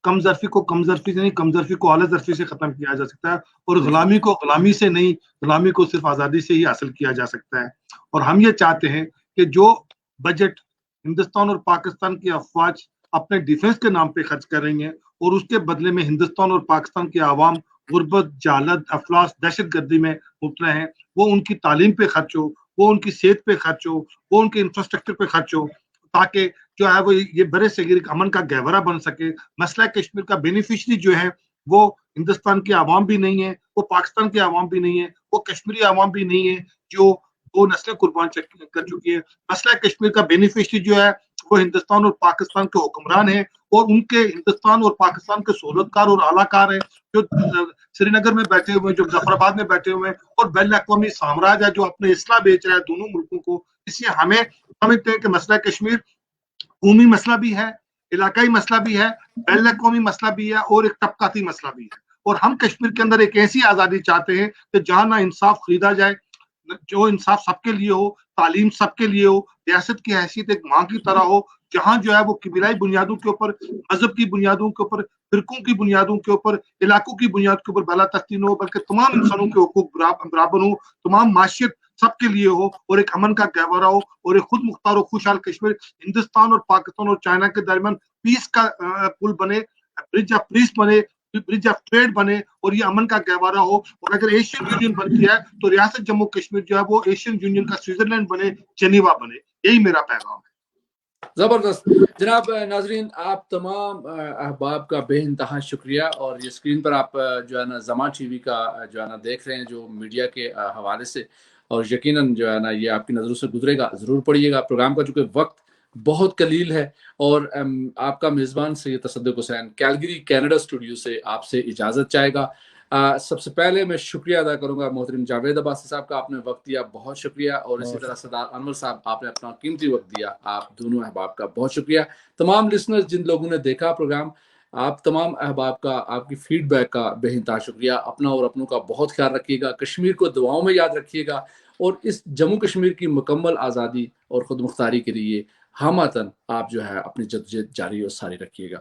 کم ظرفی کو کم ظرفی سے نہیں, کم ظرفی کو اعلیٰ ظرفی سے ختم کیا جا سکتا ہے, اور غلامی کو غلامی سے نہیں, غلامی کو صرف آزادی سے ہی حاصل کیا جا سکتا ہے. اور ہم یہ چاہتے ہیں کہ جو بجٹ ہندوستان اور پاکستان کی افواج اپنے ڈیفنس کے نام پہ خرچ کر رہی ہیں, اور اس کے بدلے میں ہندوستان اور پاکستان کے عوام غربت, جہالت, افلاس, دہشت گردی میں مبتلا ہیں, وہ ان کی تعلیم پہ خرچ ہو, وہ ان کی صحت پہ خرچ ہو, وہ ان کے انفراسٹرکچر پہ خرچ ہو, تاکہ جو ہے وہ یہ برے صغیر امن کا گہورہ بن سکے. مسئلہ کشمیر کا بینیفیشری جو ہے وہ ہندوستان کے عوام بھی نہیں ہے, وہ پاکستان کے عوام بھی نہیں ہے, وہ کشمیری عوام بھی نہیں ہے جو 2 نسلیں قربان کر چکی ہے. مسئلہ کشمیر کا بینیفیشری جو ہے وہ ہندوستان اور پاکستان کے حکمران ہیں, اور ان کے ہندوستان اور پاکستان کے سہولتکار اور اعلیٰ کار ہیں جو سری نگر میں بیٹھے ہوئے ہیں, جو ظفر آباد میں بیٹھے ہوئے ہیں, اور بین الاقوامی سامراج ہے جو اپنے اسلحہ بیچ رہا ہے دونوں ملکوں کو. اس لیے ہمیں سمجھتے ہیں کہ مسئلہ کشمیر قومی مسئلہ بھی ہے, علاقائی مسئلہ بھی ہے, بین الاقوامی مسئلہ بھی ہے, اور ایک طبقاتی مسئلہ بھی ہے. اور ہم کشمیر کے اندر ایک ایسی آزادی چاہتے ہیں کہ جہاں نہ انصاف خریدا جائے, جو انصاف سب کے لیے ہو, تعلیم سب کے لیے ہو, ریاست کی حیثیت ایک ماں کی طرح ہو, جہاں جو ہے وہ قبیلائی بنیادوں کے اوپر, مذہب کی بنیادوں کے اوپر, فرقوں کی بنیادوں کے اوپر, علاقوں کی بنیاد کے اوپر بالا تختی نہ ہو, بلکہ تمام انسانوں کے حقوق برابر ہوں, تمام معاشیت سب کے لیے ہو, اور ایک امن کا گہورہ ہو, اور ایک خود مختار و خوشحال کشمیر ہندوستان اور پاکستان اور چائنا کے درمیان پیس کا پل بنے, برج آف پیس بنے, برج آف ٹریڈ بنے, اور یہ امن کا گہوارہ ہو. اور اگر ایشین یونین بنتی ہے تو ریاست جموں کشمیر جو ہے وہ ایشین یونین کا سوئٹزرلینڈ بنے, جنیوا بنے. یہی میرا پیغام ہے. زبردست. جناب ناظرین, آپ تمام احباب کا بے انتہا شکریہ. اور یہ اسکرین پر آپ جو ہے نا زمان ٹی وی کا جو ہے نا دیکھ رہے ہیں جو میڈیا کے حوالے سے, اور یقیناً جو ہے نا یہ آپ کی نظروں سے گزرے گا, ضرور پڑھیے گا. پروگرام کا چونکہ وقت بہت قلیل ہے, اور آپ کا میزبان سید تصدق حسین کیلگری کینیڈا اسٹوڈیو سے آپ سے اجازت چاہے گا. سب سے پہلے میں شکریہ ادا کروں گا محترم جاوید عباسی صاحب کا, آپ نے وقت دیا, بہت شکریہ. اور اسی طرح سردار انور صاحب, آپ نے اپنا قیمتی وقت دیا, آپ دونوں احباب کا بہت شکریہ. تمام لسنرز جن لوگوں نے دیکھا پروگرام, آپ تمام احباب کا, آپ کی فیڈ بیک کا بے انتہا شکریہ. اپنا اور اپنوں کا بہت خیال رکھیے گا, کشمیر کو دعاؤں میں یاد رکھیے گا, اور اس جموں کشمیر کی مکمل آزادی اور خود مختاری کے لیے ہماتن آپ جو ہے اپنی جدوجہد جاری اور ساری رکھیے گا.